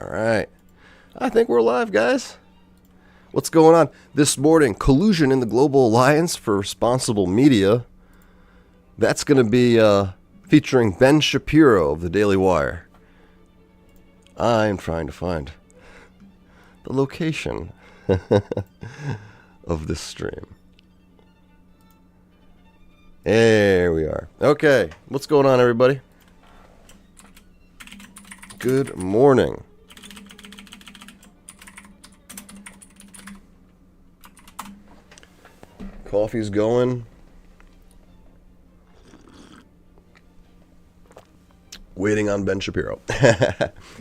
All right. I think we're live, guys. What's going on? This morning, Collusion in the Global Alliance for Responsible Media. That's going to be featuring Ben Shapiro of the Daily Wire. I'm trying to find the location of this stream. There we are. Okay, what's going on, everybody? Good morning. Coffee's going. Waiting on Ben Shapiro.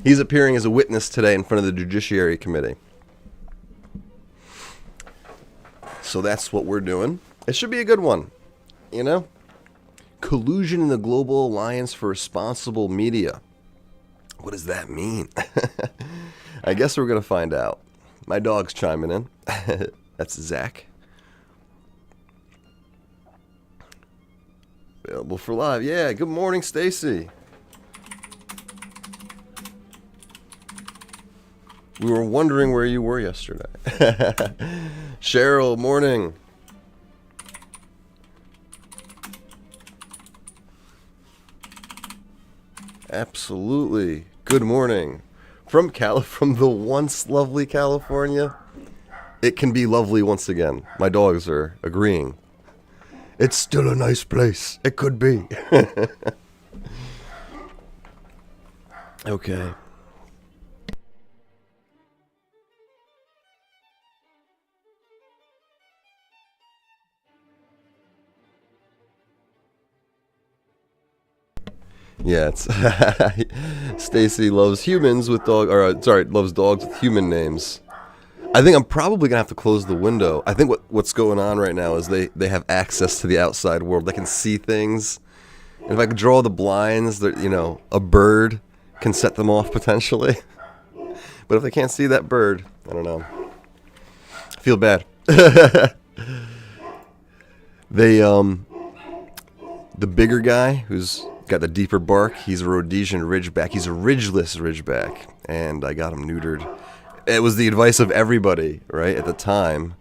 He's appearing as a witness today in front of the Judiciary Committee. So that's what we're doing. It should be a good one, you know? Collusion in the Global Alliance for Responsible Media. What does that mean? I guess we're going to find out. My dog's chiming in. That's Zach. Available for live. Yeah, good morning, Stacy. We were wondering where you were yesterday. Cheryl, morning. Absolutely. Good morning. From the once lovely California, it can be lovely once again. My dogs are agreeing. It's still a nice place. It could be. Okay. Yeah, it's Stacy loves humans with loves dogs with human names. I think I'm probably gonna have to close the window. I think what's going on right now is they have access to the outside world. They can see things. And if I could draw the blinds, that a bird can set them off potentially. But if they can't see that bird, I don't know. I feel bad. The bigger guy who's got the deeper bark, he's a Rhodesian Ridgeback. He's a ridgeless Ridgeback, and I got him neutered. It was the advice of everybody, right, at the time,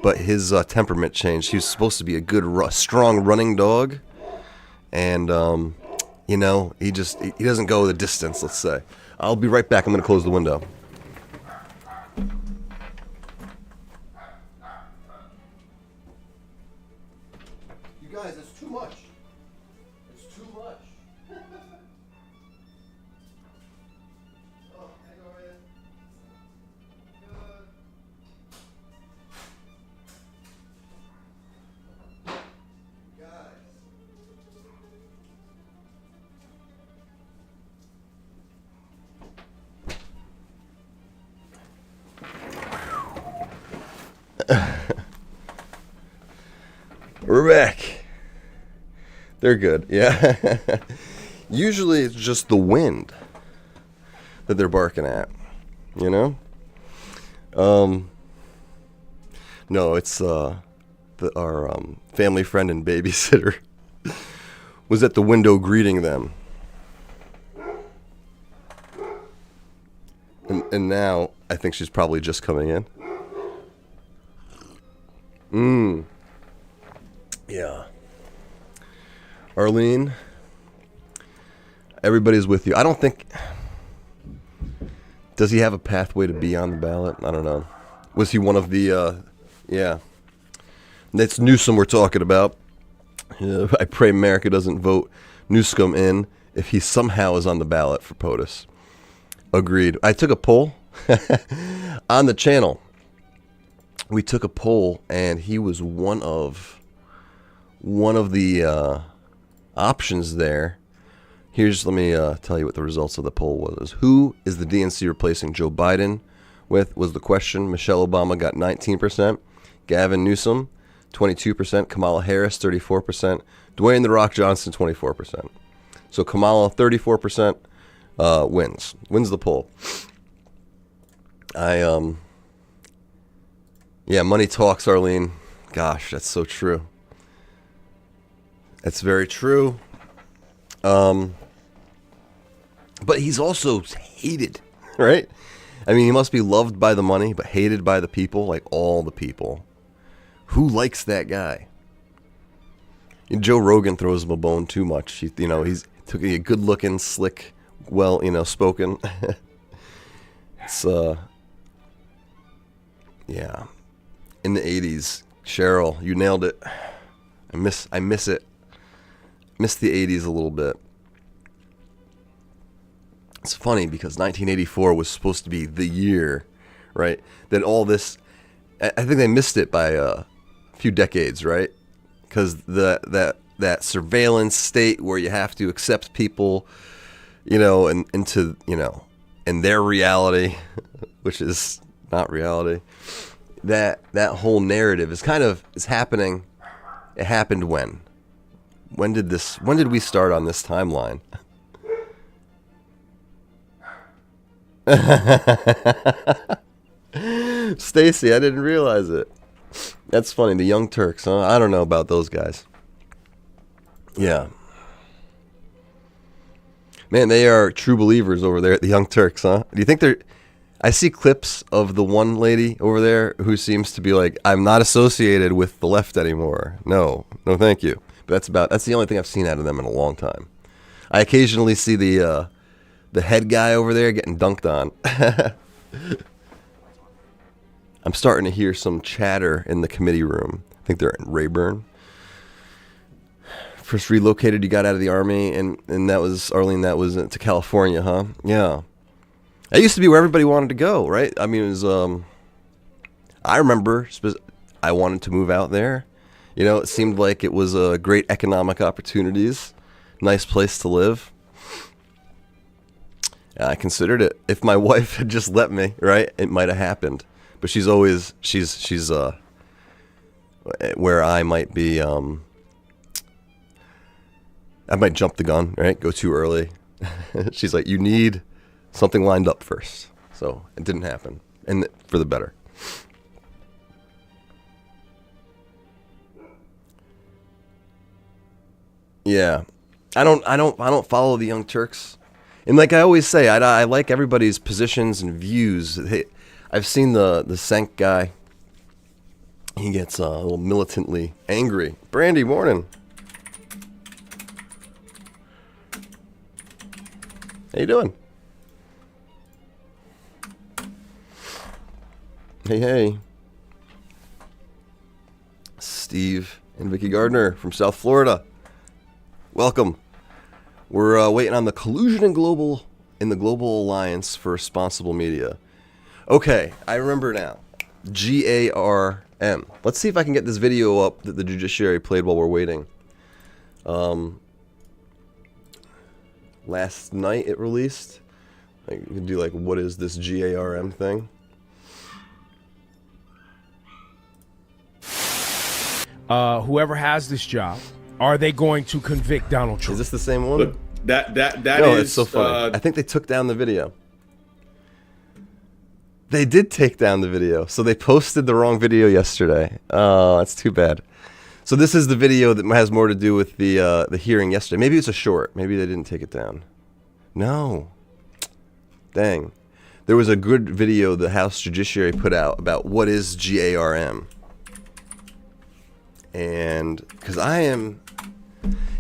but his temperament changed. He was supposed to be a good, strong running dog, and, he doesn't go the distance, let's say. I'll be right back. I'm going to close the window. You guys, it's too much. It's too much. Oh, hang on, man. Good. Guys. We're back. They're good, yeah. Usually it's just the wind that they're barking at, No, it's our family friend and babysitter was at the window greeting them. And now I think she's probably just coming in. Yeah. Arlene, everybody's with you. I don't think... Does he have a pathway to be on the ballot? I don't know. Was he one of the... Yeah. That's Newsom we're talking about. I pray America doesn't vote Newsom in if he somehow is on the ballot for POTUS. Agreed. I took a poll on the channel. We took a poll, and he was one of the options there. Let me tell you what the results of the poll was. Who is the DNC replacing Joe Biden with was the question. Michelle Obama got 19%, Gavin Newsom 22%, Kamala Harris 34%, Dwayne "The Rock" Johnson 24%. So Kamala 34% wins the poll. Money talks, Arlene. Gosh, that's so true. That's very true. But he's also hated. right? I mean, he must be loved by the money, but hated by the people, like all the people. Who likes that guy? And Joe Rogan throws him a bone too much. He's a good-looking, slick, well, spoken. It's yeah. In the 80s, Cheryl, you nailed it. I miss it. Miss the 80s a little bit. It's funny because 1984 was supposed to be the year, right? Then all this, I think they missed it by a few decades, right? Because that surveillance state where you have to accept people, into in their reality, which is not reality. That whole narrative is happening. It happened when? When did we start on this timeline? Stacy, I didn't realize it. That's funny. The Young Turks, huh? I don't know about those guys. Yeah. Man, they are true believers over there at the Young Turks, huh? Do you think they're... I see clips of the one lady over there who seems to be like, I'm not associated with the left anymore. No, thank you. But that's the only thing I've seen out of them in a long time. I occasionally see the head guy over there getting dunked on. I'm starting to hear some chatter in the committee room. I think they're in Rayburn. First relocated, you got out of the Army, and that was, Arlene, that was to California, huh? Yeah. That used to be where everybody wanted to go, right? I mean, it was, I remember I wanted to move out there. It seemed like it was great economic opportunities, nice place to live. I considered it. If my wife had just let me, right, it might have happened. But she's where I might be, I might jump the gun, right, go too early. She's like, you need something lined up first. So it didn't happen, and for the better. Yeah, I don't follow the Young Turks. And like I always say, I like everybody's positions and views. I've seen the Senk guy. He gets a little militantly angry. Brandy, morning. How you doing? Hey. Steve and Vicky Gardner from South Florida. Welcome. We're waiting on the Collusion in the Global Alliance for Responsible Media. Okay, I remember now. GARM. Let's see if I can get this video up that the judiciary played while we're waiting. Last night it released. You can do what is this GARM thing? Whoever has this job, are they going to convict Donald Trump? Is this the same one? Look, that no, is, it's so funny. I think they took down the video. They did take down the video, so they posted the wrong video yesterday. Oh, that's too bad. So this is the video that has more to do with the hearing yesterday. Maybe it's a short. Maybe they didn't take it down. No. Dang. There was a good video the House Judiciary put out about what is GARM. And because I am,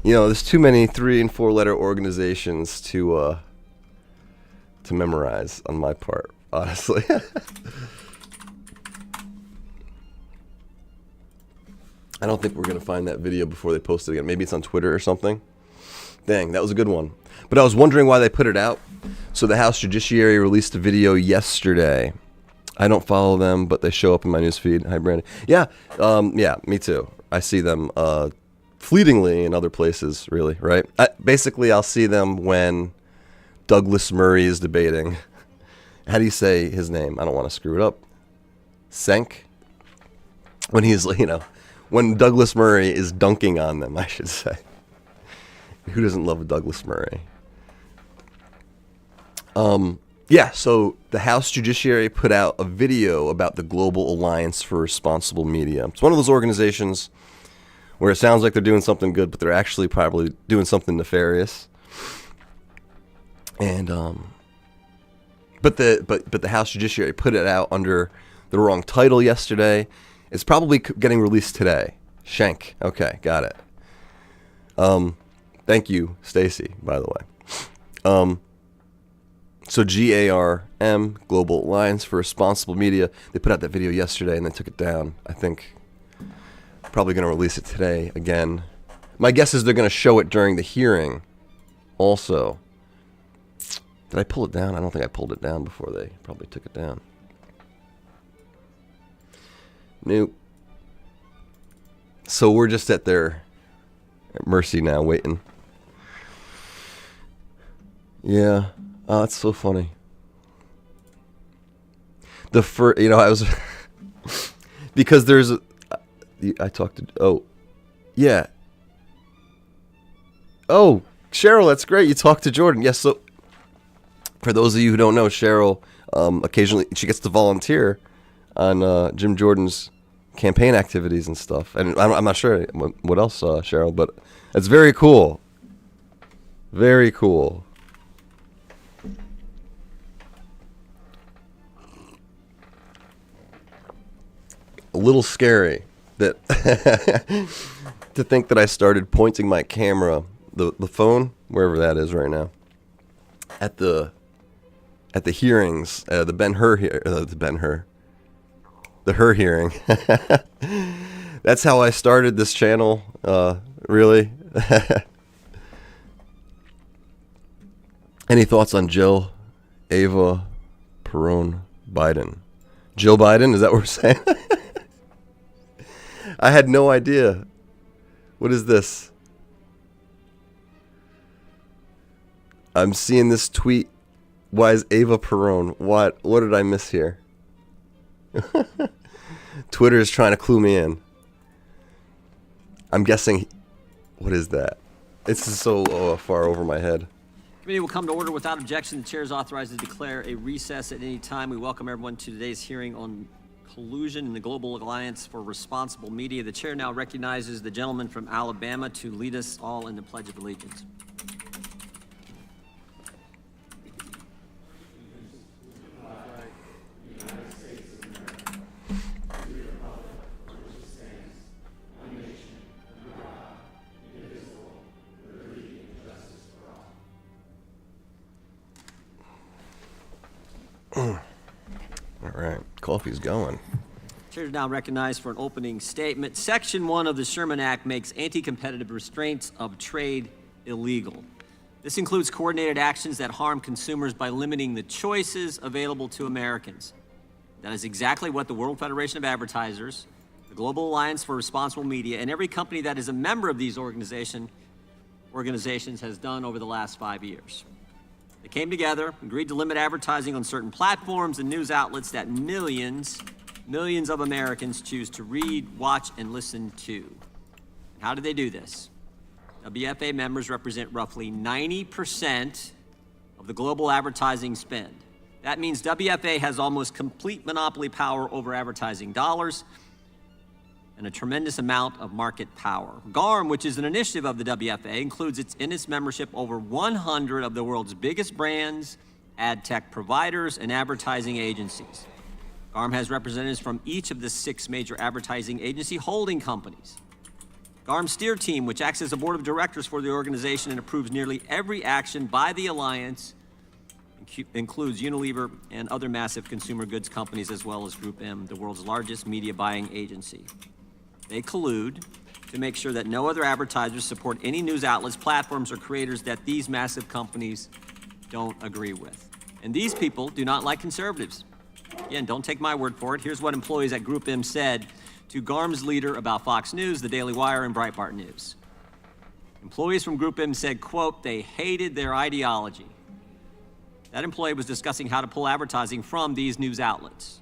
there's too many 3- and 4-letter organizations to memorize on my part, honestly. I don't think we're going to find that video before they post it again. Maybe it's on Twitter or something. Dang, that was a good one. But I was wondering why they put it out. So the House Judiciary released a video yesterday. I don't follow them, but they show up in my newsfeed. Hi, Brandon. Yeah, me too. I see them fleetingly in other places, really, right? Basically, I'll see them when Douglas Murray is debating. How do you say his name? I don't want to screw it up. Senk? When he's, when Douglas Murray is dunking on them, I should say. Who doesn't love Douglas Murray? Yeah, so the House Judiciary put out a video about the Global Alliance for Responsible Media. It's one of those organizations where it sounds like they're doing something good, but they're actually probably doing something nefarious. And But the House Judiciary put it out under the wrong title yesterday. It's probably getting released today. Shank. Okay, got it. Thank you, Stacy, by the way. So GARM, Global Alliance for Responsible Media, they put out that video yesterday and then took it down. I think probably going to release it today again. My guess is they're going to show it during the hearing also. Did I pull it down? I don't think I pulled it down before they probably took it down. Nope. So we're just at their mercy now, waiting. Yeah. Oh, that's so funny. I was because there's I talked to yeah. Oh, Cheryl, that's great. You talked to Jordan. Yes, so for those of you who don't know, Cheryl occasionally she gets to volunteer on Jim Jordan's campaign activities and stuff. And I'm not sure what else, Cheryl, but it's very cool. Very cool. A little scary that to think that I started pointing my camera, the phone, wherever that is right now, at the hearings, the Her hearing. That's how I started this channel, really. Any thoughts on Jill, Ava, Perone, Biden? Jill Biden, is that what we're saying? I had no idea. What is this? I'm seeing this tweet. Why is Ava Perone? What did I miss here? Twitter is trying to clue me in. I'm guessing. What is that? It's so far over my head. Committee will come to order without objection. The chair is authorized to declare a recess at any time. We welcome everyone to today's hearing on collusion in the Global Alliance for Responsible Media. The chair now recognizes the gentleman from Alabama to lead us all in the Pledge of Allegiance. All right, coffee's going. Chair is now recognized for an opening statement. Section 1 of the Sherman Act makes anti-competitive restraints of trade illegal. This includes coordinated actions that harm consumers by limiting the choices available to Americans. That is exactly what the World Federation of Advertisers, the Global Alliance for Responsible Media, and every company that is a member of these organizations has done over the last 5 years. They came together, agreed to limit advertising on certain platforms and news outlets that millions of Americans choose to read, watch, and listen to. How did they do this? WFA members represent roughly 90% of the global advertising spend. That means WFA has almost complete monopoly power over advertising dollars and a tremendous amount of market power. GARM, which is an initiative of the WFA, includes in its membership over 100 of the world's biggest brands, ad tech providers, and advertising agencies. GARM has representatives from each of the 6 major advertising agency holding companies. GARM's steer team, which acts as a board of directors for the organization and approves nearly every action by the alliance, includes Unilever and other massive consumer goods companies, as well as GroupM, the world's largest media buying agency. They collude to make sure that no other advertisers support any news outlets, platforms, or creators that these massive companies don't agree with. And these people do not like conservatives. Again, don't take my word for it. Here's what employees at GroupM said to GARM's leader about Fox News, The Daily Wire, and Breitbart News. Employees from GroupM said, quote, they hated their ideology. That employee was discussing how to pull advertising from these news outlets.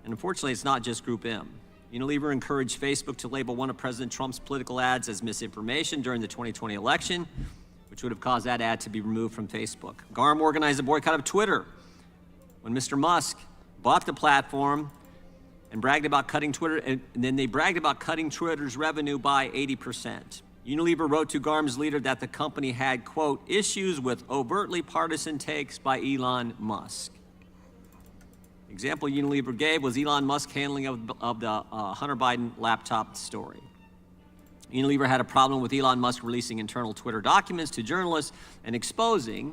And unfortunately, it's not just GroupM. Unilever encouraged Facebook to label one of President Trump's political ads as misinformation during the 2020 election, which would have caused that ad to be removed from Facebook. GARM organized a boycott of Twitter when Mr. Musk bought the platform and bragged about cutting Twitter, and then they bragged about cutting Twitter's revenue by 80%. Unilever wrote to GARM's leader that the company had, quote, issues with overtly partisan takes by Elon Musk. Example Unilever gave was Elon Musk's handling of the Hunter Biden laptop story. Unilever had a problem with Elon Musk releasing internal Twitter documents to journalists and exposing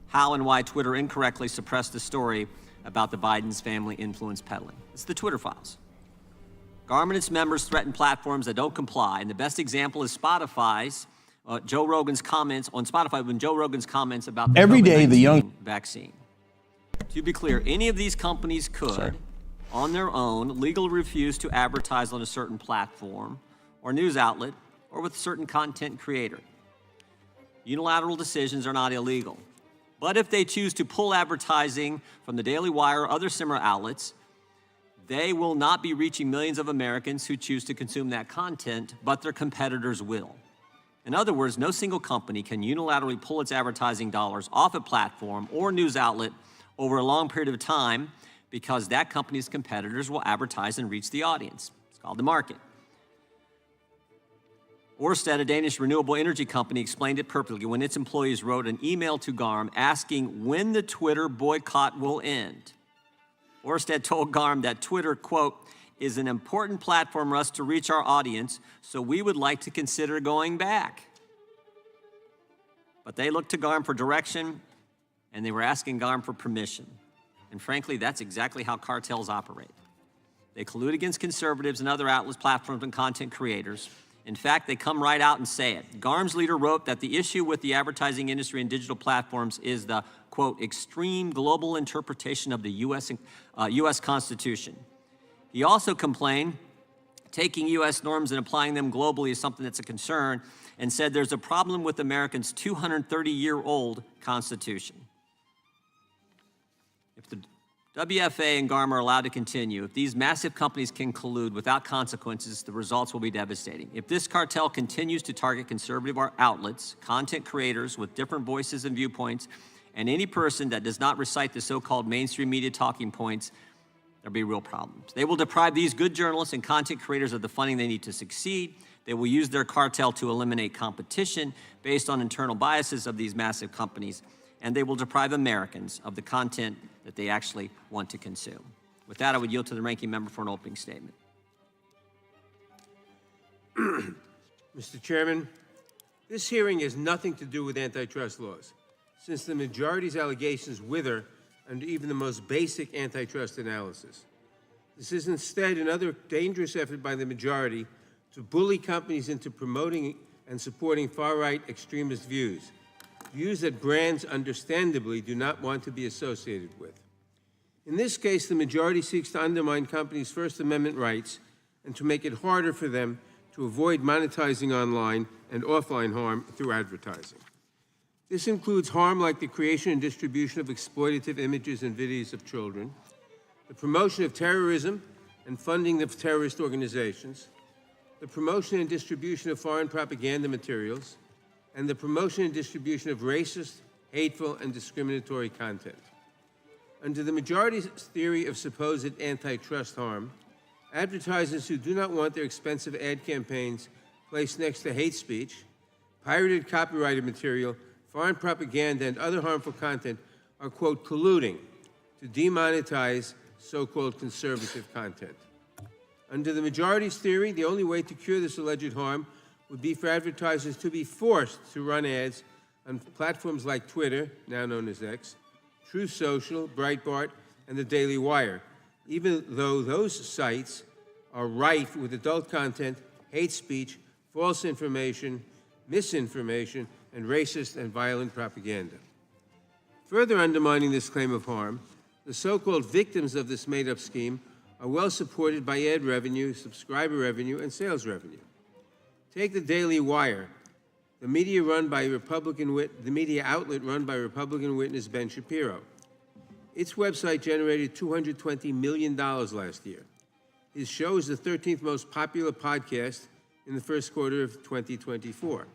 how and why Twitter incorrectly suppressed the story about the Biden's family influence peddling. It's the Twitter files. GARM and its members threaten platforms that don't comply, and the best example is Spotify's Joe Rogan's comments on Spotify when Joe Rogan's comments about the COVID-19 vaccine. To be clear, any of these companies could, on their own, legally refuse to advertise on a certain platform or news outlet or with a certain content creator. Unilateral decisions are not illegal. But if they choose to pull advertising from the Daily Wire or other similar outlets, they will not be reaching millions of Americans who choose to consume that content, but their competitors will. In other words, no single company can unilaterally pull its advertising dollars off a platform or news outlet over a long period of time because that company's competitors will advertise and reach the audience. It's called the market. Ørsted, a Danish renewable energy company, explained it perfectly when its employees wrote an email to GARM asking when the Twitter boycott will end. Ørsted told GARM that Twitter, quote, is an important platform for us to reach our audience, so we would like to consider going back. But they looked to GARM for direction, and they were asking GARM for permission. And frankly, that's exactly how cartels operate. They collude against conservatives and other outlets, platforms, and content creators. In fact, they come right out and say it. GARM's leader wrote that the issue with the advertising industry and digital platforms is the, quote, extreme global interpretation of the U.S. Constitution. He also complained taking U.S. norms and applying them globally is something that's a concern, and said there's a problem with Americans' 230-year-old Constitution. If the WFA and GARM are allowed to continue, if these massive companies can collude without consequences, the results will be devastating. If this cartel continues to target conservative outlets, content creators with different voices and viewpoints, and any person that does not recite the so-called mainstream media talking points, there'll be real problems. They will deprive these good journalists and content creators of the funding they need to succeed. They will use their cartel to eliminate competition based on internal biases of these massive companies, and they will deprive Americans of the content that they actually want to consume. With that, I would yield to the ranking member for an opening statement. Mr. Chairman, this hearing has nothing to do with antitrust laws, since the majority's allegations wither under even the most basic antitrust analysis. This is instead another dangerous effort by the majority to bully companies into promoting and supporting far-right extremist views that brands understandably do not want to be associated with. In this case, the majority seeks to undermine companies' First Amendment rights and to make it harder for them to avoid monetizing online and offline harm through advertising. This includes harm like the creation and distribution of exploitative images and videos of children, the promotion of terrorism and funding of terrorist organizations, the promotion and distribution of foreign propaganda materials, and the promotion and distribution of racist, hateful, and discriminatory content. Under the majority's theory of supposed antitrust harm, advertisers who do not want their expensive ad campaigns placed next to hate speech, pirated copyrighted material, foreign propaganda, and other harmful content are, quote, colluding to demonetize so-called conservative content. Under the majority's theory, the only way to cure this alleged harm would be for advertisers to be forced to run ads on platforms like Twitter, now known as X, Truth Social, Breitbart, and the Daily Wire, even though those sites are rife with adult content, hate speech, false information, misinformation, and racist and violent propaganda. Further undermining this claim of harm, the so-called victims of this made-up scheme are well supported by ad revenue, subscriber revenue, and sales revenue. Take the Daily Wire, the media outlet run by Republican witness Ben Shapiro. Its website generated $220 million last year. His show is the 13th most popular podcast in the first quarter of 2024.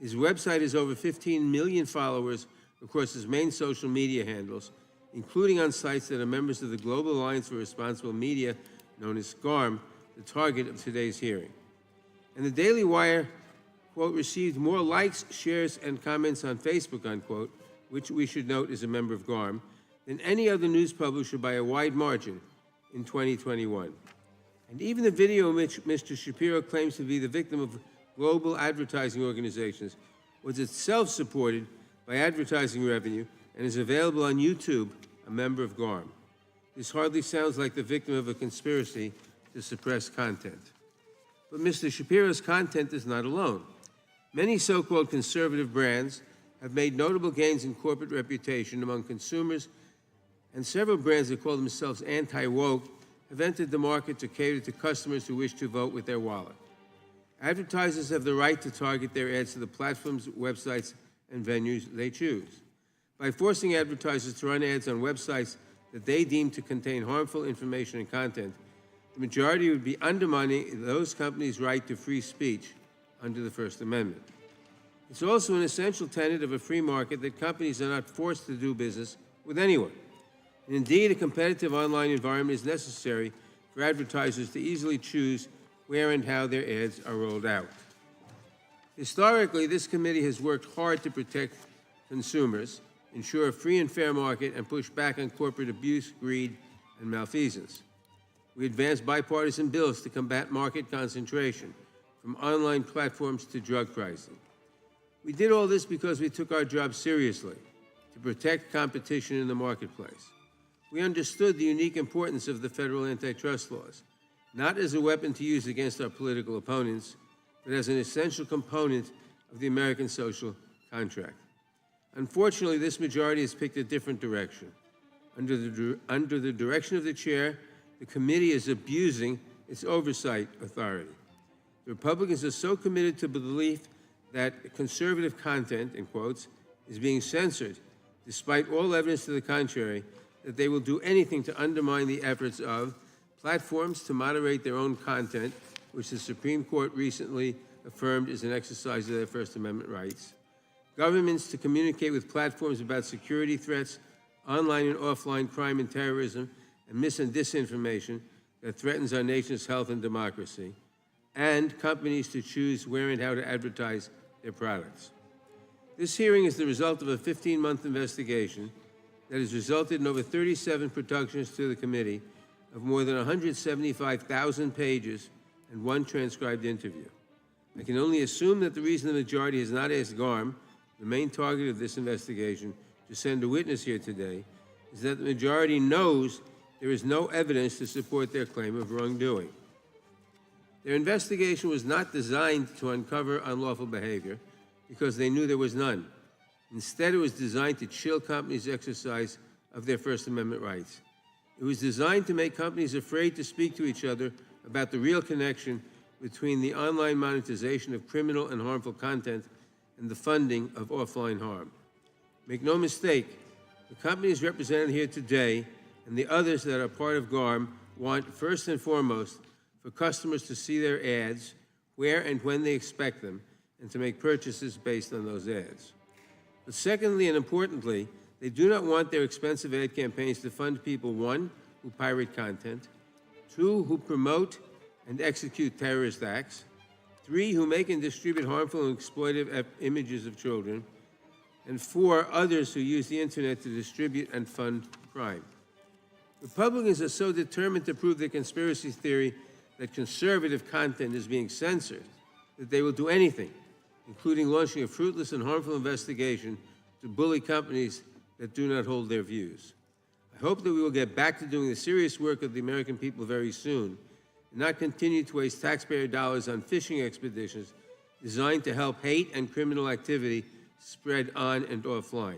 His website has over 15 million followers across his main social media handles, including on sites that are members of the Global Alliance for Responsible Media, known as GARM, the target of today's hearing. And the Daily Wire, quote, received more likes, shares, and comments on Facebook, unquote, which we should note is a member of GARM, than any other news publisher by a wide margin in 2021. And even the video in which Mr. Shapiro claims to be the victim of global advertising organizations was itself supported by advertising revenue and is available on YouTube, a member of GARM. This hardly sounds like the victim of a conspiracy to suppress content. But Mr. Shapiro's content is not alone. Many so-called conservative brands have made notable gains in corporate reputation among consumers, and several brands that call themselves anti-woke have entered the market to cater to customers who wish to vote with their wallet. Advertisers have the right to target their ads to the platforms, websites, and venues they choose. By forcing advertisers to run ads on websites that they deem to contain harmful information and content, the majority would be undermining those companies' right to free speech under the First Amendment. It's also an essential tenet of a free market that companies are not forced to do business with anyone. And indeed, a competitive online environment is necessary for advertisers to easily choose where and how their ads are rolled out. Historically, this committee has worked hard to protect consumers, ensure a free and fair market, and push back on corporate abuse, greed, and malfeasance. We advanced bipartisan bills to combat market concentration, from online platforms to drug pricing. We did all this because we took our job seriously, to protect competition in the marketplace. We understood the unique importance of the federal antitrust laws, not as a weapon to use against our political opponents, but as an essential component of the American social contract. Unfortunately, this majority has picked a different direction. Under the direction of the chair, the committee is abusing its oversight authority. The Republicans are so committed to the belief that conservative content, in quotes, is being censored, despite all evidence to the contrary, that they will do anything to undermine the efforts of platforms to moderate their own content, which the Supreme Court recently affirmed is an exercise of their First Amendment rights, governments to communicate with platforms about security threats, online and offline crime and terrorism, and mis- and disinformation that threatens our nation's health and democracy, and companies to choose where and how to advertise their products. This hearing is the result of a 15-month investigation that has resulted in over 37 productions to the committee of more than 175,000 pages and one transcribed interview. I can only assume that the reason the majority has not asked GARM, the main target of this investigation, to send a witness here today, is that the majority knows there is no evidence to support their claim of wrongdoing. Their investigation was not designed to uncover unlawful behavior because they knew there was none. Instead, it was designed to chill companies' exercise of their First Amendment rights. It was designed to make companies afraid to speak to each other about the real connection between the online monetization of criminal and harmful content and the funding of offline harm. Make no mistake, the companies represented here today and the others that are part of GARM want, first and foremost, for customers to see their ads where and when they expect them and to make purchases based on those ads. But secondly and importantly, they do not want their expensive ad campaigns to fund people, one, who pirate content, two, who promote and execute terrorist acts, three, who make and distribute harmful and exploitive images of children, and four, others who use the internet to distribute and fund crime. Republicans are so determined to prove their conspiracy theory that conservative content is being censored that they will do anything, including launching a fruitless and harmful investigation to bully companies that do not hold their views. I hope that we will get back to doing the serious work of the American people very soon and not continue to waste taxpayer dollars on fishing expeditions designed to help hate and criminal activity spread on and offline.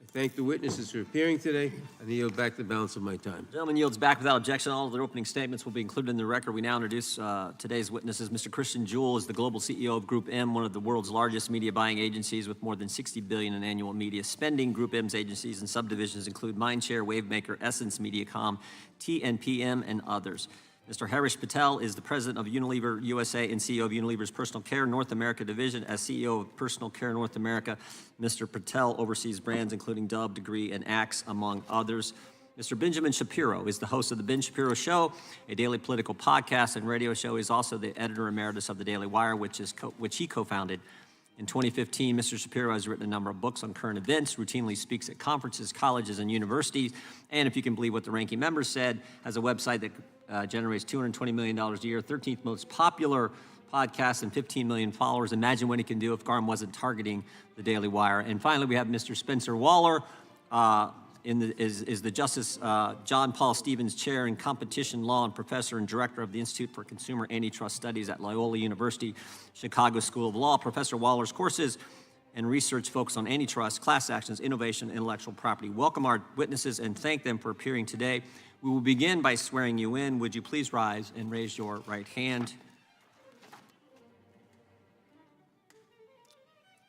I thank the witnesses for appearing today, and I yield back the balance of my time. The gentleman yields back without objection. All of their opening statements will be included in the record. We now introduce today's witnesses. Mr. Christian Juhl is the global CEO of GroupM, one of the world's largest media buying agencies with more than $60 billion in annual media spending. GroupM's agencies and subdivisions include Mindshare, Wavemaker, Essence, Mediacom, TNPM, and others. Mr. Harish Patel is the president of Unilever USA and CEO of Unilever's Personal Care North America division. As CEO of Personal Care North America, Mr. Patel oversees brands including Dove, Degree, and Axe, among others. Mr. Benjamin Shapiro is the host of The Ben Shapiro Show, a daily political podcast and radio show. He's also the editor emeritus of The Daily Wire, which he co-founded In 2015, Mr. Shapiro has written a number of books on current events, routinely speaks at conferences, colleges, and universities, and if you can believe what the ranking member said, has a website that generates $220 million a year, 13th most popular podcast, and 15 million followers. Imagine what he can do if GARM wasn't targeting the Daily Wire. And finally, we have Mr. Spencer Waller, is the Justice John Paul Stevens Chair in Competition Law and Professor and Director of the Institute for Consumer Antitrust Studies at Loyola University, Chicago School of Law. Professor Waller's courses and research focus on antitrust, class actions, innovation, and intellectual property. Welcome our witnesses and thank them for appearing today. We will begin by swearing you in. Would you please rise and raise your right hand?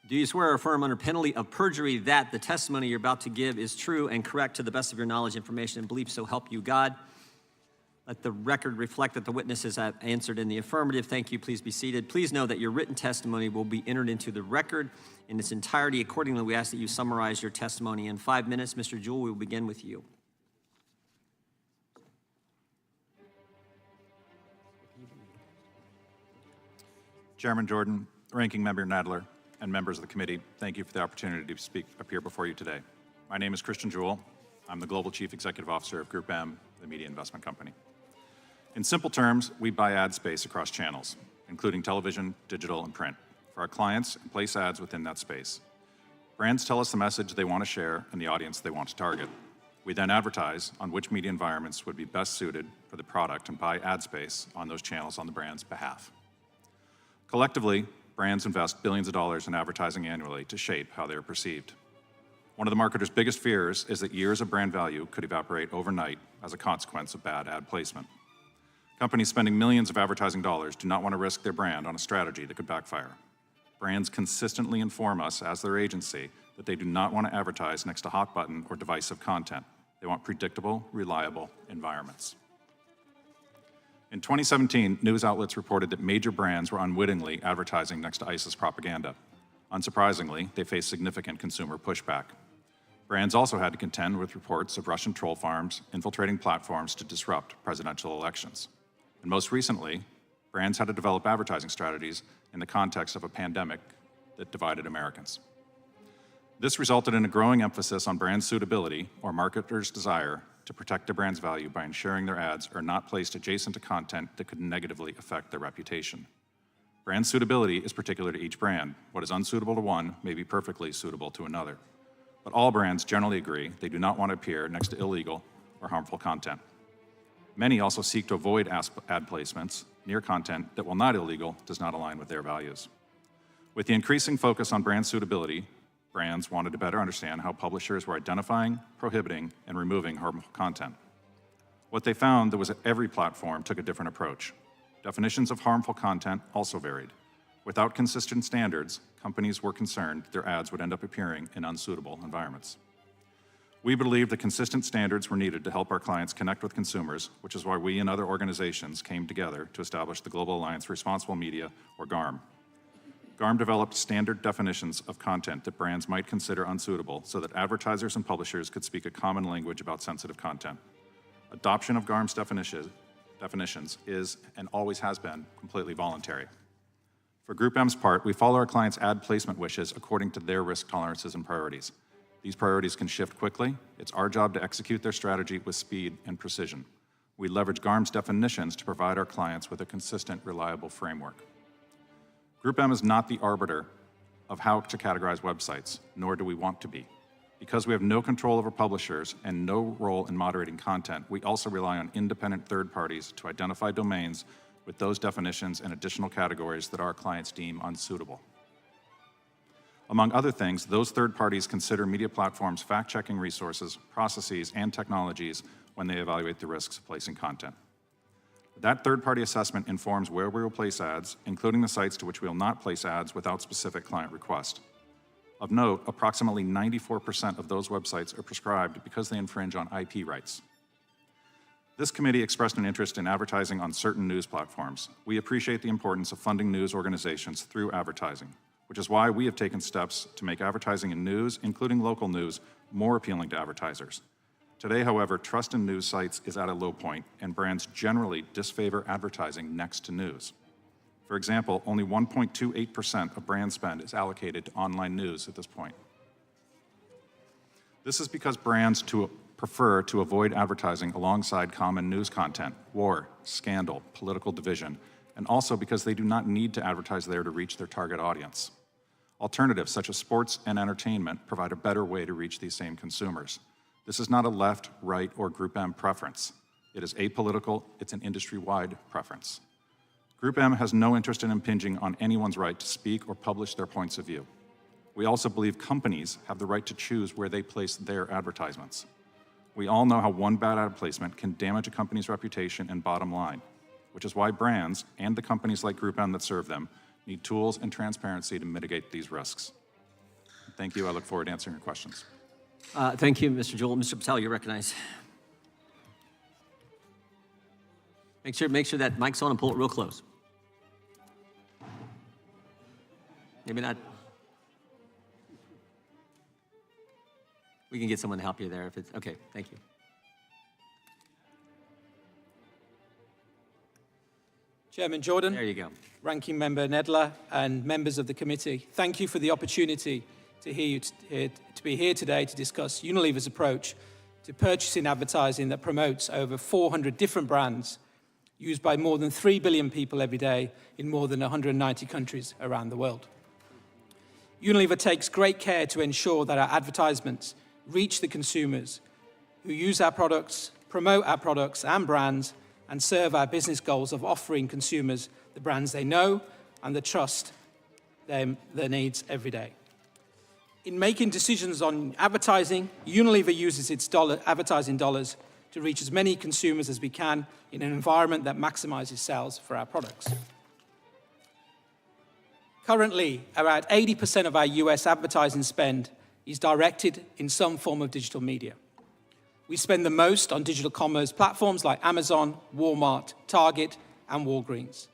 Do you swear or affirm under penalty of perjury that the testimony you're about to give is true and correct to the best of your knowledge, information, and belief, so help you God? Let the record reflect that the witnesses have answered in the affirmative. Thank you. Please be seated. Please know that your written testimony will be entered into the record in its entirety. Accordingly, we ask that you summarize your testimony in 5 minutes. Mr. Juhl, we will begin with you. Chairman Jordan, Ranking Member Nadler, and members of the committee, thank you for the opportunity to appear before you today. My name is Christian Juhl. I'm the Global Chief Executive Officer of GroupM, the media investment company. In simple terms, we buy ad space across channels, including television, digital, and print, for our clients and place ads within that space. Brands tell us the message they want to share and the audience they want to target. We then advertise on which media environments would be best suited for the product and buy ad space on those channels on the brand's behalf. Collectively, brands invest billions of dollars in advertising annually to shape how they are perceived. One of the marketers' biggest fears is that years of brand value could evaporate overnight as a consequence of bad ad placement. Companies spending millions of advertising dollars do not want to risk their brand on a strategy that could backfire. Brands consistently inform us as their agency that they do not want to advertise next to hot button or divisive content. They want predictable, reliable environments. In 2017, news outlets reported that major brands were unwittingly advertising next to ISIS propaganda. Unsurprisingly, they faced significant consumer pushback. Brands also had to contend with reports of Russian troll farms infiltrating platforms to disrupt presidential elections. And most recently, brands had to develop advertising strategies in the context of a pandemic that divided Americans. This resulted in a growing emphasis on brand suitability, or marketers' desire to protect their brand's value by ensuring their ads are not placed adjacent to content that could negatively affect their reputation. Brand suitability is particular to each brand. What is unsuitable to one may be perfectly suitable to another. But all brands generally agree they do not want to appear next to illegal or harmful content. Many also seek to avoid ad placements near content that, while not illegal, does not align with their values. With the increasing focus on brand suitability, brands wanted to better understand how publishers were identifying, prohibiting, and removing harmful content. What they found was that every platform took a different approach. Definitions of harmful content also varied. Without consistent standards, companies were concerned their ads would end up appearing in unsuitable environments. We believed that consistent standards were needed to help our clients connect with consumers, which is why we and other organizations came together to establish the Global Alliance for Responsible Media, or GARM. GARM developed standard definitions of content that brands might consider unsuitable so that advertisers and publishers could speak a common language about sensitive content. Adoption of GARM's definitions is, and always has been, completely voluntary. For GroupM's part, we follow our clients' ad placement wishes according to their risk tolerances and priorities. These priorities can shift quickly. It's our job to execute their strategy with speed and precision. We leverage GARM's definitions to provide our clients with a consistent, reliable framework. GroupM is not the arbiter of how to categorize websites, nor do we want to be. Because we have no control over publishers and no role in moderating content, we also rely on independent third parties to identify domains with those definitions and additional categories that our clients deem unsuitable. Among other things, those third parties consider media platforms' fact-checking resources, processes, and technologies when they evaluate the risks of placing content. That third-party assessment informs where we will place ads, including the sites to which we will not place ads without specific client request. Of note, approximately 94% of those websites are prescribed because they infringe on IP rights. This committee expressed an interest in advertising on certain news platforms. We appreciate the importance of funding news organizations through advertising, which is why we have taken steps to make advertising in news, including local news, more appealing to advertisers. Today, however, trust in news sites is at a low point, and brands generally disfavor advertising next to news. For example, only 1.28% of brand spend is allocated to online news at this point. This is because brands prefer to avoid advertising alongside common news content, war, scandal, political division, and also because they do not need to advertise there to reach their target audience. Alternatives such as sports and entertainment provide a better way to reach these same consumers. This is not a left, right, or GroupM preference. It is apolitical, it's an industry-wide preference. GroupM has no interest in impinging on anyone's right to speak or publish their points of view. We also believe companies have the right to choose where they place their advertisements. We all know how one bad ad placement can damage a company's reputation and bottom line, which is why brands and the companies like GroupM that serve them need tools and transparency to mitigate these risks. Thank you. I look forward to answering your questions. Thank you, Mr. Juhl. Mr. Patel, you're recognized. Make sure that mic's on and pull it real close. Maybe not. We can get someone to help you there if it's okay. Thank you. Chairman Jordan, There you go. Ranking Member Nedler, and members of the committee, thank you for the opportunity to be here today to discuss Unilever's approach to purchasing advertising that promotes over 400 different brands used by more than 3 billion people every day in more than 190 countries around the world. Unilever takes great care to ensure that our advertisements reach the consumers who use our products, promote our products and brands, and serve our business goals of offering consumers the brands they know and the trust their needs every day. In making decisions on advertising, Unilever uses its advertising dollars to reach as many consumers as we can in an environment that maximizes sales for our products. Currently, about 80% of our US advertising spend is directed in some form of digital media. We spend the most on digital commerce platforms like Amazon, Walmart, Target, and Walgreens,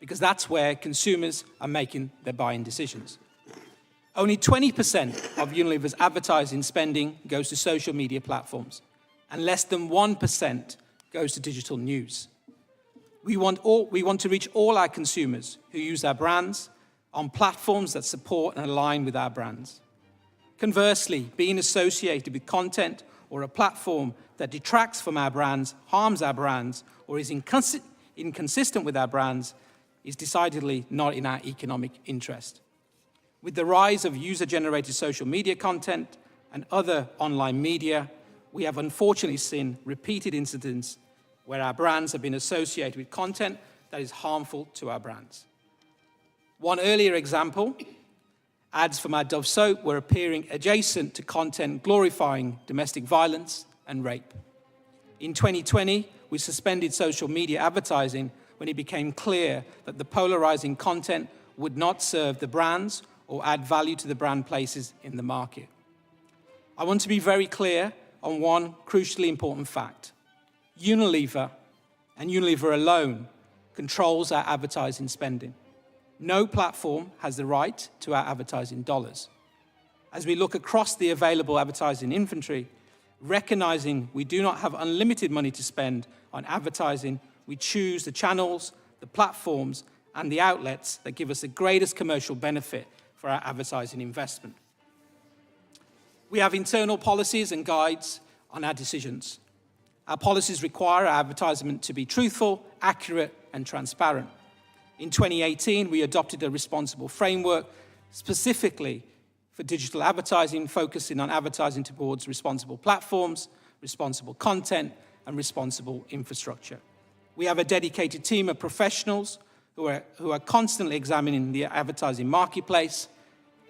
because that's where consumers are making their buying decisions. Only 20% of Unilever's advertising spending goes to social media platforms, and less than 1% goes to digital news. We want to reach all our consumers who use our brands on platforms that support and align with our brands. Conversely, being associated with content or a platform that detracts from our brands, harms our brands, or is inconsistent with our brands is decidedly not in our economic interest. With the rise of user-generated social media content and other online media, we have unfortunately seen repeated incidents where our brands have been associated with content that is harmful to our brands. One earlier example, ads from our Dove soap were appearing adjacent to content glorifying domestic violence and rape. In 2020, we suspended social media advertising when it became clear that the polarizing content would not serve the brands or add value to the brand places in the market. I want to be very clear on one crucially important fact. Unilever, and Unilever alone, controls our advertising spending. No platform has the right to our advertising dollars. As we look across the available advertising inventory, recognizing we do not have unlimited money to spend on advertising, we choose the channels, the platforms, and the outlets that give us the greatest commercial benefit for our advertising investment. We have internal policies and guides on our decisions. Our policies require our advertisement to be truthful, accurate, and transparent. In 2018, we adopted a responsible framework specifically for digital advertising, focusing on advertising towards responsible platforms, responsible content, and responsible infrastructure. We have a dedicated team of professionals who are constantly examining the advertising marketplace,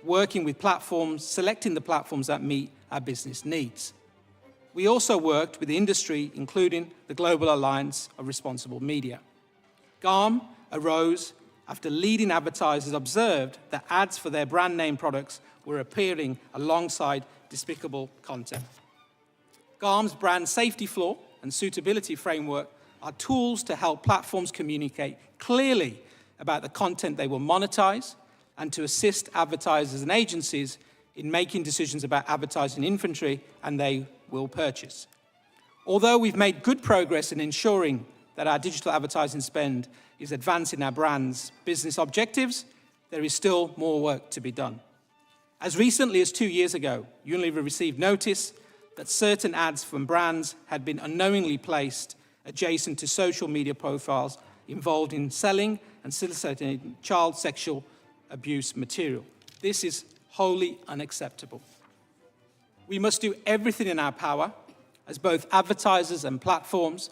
working with platforms, selecting the platforms that meet our business needs. We also worked with the industry, including the Global Alliance of Responsible Media. GARM arose after leading advertisers observed that ads for their brand name products were appearing alongside despicable content. GARM's brand safety flaw and suitability framework are tools to help platforms communicate clearly about the content they will monetize and to assist advertisers and agencies in making decisions about advertising inventory and they will purchase. Although we've made good progress in ensuring that our digital advertising spend is advancing our brand's business objectives, there is still more work to be done. As recently as 2 years ago, Unilever received notice that certain ads from brands had been unknowingly placed adjacent to social media profiles involved in selling and soliciting child sexual abuse material. This is wholly unacceptable. We must do everything in our power as both advertisers and platforms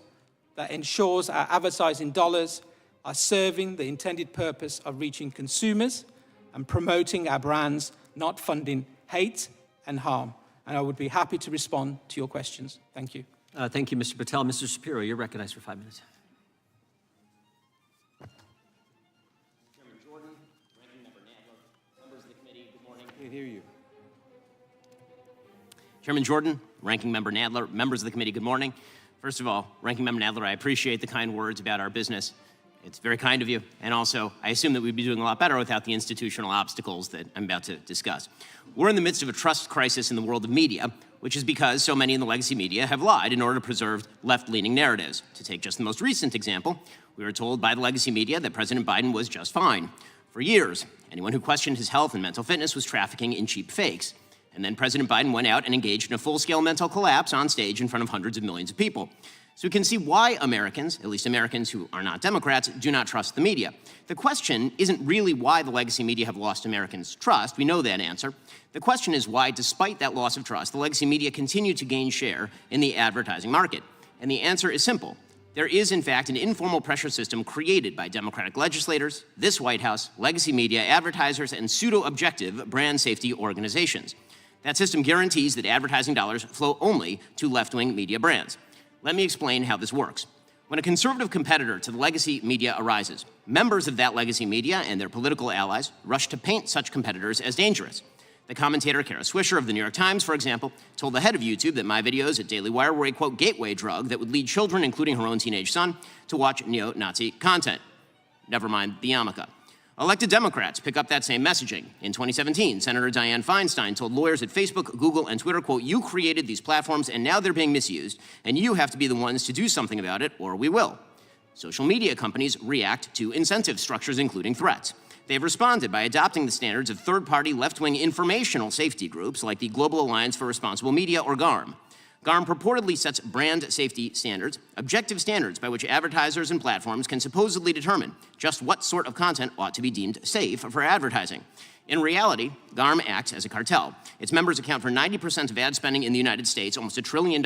that ensures our advertising dollars are serving the intended purpose of reaching consumers and promoting our brands, not funding hate and harm. And I would be happy to respond to your questions. Thank you. Thank you, Mr. Patel. Mr. Shapiro, you're recognized for 5 minutes. Chairman Jordan, Ranking Member Nadler, members of the committee, good morning. Can't hear you. Chairman Jordan, Ranking Member Nadler, members of the committee, good morning. First of all, Ranking Member Nadler, I appreciate the kind words about our business. It's very kind of you. And also, I assume that we'd be doing a lot better without the institutional obstacles that I'm about to discuss. We're in the midst of a trust crisis in the world of media, which is because so many in the legacy media have lied in order to preserve left-leaning narratives. To take just the most recent example, we were told by the legacy media that President Biden was just fine. For years, anyone who questioned his health and mental fitness was trafficking in cheap fakes. And then President Biden went out and engaged in a full-scale mental collapse on stage in front of hundreds of millions of people. So we can see why Americans, at least Americans who are not Democrats, do not trust the media. The question isn't really why the legacy media have lost Americans' trust. We know that answer. The question is why, despite that loss of trust, the legacy media continue to gain share in the advertising market. And the answer is simple. There is, in fact, an informal pressure system created by Democratic legislators, this White House, legacy media, advertisers, and pseudo-objective brand safety organizations. That system guarantees that advertising dollars flow only to left-wing media brands. Let me explain how this works. When a conservative competitor to the legacy media arises, members of that legacy media and their political allies rush to paint such competitors as dangerous. The commentator Kara Swisher of the New York Times, for example, told the head of YouTube that my videos at Daily Wire were a, quote, gateway drug that would lead children, including her own teenage son, to watch neo-Nazi content. Never mind the yarmulke. Elected Democrats pick up that same messaging. In 2017, Senator Dianne Feinstein told lawyers at Facebook, Google, and Twitter, quote, you created these platforms and now they're being misused, and you have to be the ones to do something about it, or we will. Social media companies react to incentive structures, including threats. They've responded by adopting the standards of third-party left-wing informational safety groups like the Global Alliance for Responsible Media, or GARM. GARM purportedly sets brand safety standards, objective standards by which advertisers and platforms can supposedly determine just what sort of content ought to be deemed safe for advertising. In reality, GARM acts as a cartel. Its members account for 90% of ad spending in the United States, almost $1 trillion.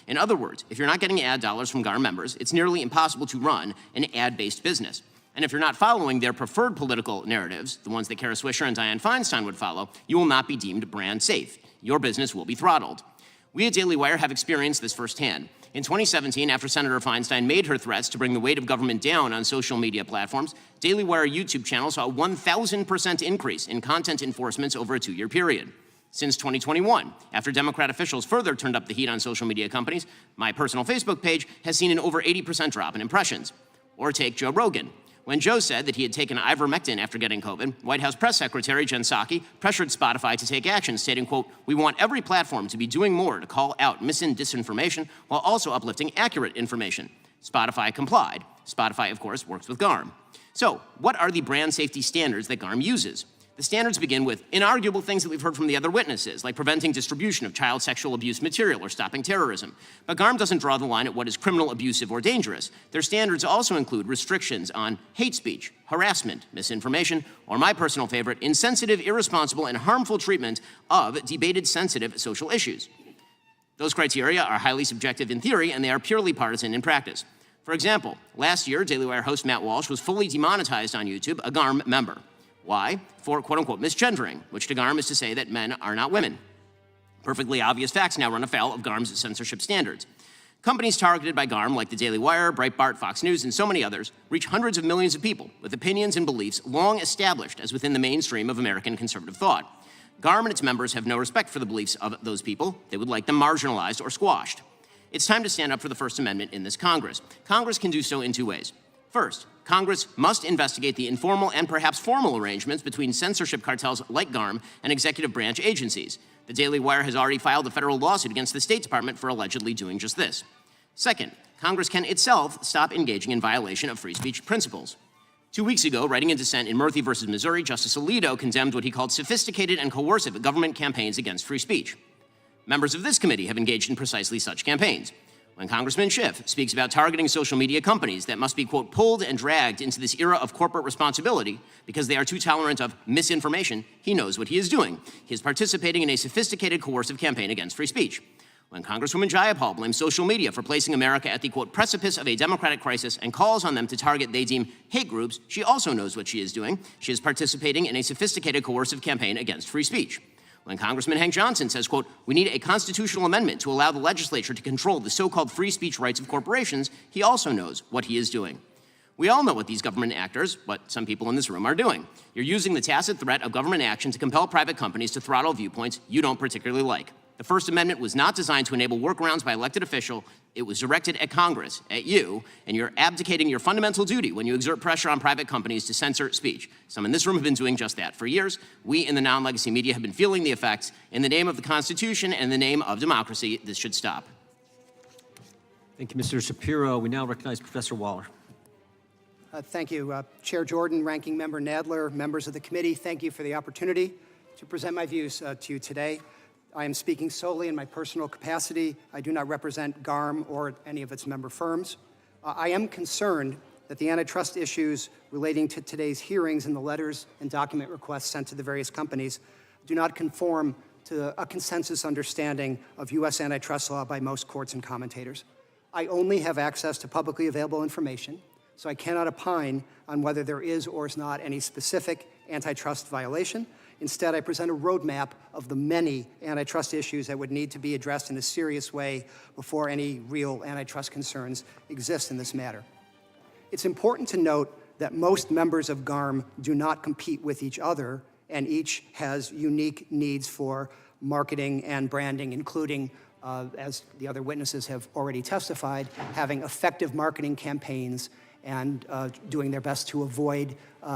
In other words, if you're not getting ad dollars from GARM members, it's nearly impossible to run an ad-based business. And if you're not following their preferred political narratives, the ones that Kara Swisher and Dianne Feinstein would follow, you will not be deemed brand safe. Your business will be throttled. We at Daily Wire have experienced this firsthand. In 2017, after Senator Feinstein made her threats to bring the weight of government down on social media platforms, Daily Wire YouTube channel saw a 1,000% increase in content enforcements over a 2-year period. Since 2021, after Democrat officials further turned up the heat on social media companies, my personal Facebook page has seen an over 80% drop in impressions. Or take Joe Rogan. When Joe said that he had taken ivermectin after getting COVID, White House Press Secretary Jen Psaki pressured Spotify to take action, stating, quote, we want every platform to be doing more to call out mis- and disinformation while also uplifting accurate information. Spotify complied. Spotify, of course, works with GARM. So, what are the brand safety standards that GARM uses? The standards begin with inarguable things that we've heard from the other witnesses, like preventing distribution of child sexual abuse material or stopping terrorism. But GARM doesn't draw the line at what is criminal, abusive, or dangerous. Their standards also include restrictions on hate speech, harassment, misinformation, or my personal favorite, insensitive, irresponsible, and harmful treatment of debated, sensitive social issues. Those criteria are highly subjective in theory, and they are purely partisan in practice. For example, last year, Daily Wire host Matt Walsh was fully demonetized on YouTube, a GARM member. Why? For quote-unquote misgendering, which to GARM is to say that men are not women. Perfectly obvious facts now run afoul of GARM's censorship standards. Companies targeted by GARM, like the Daily Wire, Breitbart, Fox News, and so many others, reach hundreds of millions of people with opinions and beliefs long established as within the mainstream of American conservative thought. GARM and its members have no respect for the beliefs of those people. They would like them marginalized or squashed. It's time to stand up for the First Amendment in this Congress. Congress can do so in 2 ways. First, Congress must investigate the informal and perhaps formal arrangements between censorship cartels like GARM and executive branch agencies. The Daily Wire has already filed a federal lawsuit against the State Department for allegedly doing just this. Second, Congress can itself stop engaging in violation of free speech principles. 2 weeks ago, writing in dissent in Murphy versus Missouri, Justice Alito condemned what he called sophisticated and coercive government campaigns against free speech. Members of this committee have engaged in precisely such campaigns. When Congressman Schiff speaks about targeting social media companies that must be, quote, pulled and dragged into this era of corporate responsibility because they are too tolerant of misinformation, he knows what he is doing. He is participating in a sophisticated, coercive campaign against free speech. When Congresswoman Jayapal blames social media for placing America at the, quote, precipice of a democratic crisis and calls on them to target they deem hate groups, she also knows what she is doing. She is participating in a sophisticated, coercive campaign against free speech. When Congressman Hank Johnson says, quote, we need a constitutional amendment to allow the legislature to control the so-called free speech rights of corporations, he also knows what he is doing. We all know what these government actors, what some people in this room, are doing. You're using the tacit threat of government action to compel private companies to throttle viewpoints you don't particularly like. The First Amendment was not designed to enable workarounds by elected officials. It was directed at Congress, at you, and you're abdicating your fundamental duty when you exert pressure on private companies to censor speech. Some in this room have been doing just that for years. We in the non-legacy media have been feeling the effects. In the name of the Constitution and in the name of democracy, this should stop. Thank you, Mr. Shapiro. We now recognize Professor Waller. Thank you, Chair Jordan, Ranking Member Nadler, members of the committee. Thank you for the opportunity to present my views to you today. I am speaking solely in my personal capacity. I do not represent GARM or any of its member firms. I am concerned that the antitrust issues relating to today's hearings and the letters and document requests sent to the various companies do not conform to a consensus understanding of U.S. antitrust law by most courts and commentators. I only have access to publicly available information, so I cannot opine on whether there is or is not any specific antitrust violation. Instead, I present a roadmap of the many antitrust issues that would need to be addressed in a serious way before any real antitrust concerns exist in this matter. It's important to note that most members of GARM do not compete with each other, and each has unique needs for marketing and branding, including, as the other witnesses have already testified, having effective marketing campaigns and doing their best to avoid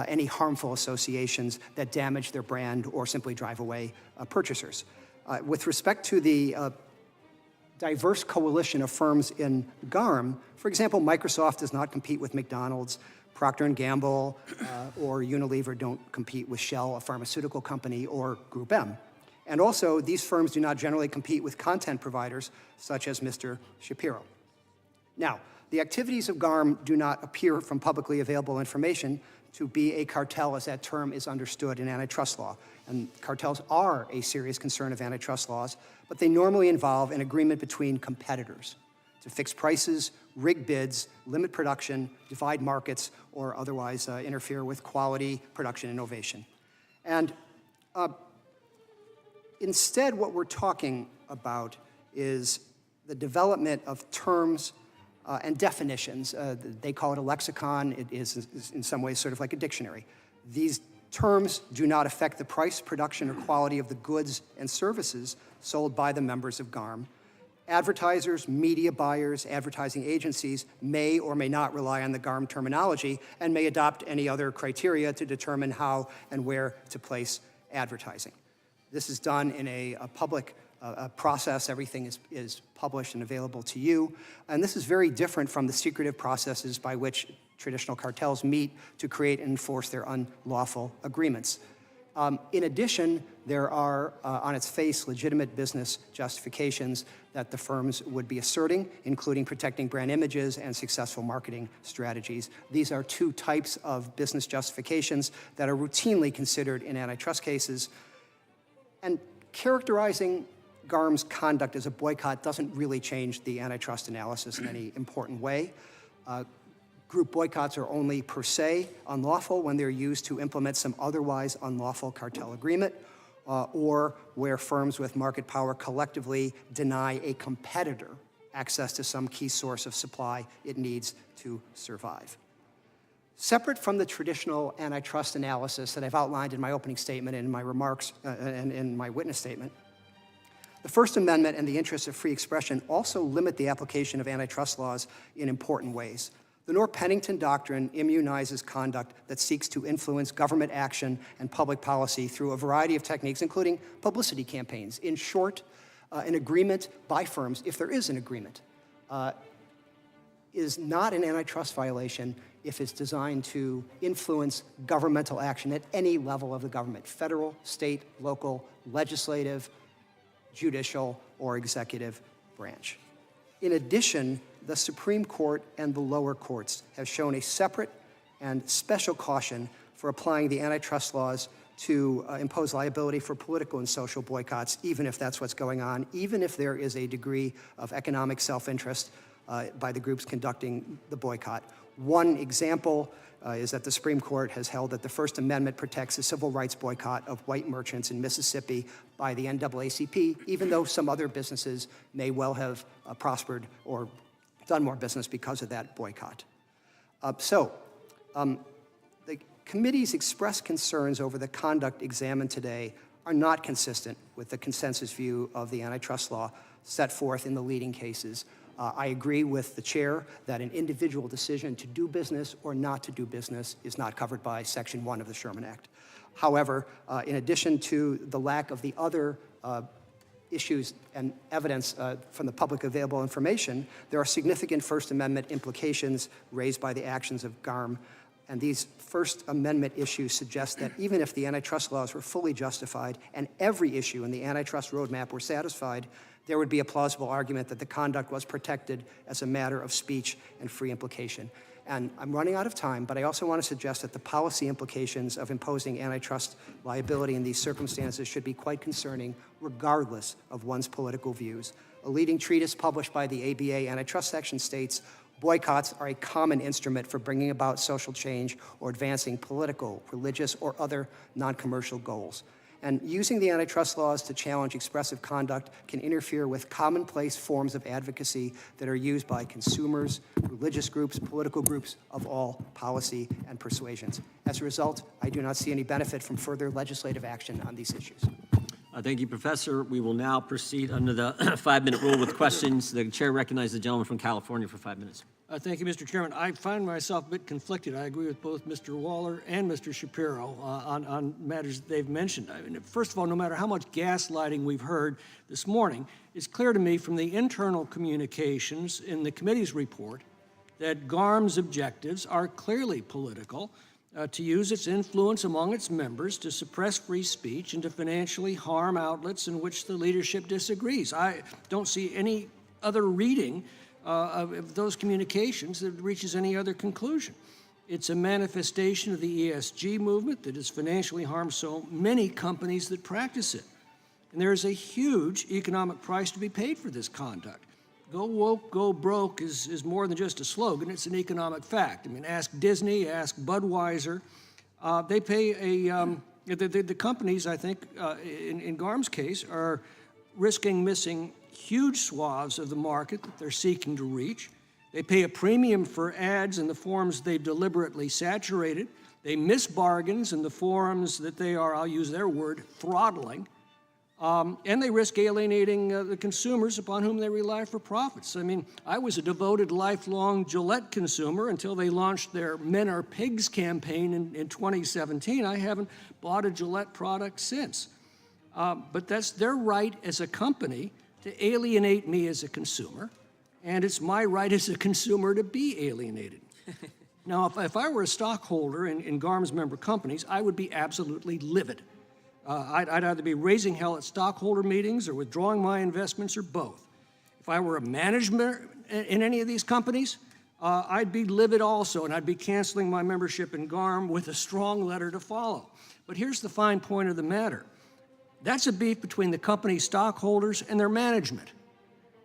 any harmful associations that damage their brand or simply drive away purchasers. With respect to the diverse coalition of firms in GARM, for example, Microsoft does not compete with McDonald's, Procter & Gamble or Unilever don't compete with Shell, a pharmaceutical company, or GroupM. And also, these firms do not generally compete with content providers such as Mr. Shapiro. Now, the activities of GARM do not appear from publicly available information to be a cartel as that term is understood in antitrust law. And cartels are a serious concern of antitrust laws, but they normally involve an agreement between competitors to fix prices, rig bids, limit production, divide markets, or otherwise interfere with quality, production, innovation. And instead, what we're talking about is the development of terms and definitions. They call it a lexicon. It is in some ways sort of like a dictionary. These terms do not affect the price, production, or quality of the goods and services sold by the members of GARM. Advertisers, media buyers, advertising agencies may or may not rely on the GARM terminology and may adopt any other criteria to determine how and where to place advertising. This is done in a public process. Everything is published and available to you. And this is very different from the secretive processes by which traditional cartels meet to create and enforce their unlawful agreements. In addition, there are, on its face, legitimate business justifications that the firms would be asserting, including protecting brand images and successful marketing strategies. These are two types of business justifications that are routinely considered in antitrust cases. And characterizing GARM's conduct as a boycott doesn't really change the antitrust analysis in any important way. Group boycotts are only per se unlawful when they're used to implement some otherwise unlawful cartel agreement, or where firms with market power collectively deny a competitor access to some key source of supply it needs to survive. Separate from the traditional antitrust analysis that I've outlined in my opening statement and in my remarks and in my witness statement, the First Amendment and the interests of free expression also limit the application of antitrust laws in important ways. The Norr-Pennington Doctrine immunizes conduct that seeks to influence government action and public policy through a variety of techniques, including publicity campaigns. In short, an agreement by firms, if there is an agreement, is not an antitrust violation if it's designed to influence governmental action at any level of the government, federal, state, local, legislative, judicial, or executive branch. In addition, the Supreme Court and the lower courts have shown a separate and special caution for applying the antitrust laws to impose liability for political and social boycotts, even if that's what's going on, even if there is a degree of economic self-interest by the groups conducting the boycott. One example is that the Supreme Court has held that the First Amendment protects the civil rights boycott of white merchants in Mississippi by the NAACP, even though some other businesses may well have prospered or done more business because of that boycott. The committee's expressed concerns over the conduct examined today are not consistent with the consensus view of the antitrust law set forth in the leading cases. I agree with the chair that an individual decision to do business or not to do business is not covered by Section 1 of the Sherman Act. However, in addition to the lack of the other issues and evidence from the public available information, there are significant First Amendment implications raised by the actions of GARM. And these First Amendment issues suggest that even if the antitrust laws were fully justified and every issue in the antitrust roadmap were satisfied, there would be a plausible argument that the conduct was protected as a matter of speech and free implication. And I'm running out of time, but I also want to suggest that the policy implications of imposing antitrust liability in these circumstances should be quite concerning, regardless of one's political views. A leading treatise published by the ABA antitrust section states, boycotts are a common instrument for bringing about social change or advancing political, religious, or other non-commercial goals. And using the antitrust laws to challenge expressive conduct can interfere with commonplace forms of advocacy that are used by consumers, religious groups, political groups of all policy and persuasions. As a result, I do not see any benefit from further legislative action on these issues. Thank you, Professor. We will now proceed under the 5-minute rule with questions. The chair recognizes the gentleman from California for 5 minutes. Thank you, Mr. Chairman. I find myself a bit conflicted. I agree with both Mr. Waller and Mr. Shapiro on matters that they've mentioned. I mean, first of all, no matter how much gaslighting we've heard this morning, it's clear to me from the internal communications in the committee's report that GARM's objectives are clearly political, to use its influence among its members to suppress free speech and to financially harm outlets in which the leadership disagrees. I don't see any other reading of those communications that reaches any other conclusion. It's a manifestation of the ESG movement that has financially harmed so many companies that practice it. And there is a huge economic price to be paid for this conduct. Go woke, go broke is more than just a slogan, it's an economic fact. I mean, ask Disney, ask Budweiser. They pay the companies, I think, in GARM's case, are risking missing huge swaths of the market that they're seeking to reach. They pay a premium for ads in the forms they've deliberately saturated. They miss bargains in the forums that they are, I'll use their word, throttling. And they risk alienating the consumers upon whom they rely for profits. I mean, I was a devoted lifelong Gillette consumer until they launched their Men Are Pigs campaign in 2017. I haven't bought a Gillette product since. But that's their right as a company to alienate me as a consumer, and it's my right as a consumer to be alienated. Now, if I were a stockholder in GARM's member companies, I would be absolutely livid. I'd either be raising hell at stockholder meetings or withdrawing my investments or both. If I were a manager in any of these companies, I'd be livid also, and I'd be canceling my membership in GARM with a strong letter to follow. But here's the fine point of the matter. That's a beef between the company's stockholders and their management.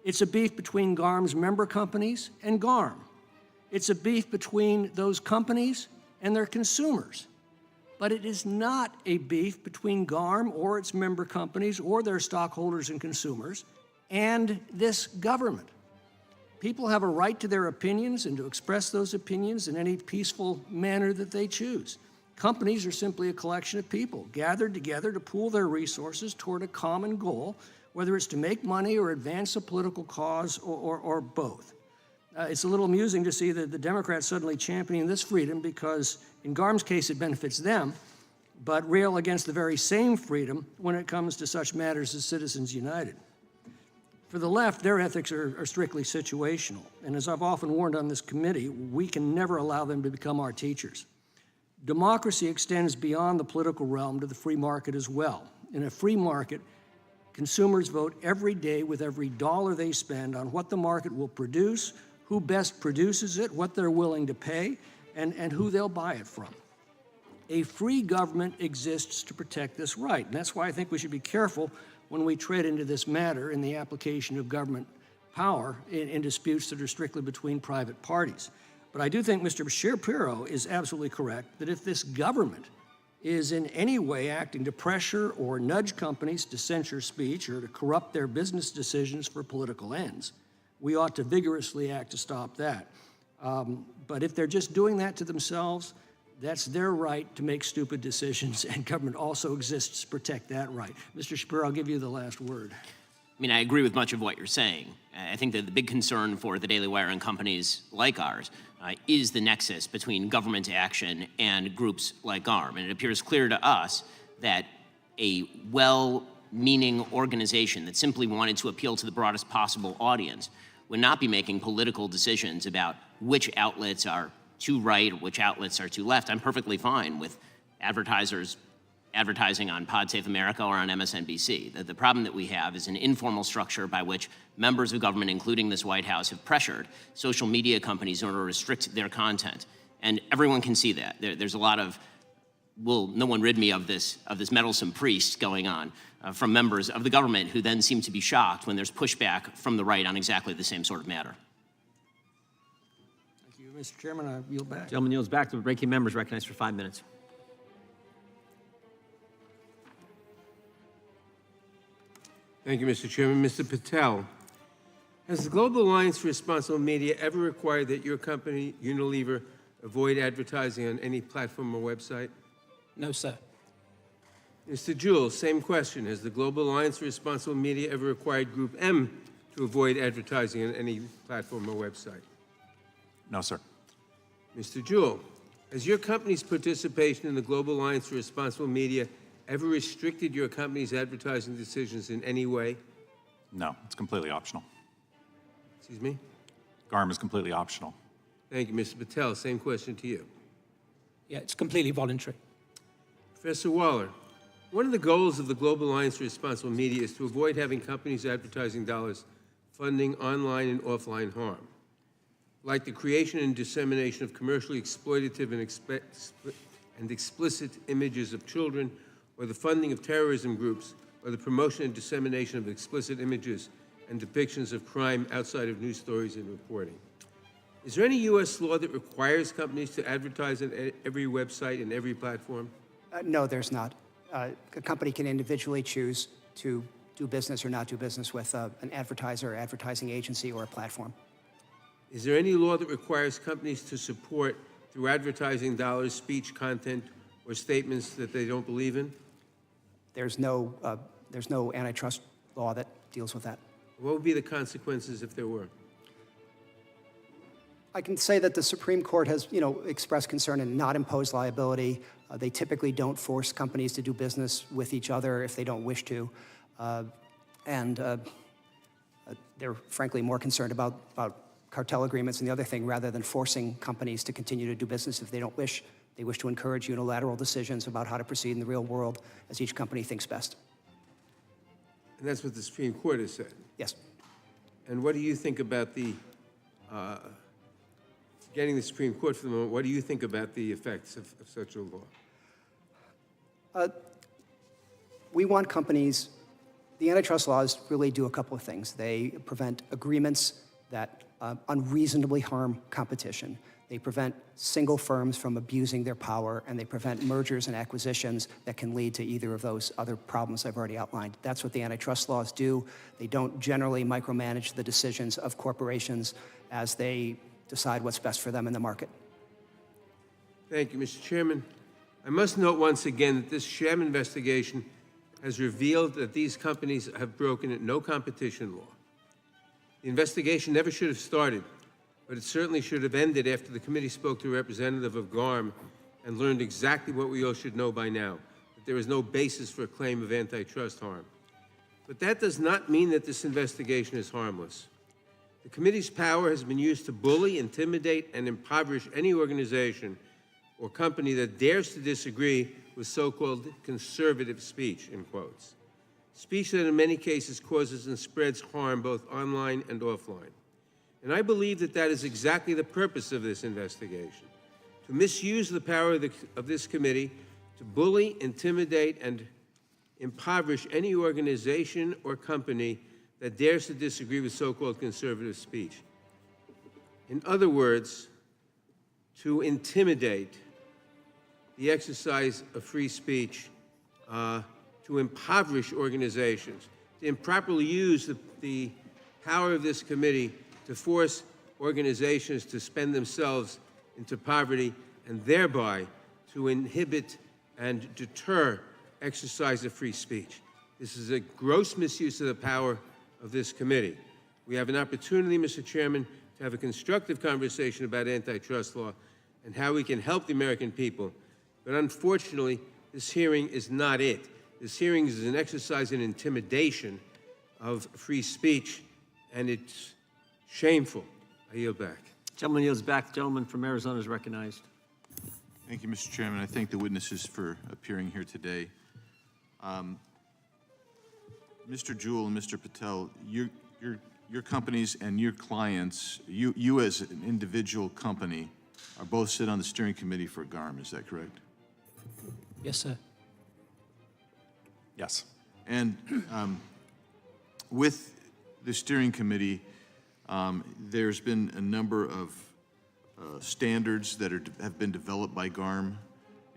It's a beef between GARM's member companies and GARM. It's a beef between those companies and their consumers. But it is not a beef between GARM or its member companies or their stockholders and consumers and this government. People have a right to their opinions and to express those opinions in any peaceful manner that they choose. Companies are simply a collection of people gathered together to pool their resources toward a common goal, whether it's to make money or advance a political cause or both. It's a little amusing to see that the Democrats suddenly championing this freedom because in GARM's case it benefits them, but rail against the very same freedom when it comes to such matters as Citizens United. For the left, their ethics are strictly situational. And as I've often warned on this committee, we can never allow them to become our teachers. Democracy extends beyond the political realm to the free market as well. In a free market, consumers vote every day with every dollar they spend on what the market will produce, who best produces it, what they're willing to pay, and who they'll buy it from. A free government exists to protect this right, and that's why I think we should be careful when we tread into this matter in the application of government power in disputes that are strictly between private parties. But I do think Mr. Shapiro is absolutely correct that if this government is in any way acting to pressure or nudge companies to censor speech or to corrupt their business decisions for political ends, we ought to vigorously act to stop that. But if they're just doing that to themselves, that's their right to make stupid decisions, and government also exists to protect that right. Mr. Shapiro, I'll give you the last word. I mean, I agree with much of what you're saying. I think that the big concern for the Daily Wire and companies like ours is the nexus between government action and groups like GARM. And it appears clear to us that a well-meaning organization that simply wanted to appeal to the broadest possible audience would not be making political decisions about which outlets are too right or which outlets are too left. I'm perfectly fine with advertisers advertising on Pod Save America or on MSNBC. The problem that we have is an informal structure by which members of government, including this White House, have pressured social media companies in order to restrict their content. And everyone can see that. There's a lot of, will no one rid me of this meddlesome priest going on from members of the government who then seem to be shocked when there's pushback from the right on exactly the same sort of matter. Thank you, Mr. Chairman. I yield back. Gentleman yields back. The ranking members recognized for 5 minutes. Thank you, Mr. Chairman. Mr. Patel, has the Global Alliance for Responsible Media ever required that your company, Unilever, avoid advertising on any platform or website? No, sir. Mr. Juhl, same question. Has the Global Alliance for Responsible Media ever required GroupM to avoid advertising on any platform or website? No, sir. Mr. Juhl, has your company's participation in the Global Alliance for Responsible Media ever restricted your company's advertising decisions in any way? No, it's completely optional. Excuse me? GARM is completely optional. Thank you, Mr. Patel. Same question to you. Yeah, it's completely voluntary. Professor Waller, one of the goals of the Global Alliance for Responsible Media is to avoid having companies' advertising dollars funding online and offline harm, like the creation and dissemination of commercially exploitative and explicit images of children, or the funding of terrorism groups, or the promotion and dissemination of explicit images and depictions of crime outside of news stories and reporting. Is there any U.S. law that requires companies to advertise on every website and every platform? No, there's not. A company can individually choose to do business or not do business with an advertiser, advertising agency, or a platform. Is there any law that requires companies to support, through advertising dollars, speech, content, or statements that they don't believe in? There's no antitrust law that deals with that. What would be the consequences if there were? I can say that the Supreme Court has, expressed concern and not imposed liability. They typically don't force companies to do business with each other if they don't wish to. They're frankly more concerned about cartel agreements and the other thing rather than forcing companies to continue to do business if they don't wish. They wish to encourage unilateral decisions about how to proceed in the real world as each company thinks best. And that's what the Supreme Court has said. Yes. And what do you think about the, forgetting the Supreme Court for the moment, what do you think about the effects of such a law? We want companies, the antitrust laws really do a couple of things. They prevent agreements that unreasonably harm competition. They prevent single firms from abusing their power, and they prevent mergers and acquisitions that can lead to either of those other problems I've already outlined. That's what the antitrust laws do. They don't generally micromanage the decisions of corporations as they decide what's best for them in the market. Thank you, Mr. Chairman. I must note once again that this sham investigation has revealed that these companies have broken no competition law. The investigation never should have started, but it certainly should have ended after the committee spoke to a representative of GARM and learned exactly what we all should know by now, that there is no basis for a claim of antitrust harm. But that does not mean that this investigation is harmless. The committee's power has been used to bully, intimidate, and impoverish any organization or company that dares to disagree with so-called conservative speech, in quotes. Speech that in many cases causes and spreads harm both online and offline. And I believe that that is exactly the purpose of this investigation, to misuse the power of this committee to bully, intimidate, and impoverish any organization or company that dares to disagree with so-called conservative speech. In other words, to intimidate the exercise of free speech, to impoverish organizations, to improperly use the power of this committee to force organizations to spend themselves into poverty and thereby to inhibit and deter exercise of free speech. This is a gross misuse of the power of this committee. We have an opportunity, Mr. Chairman, to have a constructive conversation about antitrust law and how we can help the American people. But unfortunately, this hearing is not it. This hearing is an exercise in intimidation of free speech, and it's shameful. I yield back. Gentleman yields back. The gentleman from Arizona is recognized. Thank you, Mr. Chairman. I thank the witnesses for appearing here today. Mr. Juhl and Mr. Patel, your companies and your clients, you as an individual company, are both sit on the steering committee for GARM. Is that correct? Yes, sir. Yes. And with the steering committee, there's been a number of standards that have been developed by GARM.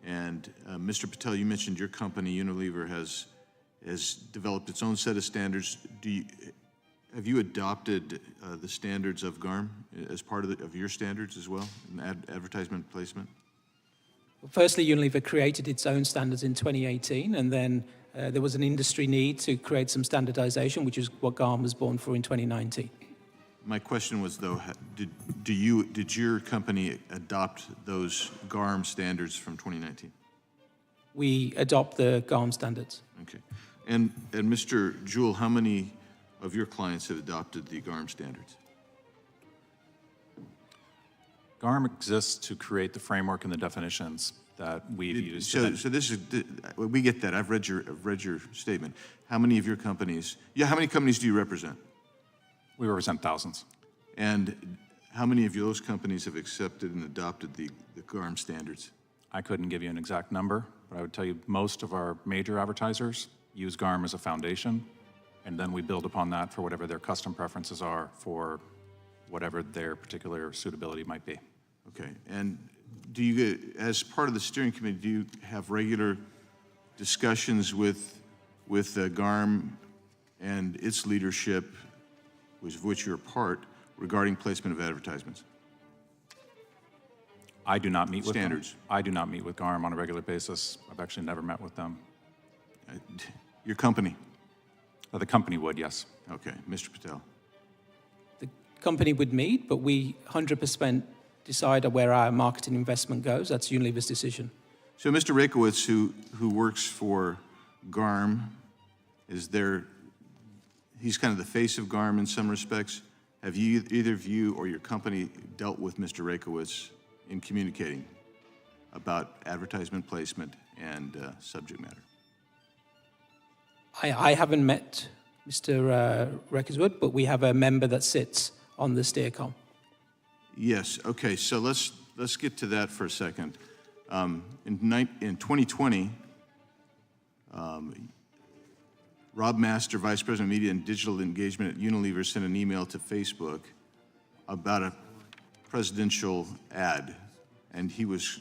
And Mr. Patel, you mentioned your company, Unilever, has developed its own set of standards. Have you adopted the standards of GARM as part of your standards as well, in advertisement placement? Well, firstly, Unilever created its own standards in 2018, and then there was an industry need to create some standardization, which is what GARM was born for in 2019. My question was, though, did your company adopt those GARM standards from 2019? We adopt the GARM standards. Okay. And Mr. Juhl, how many of your clients have adopted the GARM standards? GARM exists to create the framework and the definitions that we've used. So this is, we get that. I've read your statement. How many of your companies? Yeah, how many companies do you represent? We represent thousands. And how many of those companies have accepted and adopted the GARM standards? I couldn't give you an exact number, but I would tell you most of our major advertisers use GARM as a foundation, and then we build upon that for whatever their custom preferences are for whatever their particular suitability might be. Okay. And do you, as part of the steering committee, do you have regular discussions with GARM and its leadership, of which you're a part, regarding placement of advertisements? I do not meet with standards. them. I do not meet with GARM on a regular basis. I've actually never met with them. Your company? The company would, yes. Okay. Mr. Patel? The company would meet, but we 100% decide where our marketing investment goes. That's Unilever's decision. So Mr. Rakowitz, who works for GARM, he's kind of the face of GARM in some respects. Have you, either of you or your company, dealt with Mr. Rakowitz in communicating about advertisement placement and subject matter? I haven't met Mr. Reckerswood, but we have a member that sits on the steercom. Yes. Okay. So let's get to that for a second. In 2020, Rob Master, Vice President of Media and Digital Engagement at Unilever, sent an email to Facebook about a presidential ad, and he was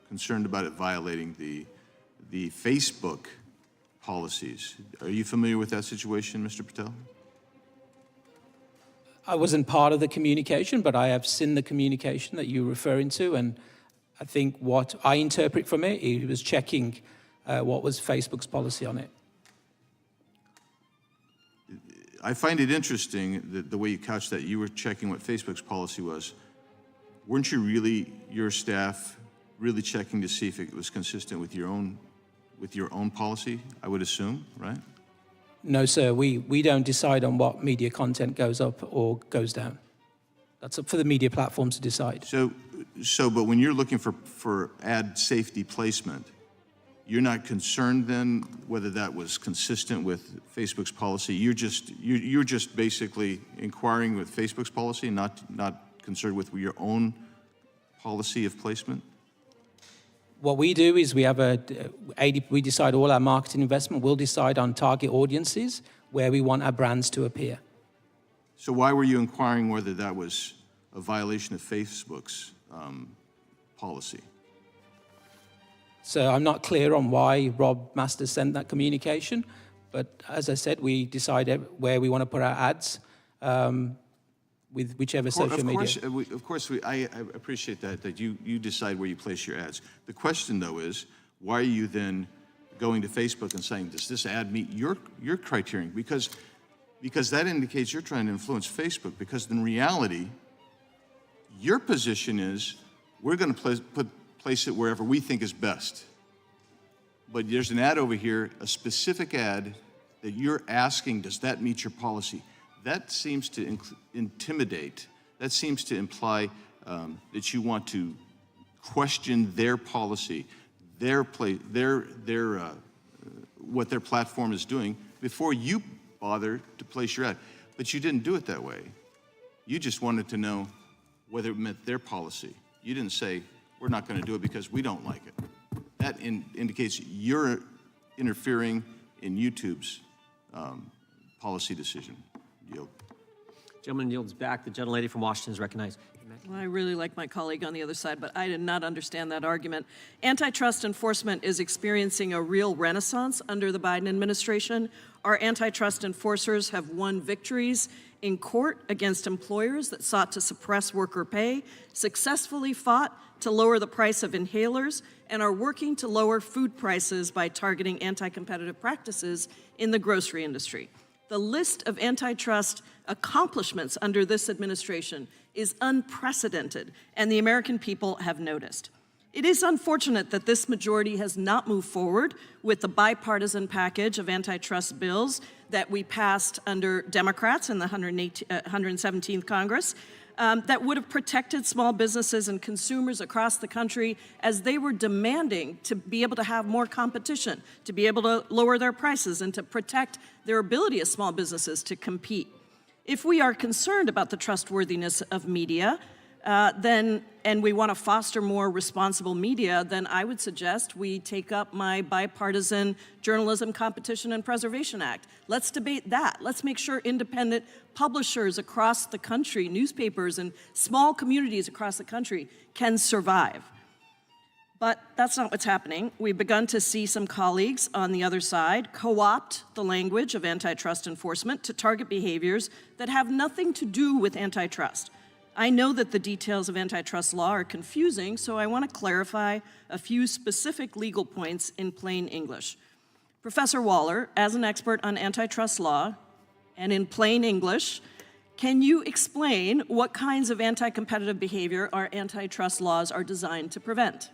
concerned about it violating the Facebook policies. Are you familiar with that situation, Mr. Patel? I wasn't part of the communication, but I have seen the communication that you're referring to, and I think what I interpret from it, he was checking what was Facebook's policy on it. I find it interesting that the way you couched that, you were checking what Facebook's policy was. Weren't you really, your staff, really checking to see if it was consistent with your own policy, I would assume, right? No, sir, we don't decide on what media content goes up or goes down. That's up for the media platforms to decide. But when you're looking for ad safety placement, you're not concerned then whether that was consistent with Facebook's policy? You're just basically inquiring with Facebook's policy, not concerned with your own policy of placement? What we do is we decide all our marketing investment. We'll decide on target audiences where we want our brands to appear. So why were you inquiring whether that was a violation of Facebook's policy? So I'm not clear on why Rob Masters sent that communication, but as I said, we decide where we want to put our ads with whichever social media. Of course, I appreciate that you decide where you place your ads. The question, though, is why are you then going to Facebook and saying, does this ad meet your criterion? Because that indicates you're trying to influence Facebook, because in reality, your position is we're going to place it wherever we think is best. But there's an ad over here, a specific ad that you're asking, does that meet your policy? That seems to intimidate. That seems to imply that you want to question their policy, what their platform is doing before you bother to place your ad. But you didn't do it that way. You just wanted to know whether it met their policy. You didn't say, we're not going to do it because we don't like it. That indicates you're interfering in YouTube's policy decision. Yield. Gentleman yields back. The gentlelady from Washington is recognized. Well, I really like my colleague on the other side, but I did not understand that argument. Antitrust enforcement is experiencing a real renaissance under the Biden administration. Our antitrust enforcers have won victories in court against employers that sought to suppress worker pay, successfully fought to lower the price of inhalers, and are working to lower food prices by targeting anti-competitive practices in the grocery industry. The list of antitrust accomplishments under this administration is unprecedented, and the American people have noticed. It is unfortunate that this majority has not moved forward with the bipartisan package of antitrust bills that we passed under Democrats in the 117th Congress that would have protected small businesses and consumers across the country as they were demanding to be able to have more competition, to be able to lower their prices, and to protect their ability as small businesses to compete. If we are concerned about the trustworthiness of media, and we want to foster more responsible media, then I would suggest we take up my bipartisan Journalism Competition and Preservation Act. Let's debate that. Let's make sure independent publishers across the country, newspapers and small communities across the country can survive. But that's not what's happening. We've begun to see some colleagues on the other side co-opt the language of antitrust enforcement to target behaviors that have nothing to do with antitrust. I know that the details of antitrust law are confusing, so I want to clarify a few specific legal points in plain English. Professor Waller, as an expert on antitrust law, and in plain English, can you explain what kinds of anti-competitive behavior our antitrust laws are designed to prevent?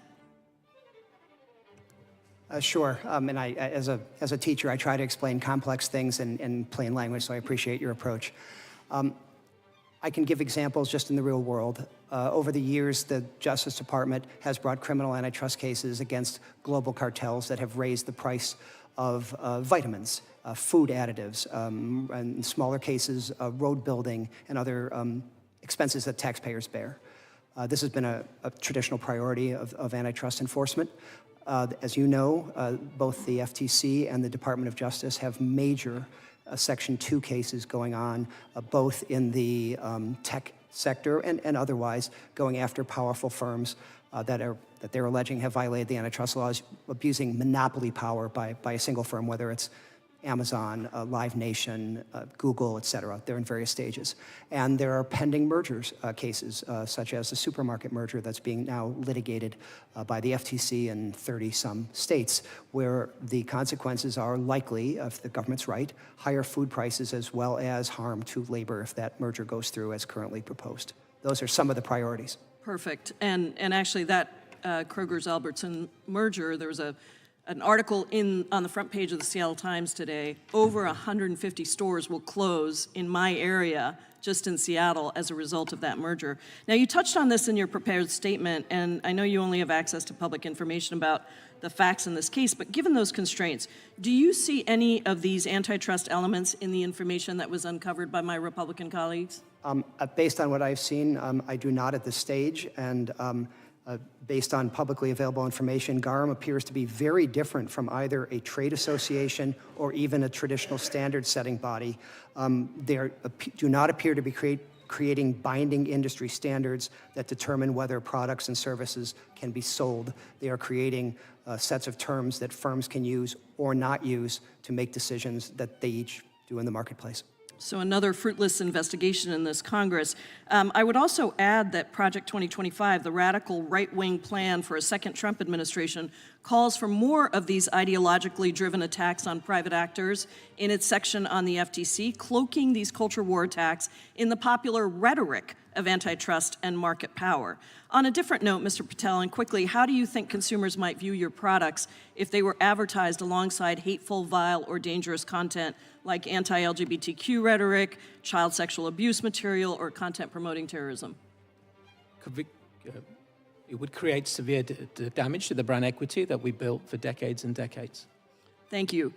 Sure, and as a teacher, I try to explain complex things in plain language, so I appreciate your approach. I can give examples just in the real world. Over the years, the Justice Department has brought criminal antitrust cases against global cartels that have raised the price of vitamins, food additives, and in smaller cases, road building and other expenses that taxpayers bear. This has been a traditional priority of antitrust enforcement. As you know, both the FTC and the Department of Justice have major Section 2 cases going on, both in the tech sector and otherwise, going after powerful firms that they're alleging have violated the antitrust laws, abusing monopoly power by a single firm, whether it's Amazon, Live Nation, Google, et cetera. They're in various stages. And there are pending mergers cases, such as the supermarket merger that's being now litigated by the FTC in 30-some states, where the consequences are likely, if the government's right, higher food prices as well as harm to labor if that merger goes through as currently proposed. Those are some of the priorities. Perfect. And actually that Kroger's-Albertson merger, there was a an article on the front page of the Seattle Times today, over 150 stores will close in my area, just in Seattle, as a result of that merger. Now, you touched on this in your prepared statement, and I know you only have access to public information about the facts in this case, but given those constraints, do you see any of these antitrust elements in the information that was uncovered by my Republican colleagues? Based on what I've seen, I do not at this stage, and based on publicly available information, GARM appears to be very different from either a trade association or even a traditional standard-setting body. They do not appear to be creating binding industry standards that determine whether products and services can be sold. They are creating sets of terms that firms can use or not use to make decisions that they each do in the marketplace. So another fruitless investigation in this Congress. I would also add that Project 2025, the radical right-wing plan for a second Trump administration, calls for more of these ideologically driven attacks on private actors in its section on the FTC, cloaking these culture war attacks in the popular rhetoric of antitrust and market power. On a different note, Mr. Patel, and quickly, how do you think consumers might view your products if they were advertised alongside hateful, vile, or dangerous content like anti-LGBTQ rhetoric, child sexual abuse material, or content promoting terrorism? It would create severe damage to the brand equity that we built for decades and decades. Thank you.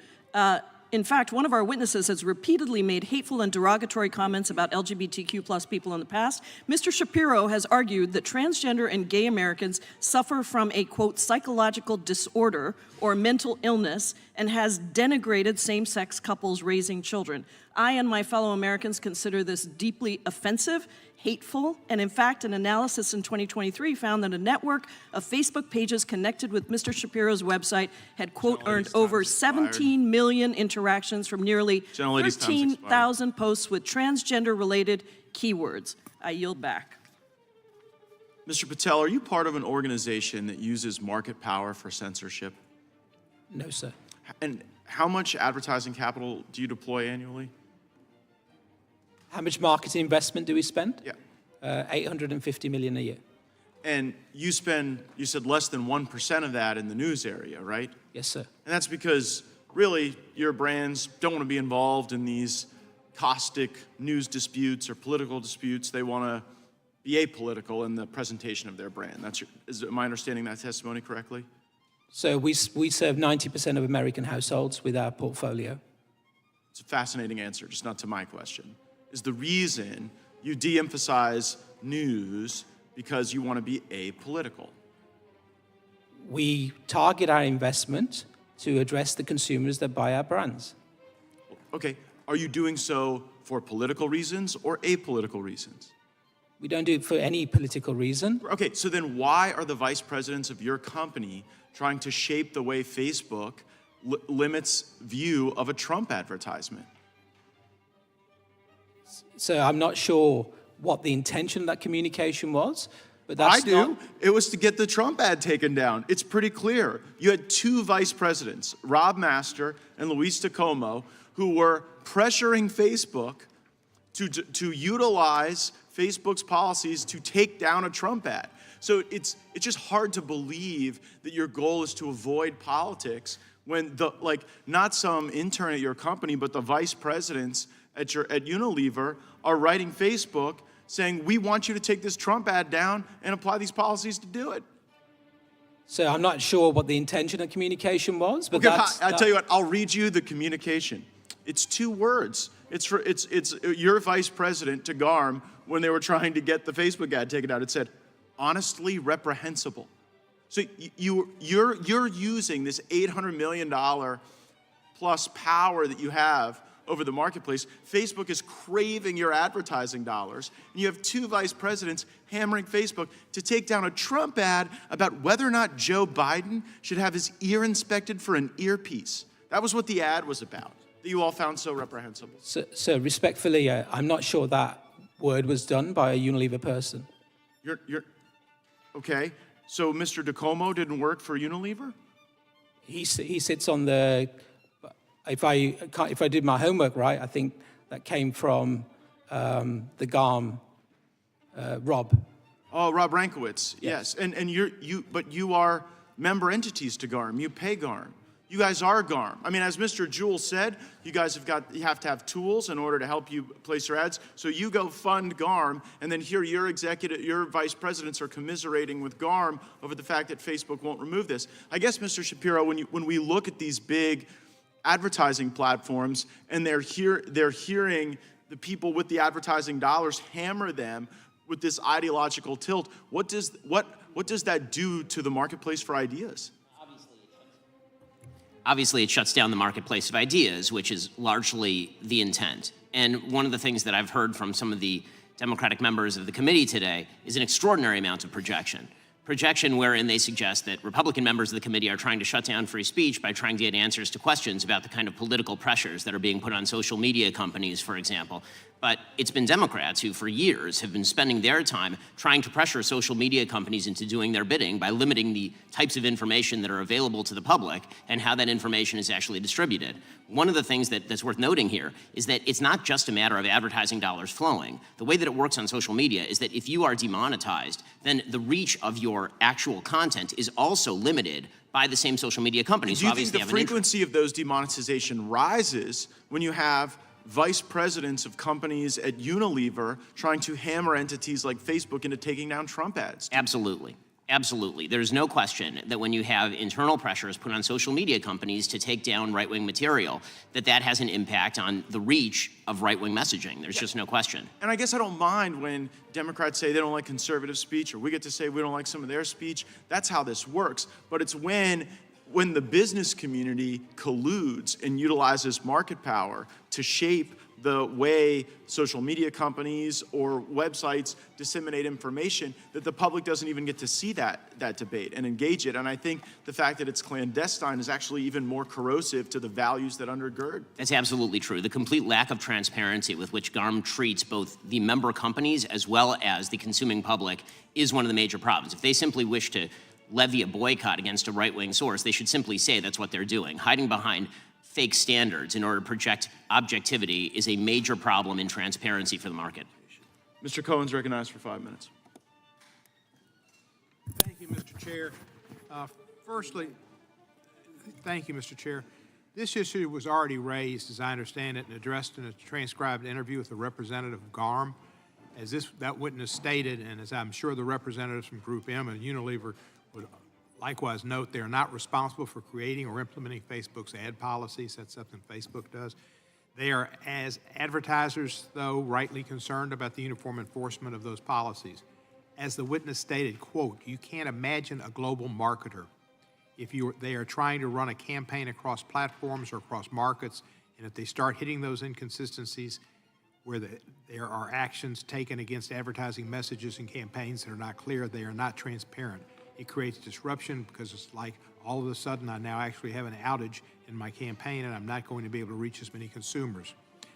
In fact, one of our witnesses has repeatedly made hateful and derogatory comments about LGBTQ plus people in the past. Mr. Shapiro has argued that transgender and gay Americans suffer from a, quote, psychological disorder or mental illness and has denigrated same-sex couples raising children. I and my fellow Americans consider this deeply offensive, hateful, and in fact, an analysis in 2023 found that a network of Facebook pages connected with Mr. Shapiro's website had, quote, earned over 17 million interactions from nearly 13,000 posts with transgender-related keywords. I yield back. Mr. Patel, are you part of an organization that uses market power for censorship? No, sir. And how much advertising capital do you deploy annually? How much marketing investment do we spend? Yeah. 850 million a year. And you spend, you said less than 1% of that in the news area, right? Yes, sir. And that's because really your brands don't want to be involved in these caustic news disputes or political disputes. They want to be apolitical in the presentation of their brand. Am I understanding that testimony correctly? So we serve 90% of American households with our portfolio. It's a fascinating answer, just not to my question. Is the reason you de-emphasize news because you want to be apolitical? We target our investment to address the consumers that buy our brands. Okay, are you doing so for political reasons or apolitical reasons? We don't do it for any political reason. Okay, so then why are the vice presidents of your company trying to shape the way Facebook limits view of a Trump advertisement? So I'm not sure what the intention of that communication was, but that's I do. It was to get the Trump ad taken down. It's pretty clear. You had two vice presidents, Rob Master and Luis DeComo, who were pressuring Facebook to utilize Facebook's policies to take down a Trump ad. So it's just hard to believe that your goal is to avoid politics when not some intern at your company, but the vice presidents at Unilever are writing Facebook saying, we want you to take this Trump ad down and apply these policies to do it. So I'm not sure what the intention of communication was, but okay, I'll tell you what, I'll read you the communication. It's 2 words. It's your vice president to GARM when they were trying to get the Facebook ad taken out. It said, honestly reprehensible. So you're using this $800 million plus power that you have over the marketplace. Facebook is craving your advertising dollars, and you have 2 vice presidents hammering Facebook to take down a Trump ad about whether or not Joe Biden should have his ear inspected for an earpiece. That was what the ad was about, that you all found so reprehensible. So respectfully, I'm not sure that word was done by a Unilever person. You're okay. So Mr. DeComo didn't work for Unilever? He sits on the. If I did my homework right, I think that came from the GARM, Rob. Oh, Rob Rankowitz. Yes. And but you are member entities to GARM. You pay GARM. You guys are GARM. I mean, as Mr. Juhl said, you guys you have to have tools in order to help you place your ads. So you go fund GARM, and then here your vice presidents are commiserating with GARM over the fact that Facebook won't remove this. I guess, Mr. Shapiro, when we look at these big advertising platforms and they're hearing the people with the advertising dollars hammer them with this ideological tilt, what does that do to the marketplace for ideas? Obviously, it shuts down the marketplace of ideas, which is largely the intent. And one of the things that I've heard from some of the Democratic members of the committee today is an extraordinary amount of projection. Projection wherein they suggest that Republican members of the committee are trying to shut down free speech by trying to get answers to questions about the kind of political pressures that are being put on social media companies, for example. But it's been Democrats who, for years, have been spending their time trying to pressure social media companies into doing their bidding by limiting the types of information that are available to the public and how that information is actually distributed. One of the things that's worth noting here is that it's not just a matter of advertising dollars flowing. The way that it works on social media is that if you are demonetized, then the reach of your actual content is also limited by the same social media companies. Do you think the frequency of those demonetization rises when you have vice presidents of companies at Unilever trying to hammer entities like Facebook into taking down Trump ads? Absolutely. Absolutely. There's no question that when you have internal pressures put on social media companies to take down right-wing material, that has an impact on the reach of right-wing messaging. There's just no question. And I guess I don't mind when Democrats say they don't like conservative speech, or we get to say we don't like some of their speech. That's how this works. But it's when the business community colludes and utilizes market power to shape the way social media companies or websites disseminate information, that the public doesn't even get to see that debate and engage it. And I think the fact that it's clandestine is actually even more corrosive to the values that undergird. That's absolutely true. The complete lack of transparency with which GARM treats both the member companies as well as the consuming public is one of the major problems. If they simply wish to levy a boycott against a right-wing source, they should simply say that's what they're doing. Hiding behind fake standards in order to project objectivity is a major problem in transparency for the market. Mr. Cohen's recognized for 5 minutes. Thank you, Mr. Chair. Firstly, thank you, Mr. Chair. This issue was already raised, as I understand it, and addressed in a transcribed interview with the representative of GARM. As that witness stated, and as I'm sure the representatives from GroupM and Unilever would likewise note, they are not responsible for creating or implementing Facebook's ad policies. That's something Facebook does. They are, as advertisers, though, rightly concerned about the uniform enforcement of those policies. As the witness stated, quote, "You can't imagine a global marketer if they are trying to run a campaign across platforms or across markets, and if they start hitting those inconsistencies where there are actions taken against advertising messages and campaigns that are not clear, they are not transparent. It creates disruption because it's like all of a sudden I now actually have an outage in my campaign and I'm not going to be able to reach as many consumers.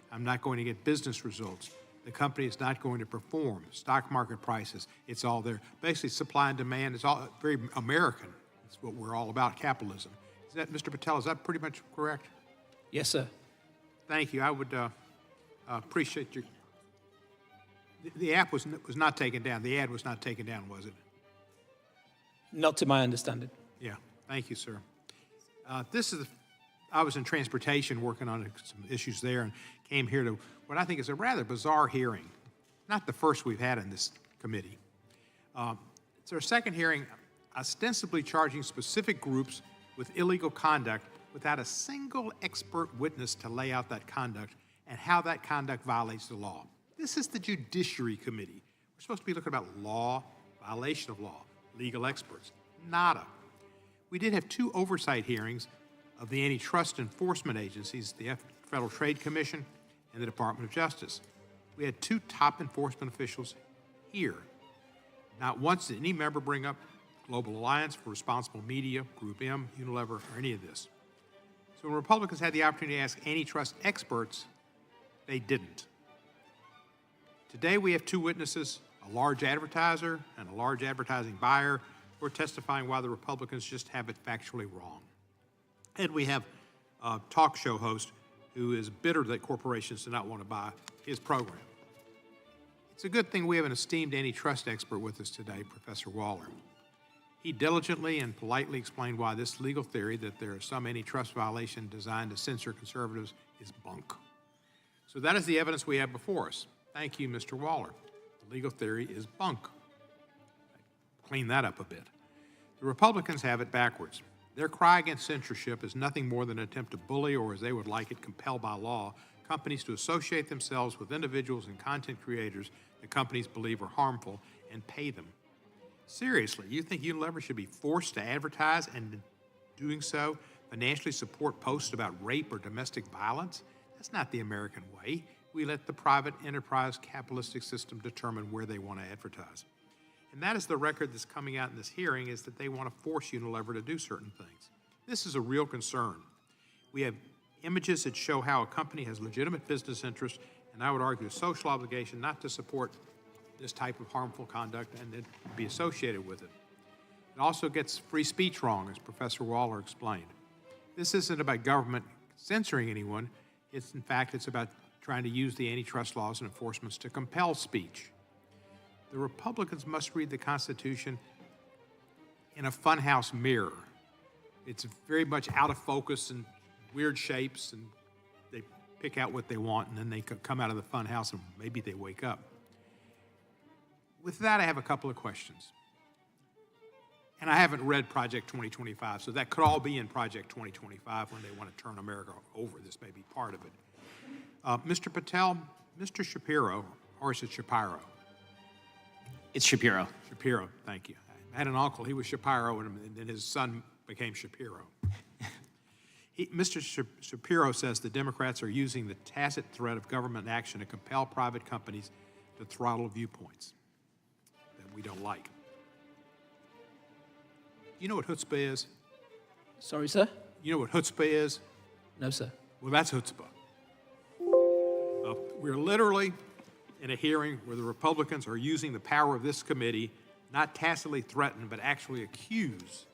I'm not going to get business results. The company is not going to perform. Stock market prices, it's all there. Basically, supply and demand is all very American. It's what we're all about, capitalism. Is that, Mr. Patel, is that pretty much correct? Yes, sir. Thank you. I would appreciate your... The app was not taken down. The ad was not taken down, was it? Not to my understanding. Yeah. Thank you, sir. I was in transportation working on some issues there and came here to what I think is a rather bizarre hearing. Not the first we've had in this committee. It's our second hearing ostensibly charging specific groups with illegal conduct without a single expert witness to lay out that conduct and how that conduct violates the law. This is the Judiciary Committee. We're supposed to be looking about law, violation of law, legal experts. Nada. We did have 2 oversight hearings of the antitrust enforcement agencies, the Federal Trade Commission and the Department of Justice. We had 2 top enforcement officials here. Not once did any member bring up Global Alliance for Responsible Media, GroupM, Unilever, or any of this. So when Republicans had the opportunity to ask antitrust experts, they didn't. Today we have 2 witnesses, a large advertiser and a large advertising buyer, who are testifying why the Republicans just have it factually wrong. And we have a talk show host who is bitter that corporations do not want to buy his program. It's a good thing we have an esteemed antitrust expert with us today, Professor Waller. He diligently and politely explained why this legal theory that there is some antitrust violation designed to censor conservatives is bunk. So that is the evidence we have before us. Thank you, Mr. Waller. The legal theory is bunk. Clean that up a bit. The Republicans have it backwards. Their cry against censorship is nothing more than an attempt to bully, or as they would like it, compel by law, companies to associate themselves with individuals and content creators that companies believe are harmful and pay them. Seriously, you think Unilever should be forced to advertise and in doing so financially support posts about rape or domestic violence? That's not the American way. We let the private enterprise capitalistic system determine where they want to advertise. And that is the record that's coming out in this hearing, is that they want to force Unilever to do certain things. This is a real concern. We have images that show how a company has legitimate business interests, and I would argue a social obligation not to support this type of harmful conduct and then be associated with it. It also gets free speech wrong, as Professor Waller explained. This isn't about government censoring anyone. It's about trying to use the antitrust laws and enforcements to compel speech. The Republicans must read the Constitution in a funhouse mirror. It's very much out of focus and weird shapes, and they pick out what they want, and then they come out of the funhouse and maybe they wake up. With that, I have a couple of questions. And I haven't read Project 2025, so that could all be in Project 2025 when they want to turn America over. This may be part of it. Mr. Patel, Mr. Shapiro, or is it Shapiro? It's Shapiro. Shapiro, thank you. I had an uncle, he was Shapiro, and then his son became Shapiro. Mr. Shapiro says the Democrats are using the tacit threat of government action to compel private companies to throttle viewpoints that we don't like. You know what chutzpah is? Sorry, sir? You know what chutzpah is? No, sir. Well, that's chutzpah. We're literally in a hearing where the Republicans are using the power of this committee, not tacitly threaten, but actually accuse.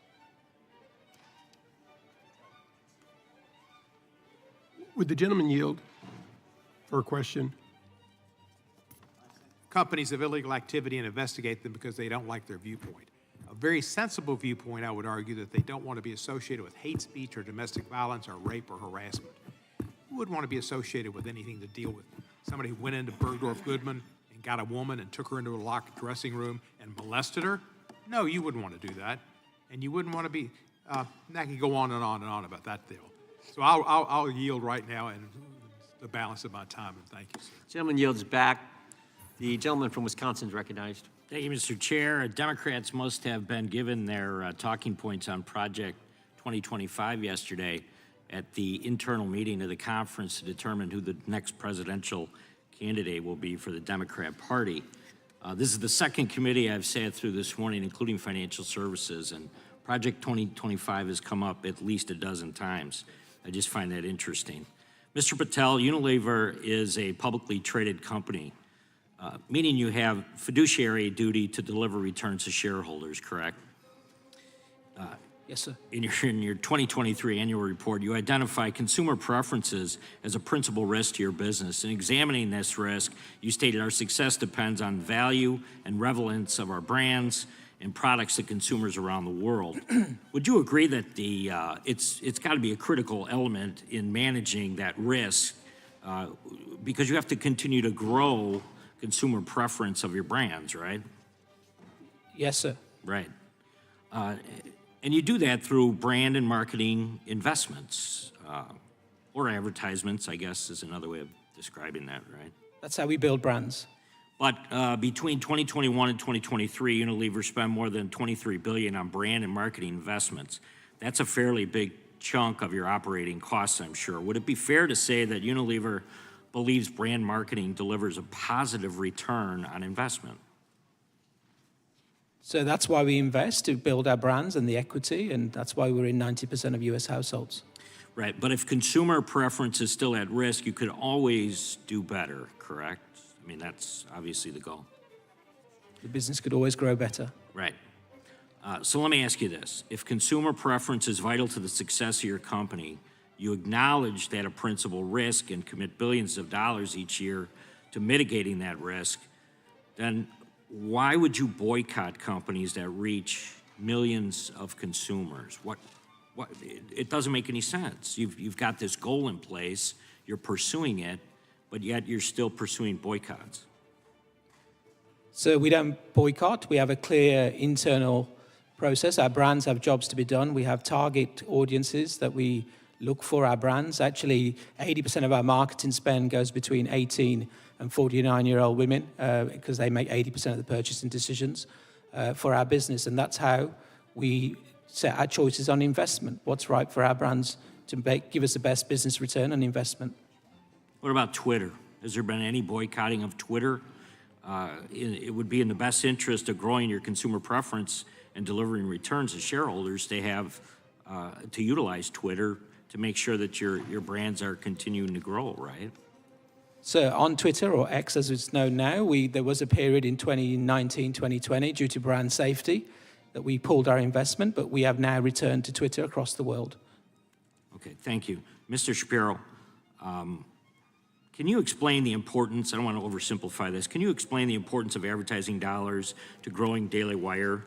Would the gentleman yield for a question? Companies of illegal activity and investigate them because they don't like their viewpoint. A very sensible viewpoint, I would argue, that they don't want to be associated with hate speech or domestic violence or rape or harassment. You wouldn't want to be associated with anything to deal with somebody who went into Bergdorf Goodman and got a woman and took her into a locked dressing room and molested her. No, you wouldn't want to do that. And you wouldn't want to be, I could go on and on and on about that deal. So I'll yield right now and the balance of my time, and thank you, sir. Gentleman yields back. The gentleman from Wisconsin is recognized. Thank you, Mr. Chair. Democrats must have been given their talking points on Project 2025 yesterday at the internal meeting of the conference to determine who the next presidential candidate will be for the Democrat Party. This is the second committee I've sat through this morning, including financial services, and Project 2025 has come up at least a dozen times. I just find that interesting. Mr. Patel, Unilever is a publicly traded company, meaning you have fiduciary duty to deliver returns to shareholders, correct? Yes, sir. In your 2023 annual report, you identify consumer preferences as a principal risk to your business. In examining this risk, you stated our success depends on value and relevance of our brands and products to consumers around the world. Would you agree that it's got to be a critical element in managing that risk because you have to continue to grow consumer preference of your brands, right? Yes, sir. Right. And you do that through brand and marketing investments, or advertisements, I guess is another way of describing that, right? That's how we build brands. But between 2021 and 2023, Unilever spent more than $23 billion on brand and marketing investments. That's a fairly big chunk of your operating costs, I'm sure. Would it be fair to say that Unilever believes brand marketing delivers a positive return on investment? So that's why we invest, to build our brands and the equity, and that's why we're in 90% of U.S. households. Right, but if consumer preference is still at risk, you could always do better, correct? I mean, that's obviously the goal. The business could always grow better. Right. So let me ask you this. If consumer preference is vital to the success of your company, you acknowledge that a principal risk and commit billions of dollars each year to mitigating that risk, then why would you boycott companies that reach millions of consumers? It doesn't make any sense. You've got this goal in place, you're pursuing it, but yet you're still pursuing boycotts. So we don't boycott. We have a clear internal process. Our brands have jobs to be done. We have target audiences that we look for our brands. Actually, 80% of our marketing spend goes between 18 and 49-year-old women because they make 80% of the purchasing decisions for our business. And that's how we set our choices on investment. What's right for our brands to give us the best business return on investment. What about Twitter? Has there been any boycotting of Twitter? It would be in the best interest of growing your consumer preference and delivering returns to shareholders to have to utilize Twitter to make sure that your brands are continuing to grow, right? So on Twitter, or X as it's known now, there was a period in 2019, 2020, due to brand safety, that we pulled our investment, but we have now returned to Twitter across the world. Okay, thank you. Mr. Shapiro, can you explain the importance, I don't want to oversimplify this, can you explain the importance of advertising dollars to growing Daily Wire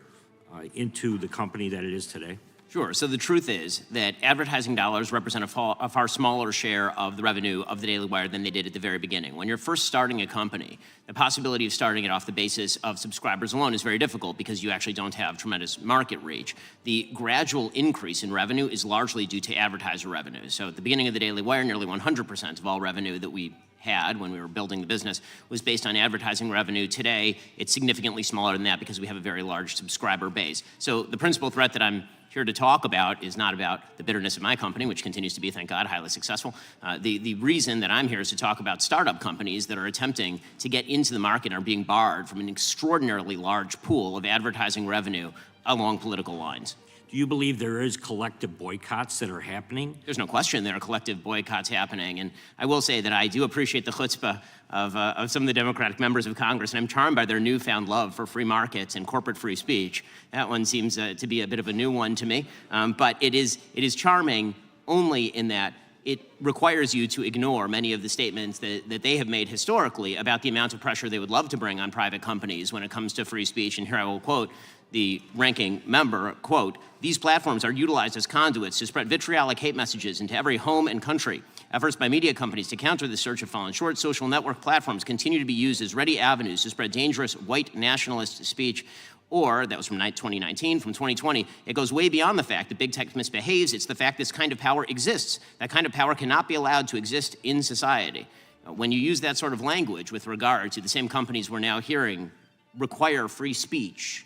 into the company that it is today? Sure. So the truth is that advertising dollars represent a far smaller share of the revenue of the Daily Wire than they did at the very beginning. When you're first starting a company, the possibility of starting it off the basis of subscribers alone is very difficult because you actually don't have tremendous market reach. The gradual increase in revenue is largely due to advertiser revenue. So at the beginning of the Daily Wire, nearly 100% of all revenue that we had when we were building the business was based on advertising revenue. Today, it's significantly smaller than that because we have a very large subscriber base. So the principal threat that I'm here to talk about is not about the bitterness of my company, which continues to be, thank God, highly successful. The reason that I'm here is to talk about startup companies that are attempting to get into the market and are being barred from an extraordinarily large pool of advertising revenue along political lines. Do you believe there is collective boycotts that are happening? There's no question there are collective boycotts happening. And I will say that I do appreciate the chutzpah of some of the Democratic members of Congress, and I'm charmed by their newfound love for free markets and corporate free speech. That one seems to be a bit of a new one to me. But it is charming only in that it requires you to ignore many of the statements that they have made historically about the amount of pressure they would love to bring on private companies when it comes to free speech. And here I will quote the ranking member, quote, "These platforms are utilized as conduits to spread vitriolic hate messages into every home and country. Efforts by media companies to counter the surge have fallen short. Social network platforms continue to be used as ready avenues to spread dangerous white nationalist speech." Or, that was from 2019, from 2020, it goes way beyond the fact that big tech misbehaves. It's the fact this kind of power exists. That kind of power cannot be allowed to exist in society. When you use that sort of language with regard to the same companies we're now hearing require free speech,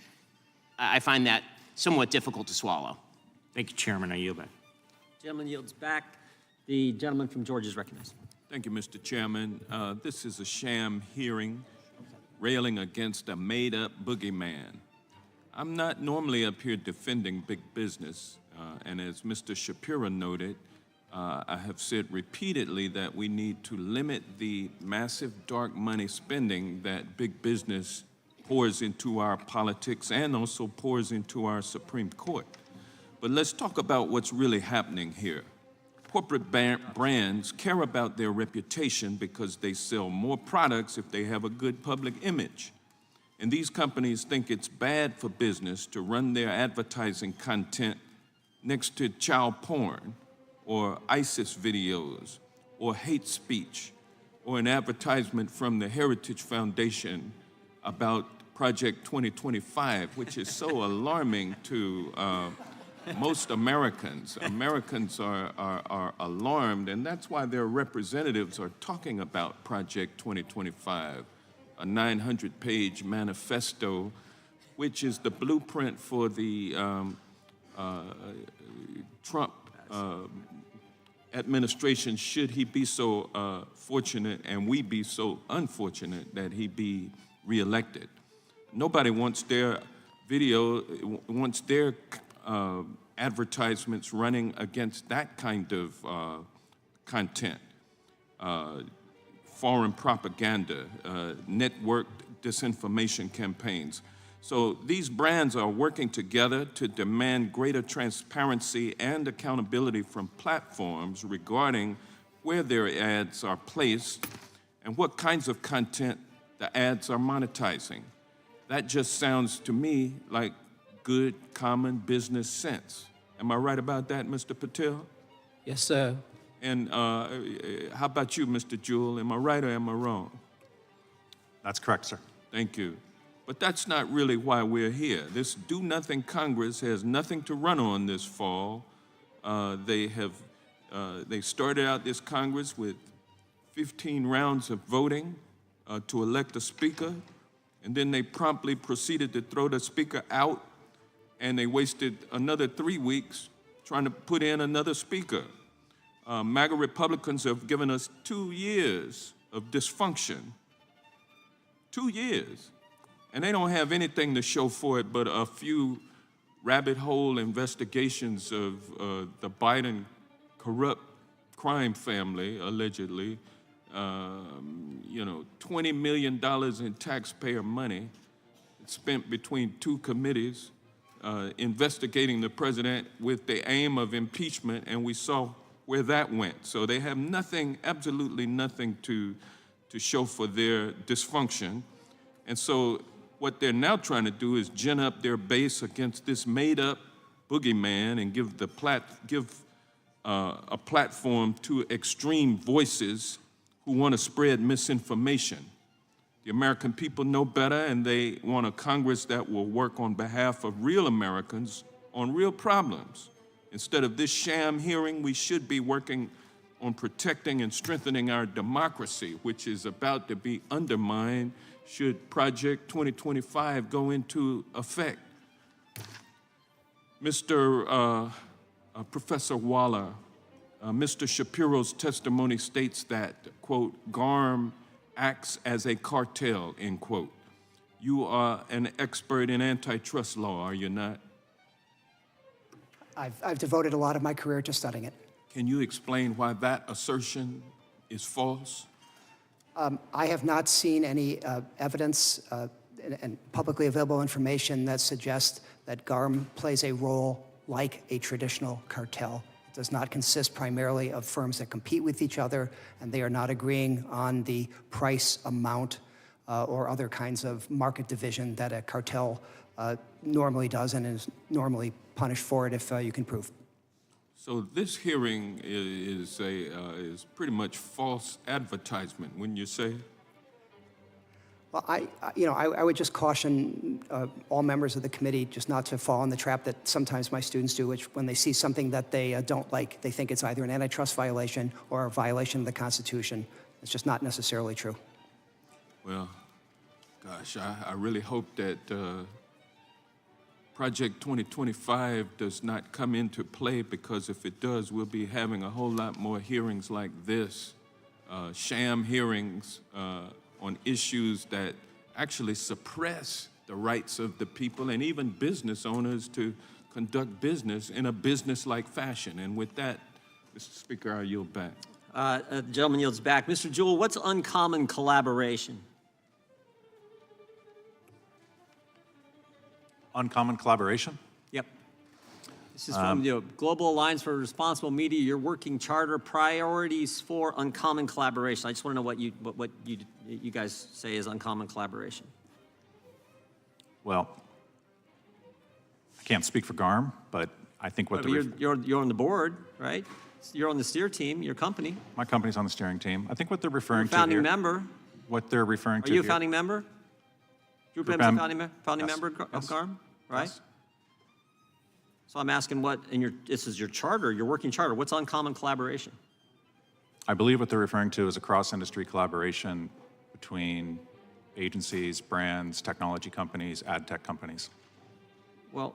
I find that somewhat difficult to swallow. Thank you, Chairman. I yield back. Gentleman yields back. The gentleman from Georgia is recognized. Thank you, Mr. Chairman. This is a sham hearing railing against a made-up boogeyman. I'm not normally up here defending big business, and as Mr. Shapiro noted, I have said repeatedly that we need to limit the massive dark money spending that big business pours into our politics and also pours into our Supreme Court. But let's talk about what's really happening here. Corporate brands care about their reputation because they sell more products if they have a good public image. And these companies think it's bad for business to run their advertising content next to child porn or ISIS videos or hate speech or an advertisement from the Heritage Foundation about Project 2025, which is so alarming to most Americans. Americans are alarmed, and that's why their representatives are talking about Project 2025, a 900-page manifesto, which is the blueprint for the Trump administration, should he be so fortunate and we be so unfortunate that he be reelected. Nobody wants their advertisements running against that kind of content. Foreign propaganda, networked disinformation campaigns. So these brands are working together to demand greater transparency and accountability from platforms regarding where their ads are placed and what kinds of content the ads are monetizing. That just sounds to me like good common business sense. Am I right about that, Mr. Patel? Yes, sir. And how about you, Mr. Juhl? Am I right or am I wrong? That's correct, sir. Thank you. But that's not really why we're here. This do-nothing Congress has nothing to run on this fall. They started out this Congress with 15 rounds of voting to elect a speaker, and then they promptly proceeded to throw the speaker out, and they wasted another 3 weeks trying to put in another speaker. MAGA Republicans have given us 2 years of dysfunction. 2 years. And they don't have anything to show for it but a few rabbit hole investigations of the Biden corrupt crime family, allegedly. $20 million in taxpayer money spent between 2 committees investigating the president with the aim of impeachment, and we saw where that went. So they have nothing, absolutely nothing to show for their dysfunction. And so what they're now trying to do is gin up their base against this made-up boogeyman and give a platform to extreme voices who want to spread misinformation. The American people know better, and they want a Congress that will work on behalf of real Americans on real problems. Instead of this sham hearing, we should be working on protecting and strengthening our democracy, which is about to be undermined should Project 2025 go into effect. Mr. Professor Waller, Mr. Shapiro's testimony states that, quote, GARM acts as a cartel, end quote. You are an expert in antitrust law, are you not? I've devoted a lot of my career to studying it. Can you explain why that assertion is false? I have not seen any evidence and publicly available information that suggests that GARM plays a role like a traditional cartel. It does not consist primarily of firms that compete with each other, and they are not agreeing on the price, amount, or other kinds of market division that a cartel normally does and is normally punished for it if you can prove. So this hearing is pretty much false advertisement, wouldn't you say? Well, I would just caution all members of the committee just not to fall in the trap that sometimes my students do, which when they see something that they don't like, they think it's either an antitrust violation or a violation of the Constitution. It's just not necessarily true. Well, gosh, I really hope that Project 2025 does not come into play, because if it does, we'll be having a whole lot more hearings like this, sham hearings on issues that actually suppress the rights of the people and even business owners to conduct business in a business-like fashion. And with that, Mr. Speaker, I yield back. The gentleman yields back. Mr. Juhl, what's uncommon collaboration? Uncommon collaboration? Yep. This is from the Global Alliance for Responsible Media, your working charter, priorities for uncommon collaboration. I just want to know what you guys say is uncommon collaboration. Well, I can't speak for GARM, but I think what you're on the board, right? You're on the steer team, your company. my company's on the steering team. I think what they're referring to Founding here, member. what they're referring Are to you a here- founding member? GroupM is a founding Yes. member of Yes. GARM, right? Yes. So I'm asking this is your charter, your working charter. What's uncommon collaboration? I believe what they're referring to is a cross-industry collaboration between agencies, brands, technology companies, ad tech companies. Well,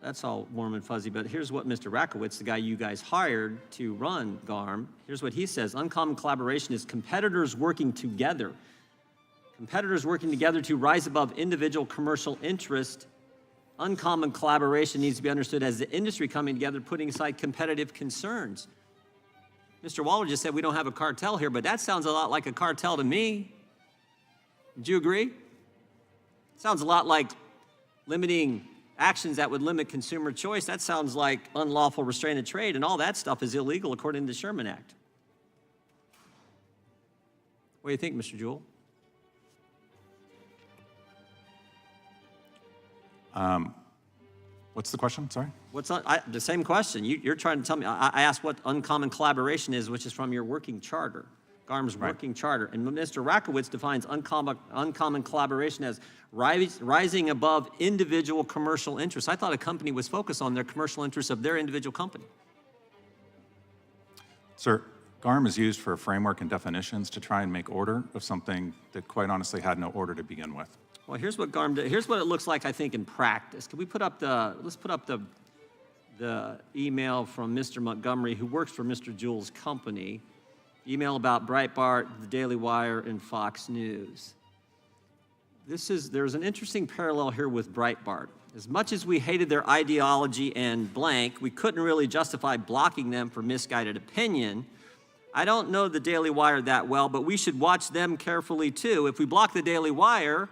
that's all warm and fuzzy, but here's what Mr. Rakowitz, the guy you guys hired to run GARM, here's what he says. Uncommon collaboration is competitors working together. Competitors working together to rise above individual commercial interest. Uncommon collaboration needs to be understood as the industry coming together, putting aside competitive concerns. Mr. Waller just said we don't have a cartel here, but that sounds a lot like a cartel to me. Would you agree? Sounds a lot like limiting actions that would limit consumer choice. That sounds like unlawful restraint of trade, and all that stuff is illegal according to the Sherman Act. What do you think, Mr. Juhl? What's the question? Sorry. The same question. You're trying to tell me. I asked what uncommon collaboration is, which is from your working charter, GARM's working charter. And Mr. Rakowitz defines uncommon collaboration as rising above individual commercial interests. I thought a company was focused on their commercial interests of their individual company. Sir, GARM is used for a framework and definitions to try and make order of something that quite honestly had no order to begin with. Well, here's what GARM did. Here's what it looks like, I think, in practice. Can we put up let's put up the email from Mr. Montgomery, who works for Mr. Juhl's company. Email about Breitbart, the Daily Wire, and Fox News. There's an interesting parallel here with Breitbart. As much as we hated their ideology and blank, we couldn't really justify blocking them for misguided opinion. I don't know the Daily Wire that well, but we should watch them carefully too. If we block the Daily Wire,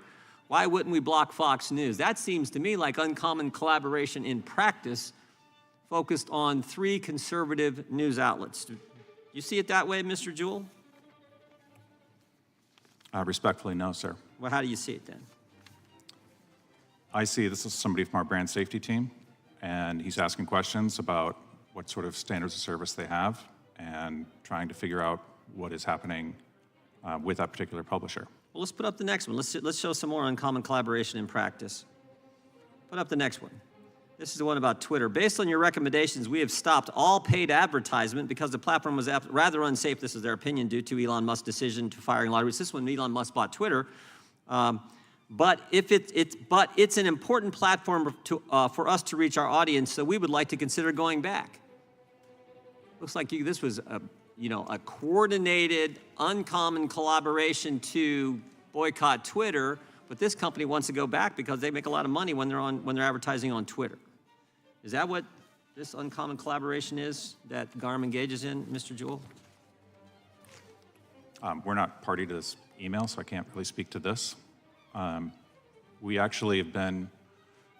why wouldn't we block Fox News? That seems to me like uncommon collaboration in practice, focused on 3 conservative news outlets. Do you see it that way, Mr. Juhl? Respectfully, no, sir. Well, how do you see it then? I see this is somebody from our brand safety team, and he's asking questions about what sort of standards of service they have and trying to figure out what is happening with that particular publisher. Well, let's put up the next one. Let's show some more uncommon collaboration in practice. Put up the next one. This is the one about Twitter. Based on your recommendations, we have stopped all paid advertisement because the platform was rather unsafe. This is their opinion due to Elon Musk's decision to firing lotteries. This is when Elon Musk bought Twitter. But it's an important platform for us to reach our audience, so we would like to consider going back. Looks like this was a coordinated, uncommon collaboration to boycott Twitter, but this company wants to go back because they make a lot of money when they're advertising on Twitter. Is that what this uncommon collaboration is that GARM engages in, Mr. Juhl? We're not party to this email, so I can't really speak to this. We actually have been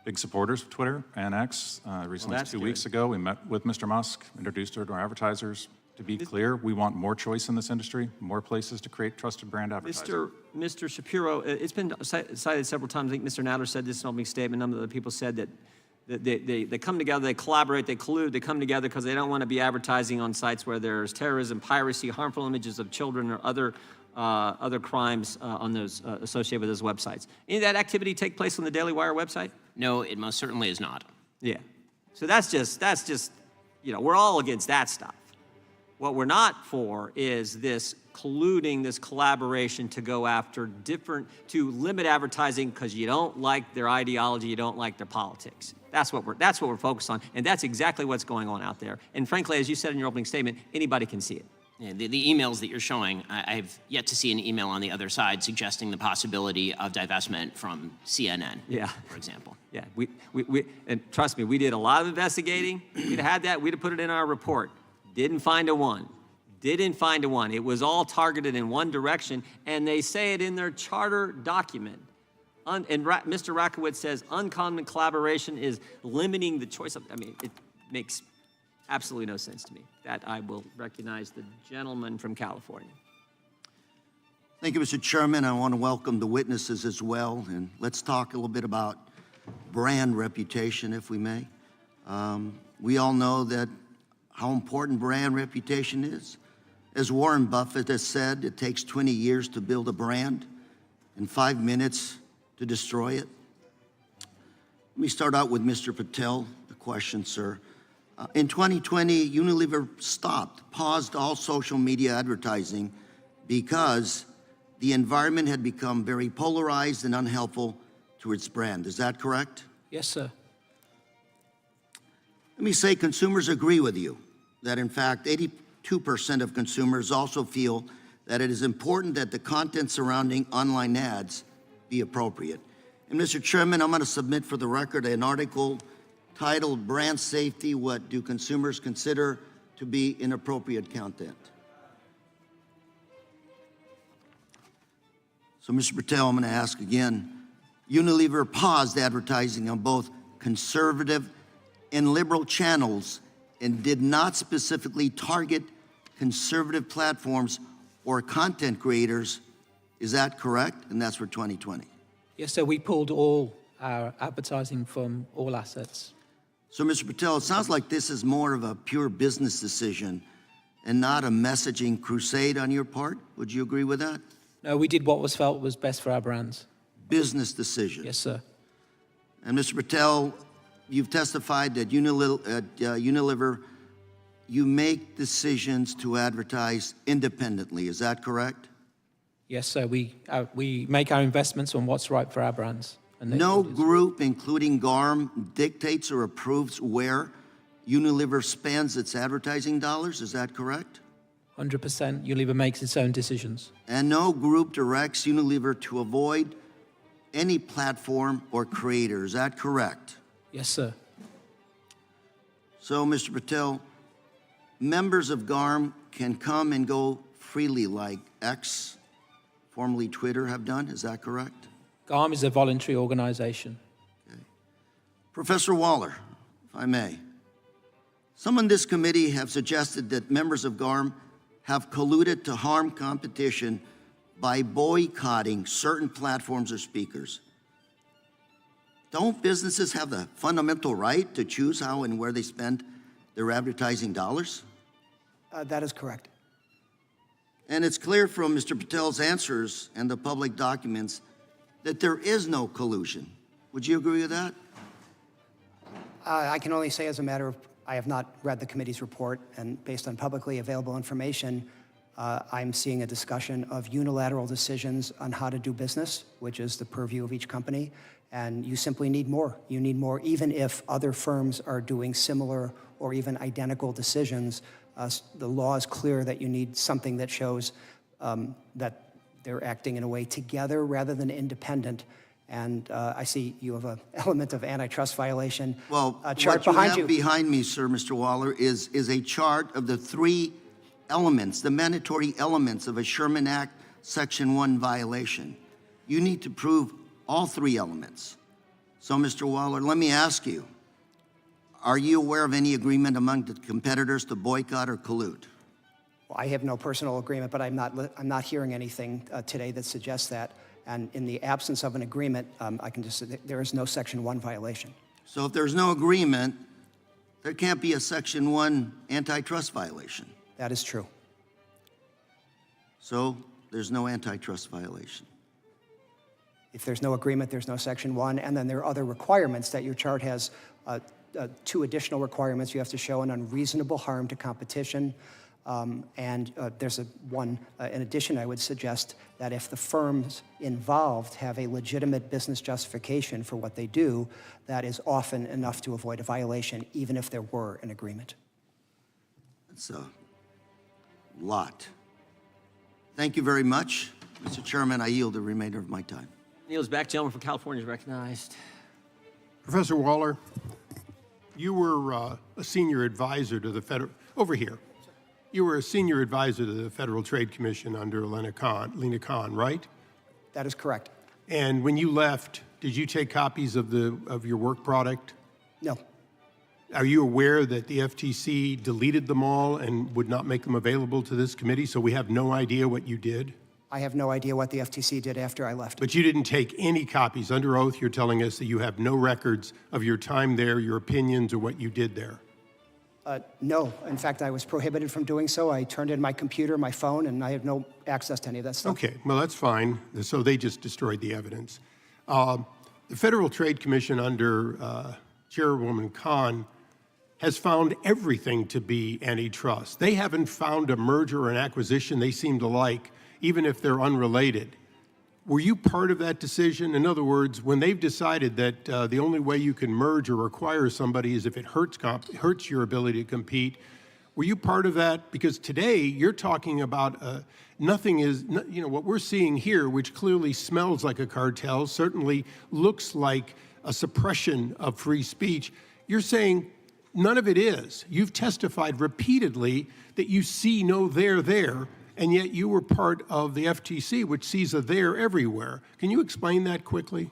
big supporters of Twitter and X. Recently, 2 weeks ago, we met with Mr. Musk, introduced her to our advertisers. To be clear, we want more choice in this industry, more places to create trusted brand advertising. Mr. Shapiro, it's been cited several times. I think Mr. Nadler said this in an opening statement. A number of other people said that they come together, they collaborate, they collude, they come together because they don't want to be advertising on sites where there's terrorism, piracy, harmful images of children, or other crimes on those associated with those websites. Any of that activity take place on the Daily Wire website? No, it most certainly is not. Yeah. So that's just we're all against that stuff. What we're not for is this colluding, this collaboration to go after to limit advertising because you don't like their ideology, you don't like their politics. That's what we're focused on, and that's exactly what's going on out there. And frankly, as you said in your opening statement, anybody can see it. Yeah, the emails that you're showing, I've yet to see an email on the other side suggesting the possibility of divestment from CNN, for example. Yeah, and trust me, we did a lot of investigating. We'd have had that, we'd have put it in our report. Didn't find a one. It was all targeted in one direction, and they say it in their charter document. Mr. Rakowitz says uncommon collaboration is limiting the choice of, it makes absolutely no sense to me. That I will recognize the gentleman from California. Thank you, Mr. Chairman. I want to welcome the witnesses as well, and let's talk a little bit about brand reputation, if we may. We all know that how important brand reputation is. As Warren Buffett has said, it takes 20 years to build a brand and 5 minutes to destroy it. Let me start out with Mr. Patel, the question, sir. In 2020, Unilever paused all social media advertising because the environment had become very polarized and unhelpful to its brand. Is that correct? Yes, sir. Let me say consumers agree with you that, in fact, 82% of consumers also feel that it is important that the content surrounding online ads be appropriate. And Mr. Chairman, I'm going to submit for the record an article titled Brand Safety, What Do Consumers Consider to Be Inappropriate Content? So, Mr. Patel, I'm going to ask again. Unilever paused advertising on both conservative and liberal channels and did not specifically target conservative platforms or content creators. Is that correct? And that's for 2020. Yes, sir. We pulled all our advertising from all assets. So, Mr. Patel, it sounds like this is more of a pure business decision and not a messaging crusade on your part. Would you agree with that? No, we did what was felt was best for our brands. Business decision. Yes, sir. And Mr. Patel, you've testified that Unilever, you make decisions to advertise independently. Is that correct? Yes, sir. We make our investments on what's right for our brands. And No group, including GARM, dictates or approves where Unilever spends its advertising dollars. Is that correct? 100%. Unilever makes its own decisions. And no group directs Unilever to avoid any platform or creator. Is that correct? Yes, sir. So, Mr. Patel, members of GARM can come and go freely like X, formerly Twitter, have done. Is that correct? GARM is a voluntary organization. Okay. Professor Waller, if I may, some on this committee have suggested that members of GARM have colluded to harm competition by boycotting certain platforms or speakers. Don't businesses have the fundamental right to choose how and where they spend their advertising dollars? That is correct. And it's clear from Mr. Patel's answers and the public documents that there is no collusion. Would you agree with that? I can only say as a matter of, I have not read the committee's report, and based on publicly available information, I'm seeing a discussion of unilateral decisions on how to do business, which is the purview of each company, and you simply need more. You need more, even if other firms are doing similar or even identical decisions. The law is clear that you need something that shows that they're acting in a way together rather than independent. And I see you have an element of antitrust violation. Well, chart what behind you have behind me, sir, Mr. Waller, is a chart of the 3 elements, the mandatory elements of a Sherman Act Section 1 violation. You need to prove all 3 elements. So, Mr. Waller, let me ask you, are you aware of any agreement among the competitors to boycott or collude? Well, I have no personal agreement, but I'm not hearing anything today that suggests that. And in the absence of an agreement, I can just say there is no Section 1 violation. So if there's no agreement, there can't be a Section 1 antitrust violation. That is true. So there's no antitrust violation. If there's no agreement, there's no Section 1. And then there are other requirements that your chart has, 2 additional requirements. You have to show an unreasonable harm to competition. And there's one, in addition, I would suggest that if the firms involved have a legitimate business justification for what they do, that is often enough to avoid a violation, even if there were an agreement. That's a lot. Thank you very much. Mr. Chairman, I yield the remainder of my time. Yields back. Gentleman from California is recognized. Professor Waller, you were a senior advisor to the federal, over here. You were a senior advisor to the Federal Trade Commission under Lena Khan, right? That is correct. And when you left, did you take copies of your work product? No. Are you aware that the FTC deleted them all and would not make them available to this committee, so we have no idea what you did? I have no idea what the FTC did after I left. But you didn't take any copies. Under oath, you're telling us that you have no records of your time there, your opinions, or what you did there. No. In fact, I was prohibited from doing so. I turned in my computer, my phone, and I have no access to any of that stuff. Okay, well, that's fine. So they just destroyed the evidence. The Federal Trade Commission under Chairwoman Khan has found everything to be antitrust. They haven't found a merger or an acquisition they seem to like, even if they're unrelated. Were you part of that decision? In other words, when they've decided that the only way you can merge or acquire somebody is if it hurts your ability to compete, were you part of that? Because today you're talking about nothing is, you know, what we're seeing here, which clearly smells like a cartel, certainly looks like a suppression of free speech. You're saying none of it is. You've testified repeatedly that you see no there, and yet you were part of the FTC, which sees a there everywhere. Can you explain that quickly?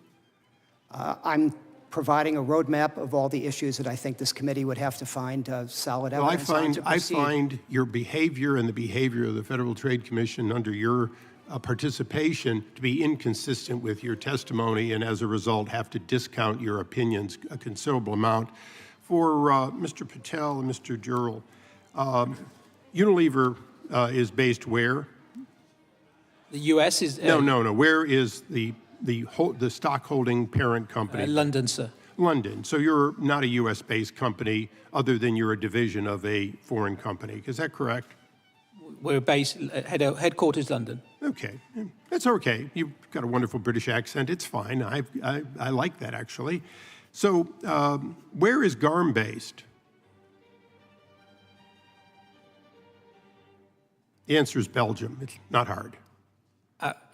I'm providing a roadmap of all the issues that I think this committee would have to find solid evidence on to proceed. I find your behavior and the behavior of the Federal Trade Commission under your participation to be inconsistent with your testimony, and as a result have to discount your opinions a considerable amount. For Mr. Patel and Mr. Juhl, Unilever is based where? The U.S. is... No. Where is the stockholding parent company? London, sir. London. So you're not a U.S.-based company other than you're a division of a foreign company. Is that correct? We're based, headquarters London. Okay. That's okay. You've got a wonderful British accent. It's fine. I like that, actually. So where is GARM based? The answer is Belgium. It's not hard.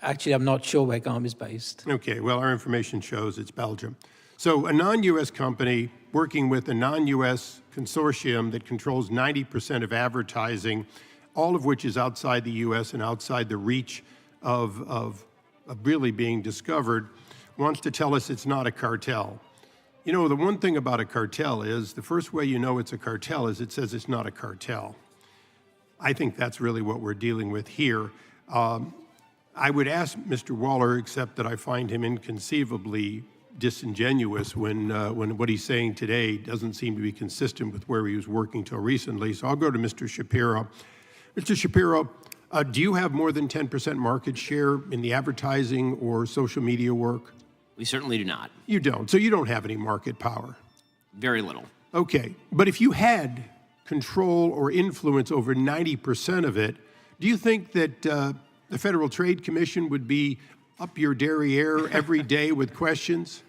Actually, I'm not sure where GARM is based. Okay, well, our information shows it's Belgium. So a non-U.S. company working with a non-U.S. consortium that controls 90% of advertising, all of which is outside the U.S. and outside the reach of really being discovered, wants to tell us it's not a cartel. You know, the one thing about a cartel is the first way you know it's a cartel is it says it's not a cartel. I think that's really what we're dealing with here. I would ask Mr. Waller, except that I find him inconceivably disingenuous when what he's saying today doesn't seem to be consistent with where he was working till recently. So I'll go to Mr. Shapiro. Mr. Shapiro, do you have more than 10% market share in the advertising or social media work? We certainly do not. You don't. So you don't have any market power? Very little. Okay. But if you had control or influence over 90% of it, do you think that the Federal Trade Commission would be up your derriere every day with questions?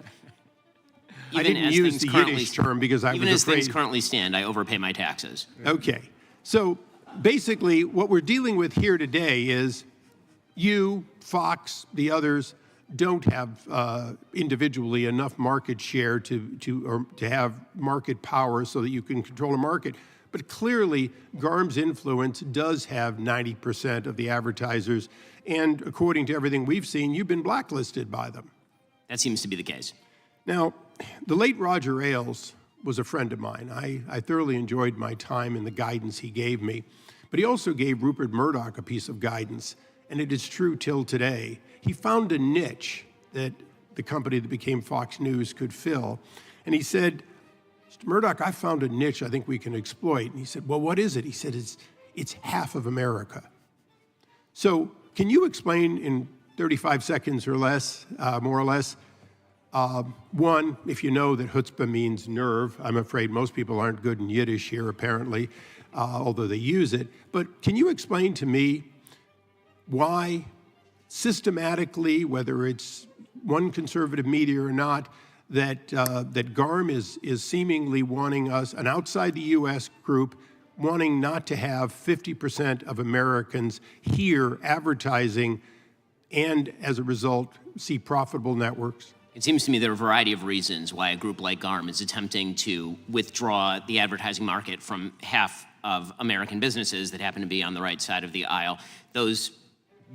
I didn't use the Yiddish term because I was afraid. Even as things currently stand, I overpay my taxes. Okay. So basically, what we're dealing with here today is you, Fox, the others, don't have individually enough market share to have market power so that you can control a market. But clearly, GARM's influence does have 90% of the advertisers, and according to everything we've seen, you've been blacklisted by them. That seems to be the case. Now, the late Roger Ailes was a friend of mine. I thoroughly enjoyed my time and the guidance he gave me. But he also gave Rupert Murdoch a piece of guidance, and it is true till today. He found a niche that the company that became Fox News could fill, and he said, Mr. Murdoch, I found a niche I think we can exploit. And he said, well, what is it? He said, it's half of America. So can you explain in 35 seconds or less, more or less, one, if you know that chutzpah means nerve. I'm afraid most people aren't good in Yiddish here, apparently, although they use it. But can you explain to me why systematically, whether it's one conservative media or not, that GARM is seemingly wanting us, an outside the U.S. group, wanting not to have 50% of Americans hear advertising and, as a result, see profitable networks? It seems to me there are a variety of reasons why a group like GARM is attempting to withdraw the advertising market from half of American businesses that happen to be on the right side of the aisle. Those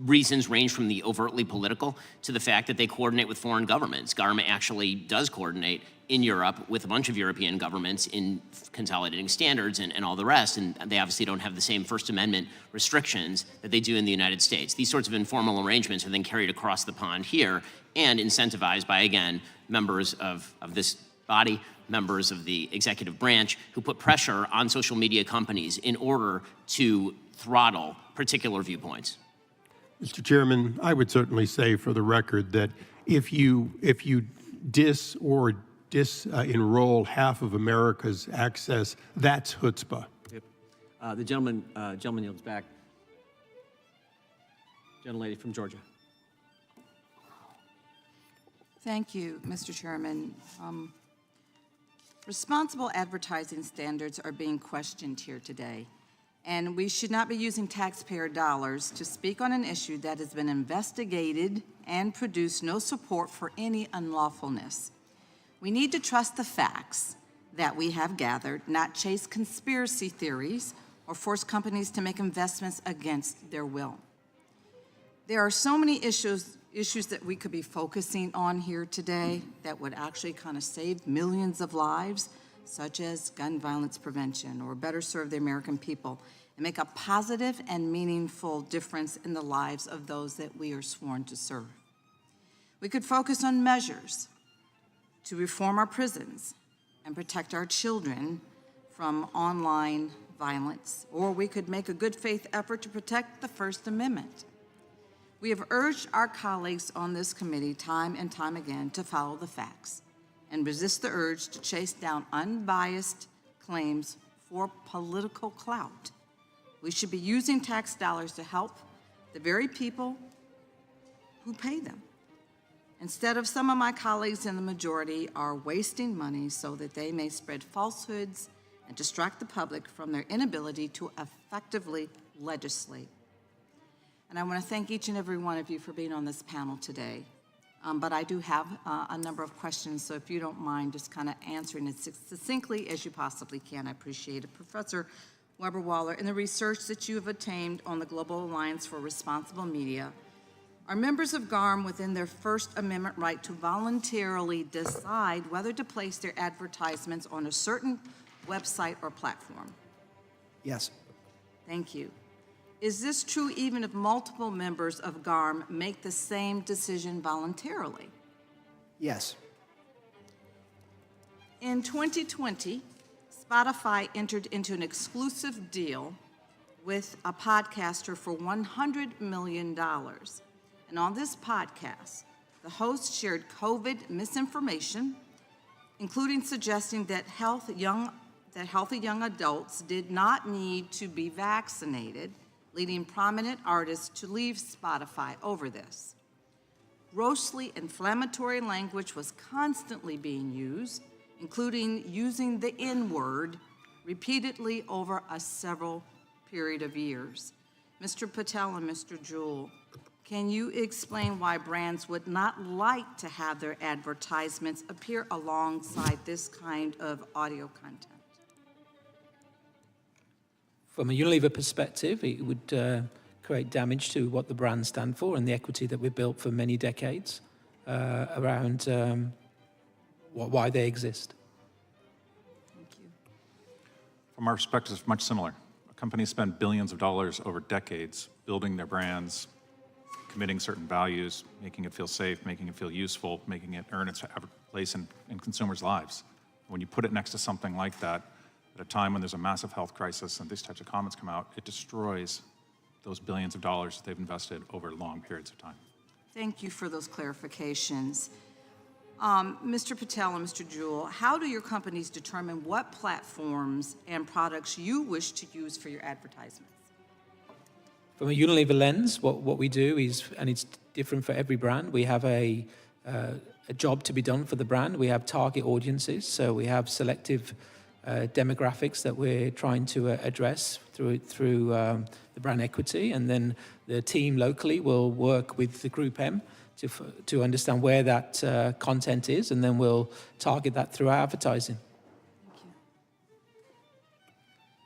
reasons range from the overtly political to the fact that they coordinate with foreign governments. GARM actually does coordinate in Europe with a bunch of European governments in consolidating standards and all the rest, and they obviously don't have the same First Amendment restrictions that they do in the United States. These sorts of informal arrangements are then carried across the pond here and incentivized by, again, members of this body, members of the executive branch, who put pressure on social media companies in order to throttle particular viewpoints. Mr. Chairman, I would certainly say for the record that if you disenroll half of America's access, that's chutzpah. Yep. The gentleman yields back. Gentlelady from Georgia. Thank you, Mr. Chairman. Responsible advertising standards are being questioned here today, and we should not be using taxpayer dollars to speak on an issue that has been investigated and produced no support for any unlawfulness. We need to trust the facts that we have gathered, not chase conspiracy theories or force companies to make investments against their will. There are so many issues that we could be focusing on here today that would actually kind of save millions of lives, such as gun violence prevention, or better serve the American people and make a positive and meaningful difference in the lives of those that we are sworn to serve. We could focus on measures to reform our prisons and protect our children from online violence, or we could make a good faith effort to protect the First Amendment. We have urged our colleagues on this committee time and time again to follow the facts and resist the urge to chase down unbiased claims for political clout. We should be using tax dollars to help the very people who pay them. Instead of some of my colleagues in the majority are wasting money so that they may spread falsehoods and distract the public from their inability to effectively legislate. And I want to thank each and every one of you for being on this panel today. But I do have a number of questions, so if you don't mind just kind of answering it succinctly as you possibly can, I appreciate it. Professor Weber-Waller, in the research that you have obtained on the Global Alliance for Responsible Media, are members of GARM within their First Amendment right to voluntarily decide whether to place their advertisements on a certain website or platform? Yes. Thank you. Is this true even if multiple members of GARM make the same decision voluntarily? Yes. In 2020, Spotify entered into an exclusive deal with a podcaster for $100 million. And on this podcast, the host shared COVID misinformation, including suggesting that healthy young adults did not need to be vaccinated, leading prominent artists to leave Spotify over this. Grossly inflammatory language was constantly being used, including using the N-word repeatedly over a several period of years. Mr. Patel and Mr. Juhl, can you explain why brands would not like to have their advertisements appear alongside this kind of audio content? From a Unilever perspective, it would create damage to what the brands stand for and the equity that we've built for many decades around why they exist. Thank you. From our perspective, it's much similar. Companies spend billions of dollars over decades building their brands, committing certain values, making it feel safe, making it feel useful, making it earn its place in consumers' lives. When you put it next to something like that, at a time when there's a massive health crisis and these types of comments come out, it destroys those billions of dollars that they've invested over long periods of time. Thank you for those clarifications. Mr. Patel and Mr. Juhl, how do your companies determine what platforms and products you wish to use for your advertisements? From a Unilever lens, what we do is, and it's different for every brand, we have a job to be done for the brand. We have target audiences, so we have selective demographics that we're trying to address through the brand equity, and then the team locally will work with the GroupM to understand where that content is, and then we'll target that through our advertising. Thank you.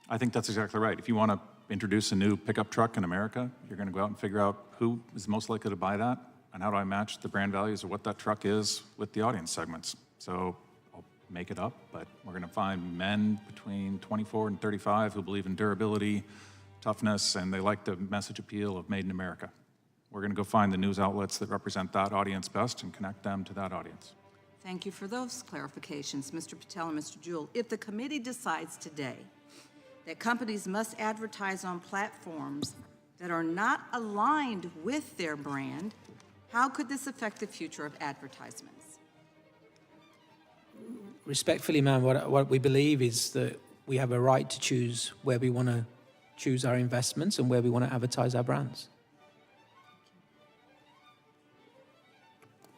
I think that's exactly right. If you want to introduce a new pickup truck in America, you're going to go out and figure out who is most likely to buy that, and how do I match the brand values of what that truck is with the audience segments. So I'll make it up, but we're going to find men between 24 and 35 who believe in durability, toughness, and they like the message appeal of Made in America. We're going to go find the news outlets that represent that audience best and connect them to that audience. Thank you for those clarifications, Mr. Patel and Mr. Juhl. If the committee decides today that companies must advertise on platforms that are not aligned with their brand, how could this affect the future of advertisements? Respectfully, ma'am, what we believe is that we have a right to choose where we want to choose our investments and where we want to advertise our brands.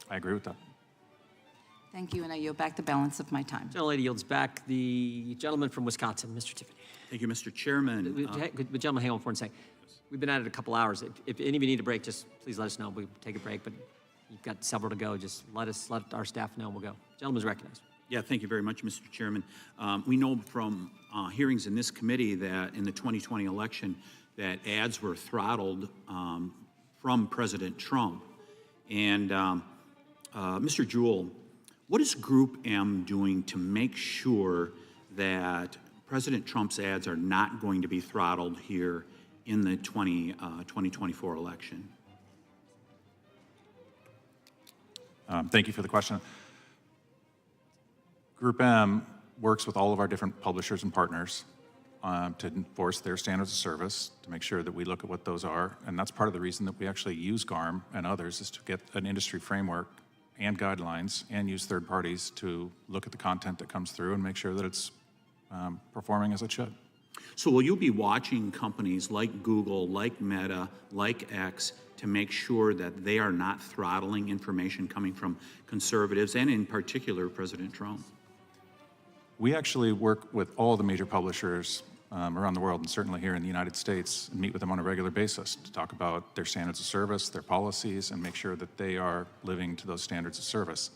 I agree with that. Thank you, and I yield back the balance of my time. Gentlelady yields back. The gentleman from Wisconsin, Mr. Tiffany. Thank you, Mr. Chairman. The gentleman, hang on for 1 second. We've been at it a couple hours. If any of you need a break, just please let us know. We'll take a break, but you've got several to go. Just let our staff know and we'll go. Gentleman's recognized. Yeah, thank you very much, Mr. Chairman. We know from hearings in this committee that in the 2020 election that ads were throttled from President Trump. And Mr. Juhl, what is GroupM doing to make sure that President Trump's ads are not going to be throttled here in the 2024 election? Thank you for the question. GroupM works with all of our different publishers and partners to enforce their standards of service, to make sure that we look at what those are. And that's part of the reason that we actually use GARM and others, is to get an industry framework and guidelines and use third parties to look at the content that comes through and make sure that it's performing as it should. So will you be watching companies like Google, like Meta, like X to make sure that they are not throttling information coming from conservatives and in particular President Trump? We actually work with all the major publishers around the world, and certainly here in the United States, and meet with them on a regular basis to talk about their standards of service, their policies, and make sure that they are living to those standards of service.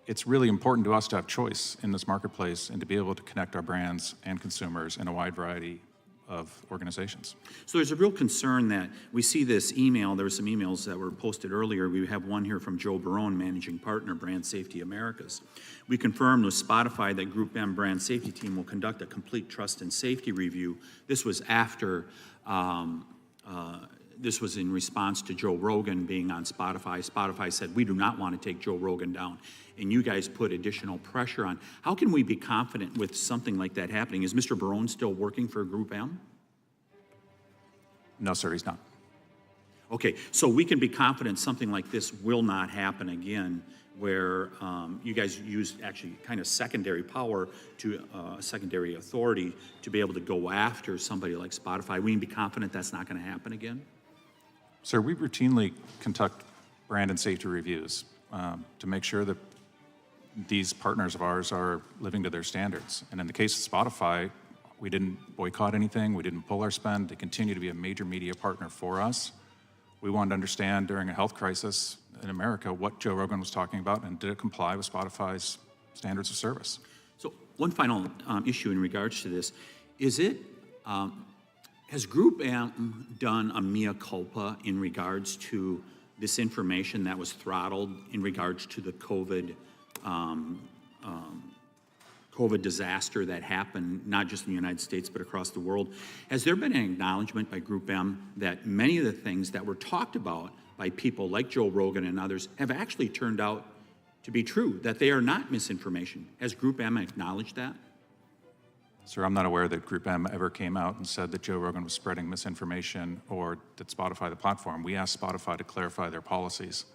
It's really important to us to have choice in this marketplace and to be able to connect our brands and consumers in a wide variety of organizations. So there's a real concern that we see this email. There were some emails that were posted earlier. We have one here from Joe Barone, Managing Partner, Brand Safety Americas. We confirmed with Spotify that GroupM Brand Safety Team will conduct a complete trust and safety review. This was after, this was in response to Joe Rogan being on Spotify. Spotify said, we do not want to take Joe Rogan down. And you guys put additional pressure on. How can we be confident with something like that happening? Is Mr. Barone still working for GroupM? No, sir, he's not. Okay, so we can be confident something like this will not happen again, where you guys use actually kind of secondary power to secondary authority to be able to go after somebody like Spotify. We can be confident that's not going to happen again? Sir, we routinely conduct brand and safety reviews to make sure that these partners of ours are living to their standards. And in the case of Spotify, we didn't boycott anything, we didn't pull our spend. They continue to be a major media partner for us. We wanted to understand during a health crisis in America what Joe Rogan was talking about, and did it comply with Spotify's standards of service. So one final issue in regards to this, is it, has GroupM done a mea culpa in regards to this information that was throttled in regards to the COVID disaster that happened, not just in the United States, but across the world? Has there been an acknowledgement by GroupM that many of the things that were talked about by people like Joe Rogan and others have actually turned out to be true, that they are not misinformation? Has GroupM acknowledged that? Sir, I'm not aware that GroupM ever came out and said that Joe Rogan was spreading misinformation or that Spotify, the platform. We asked Spotify to clarify their policies.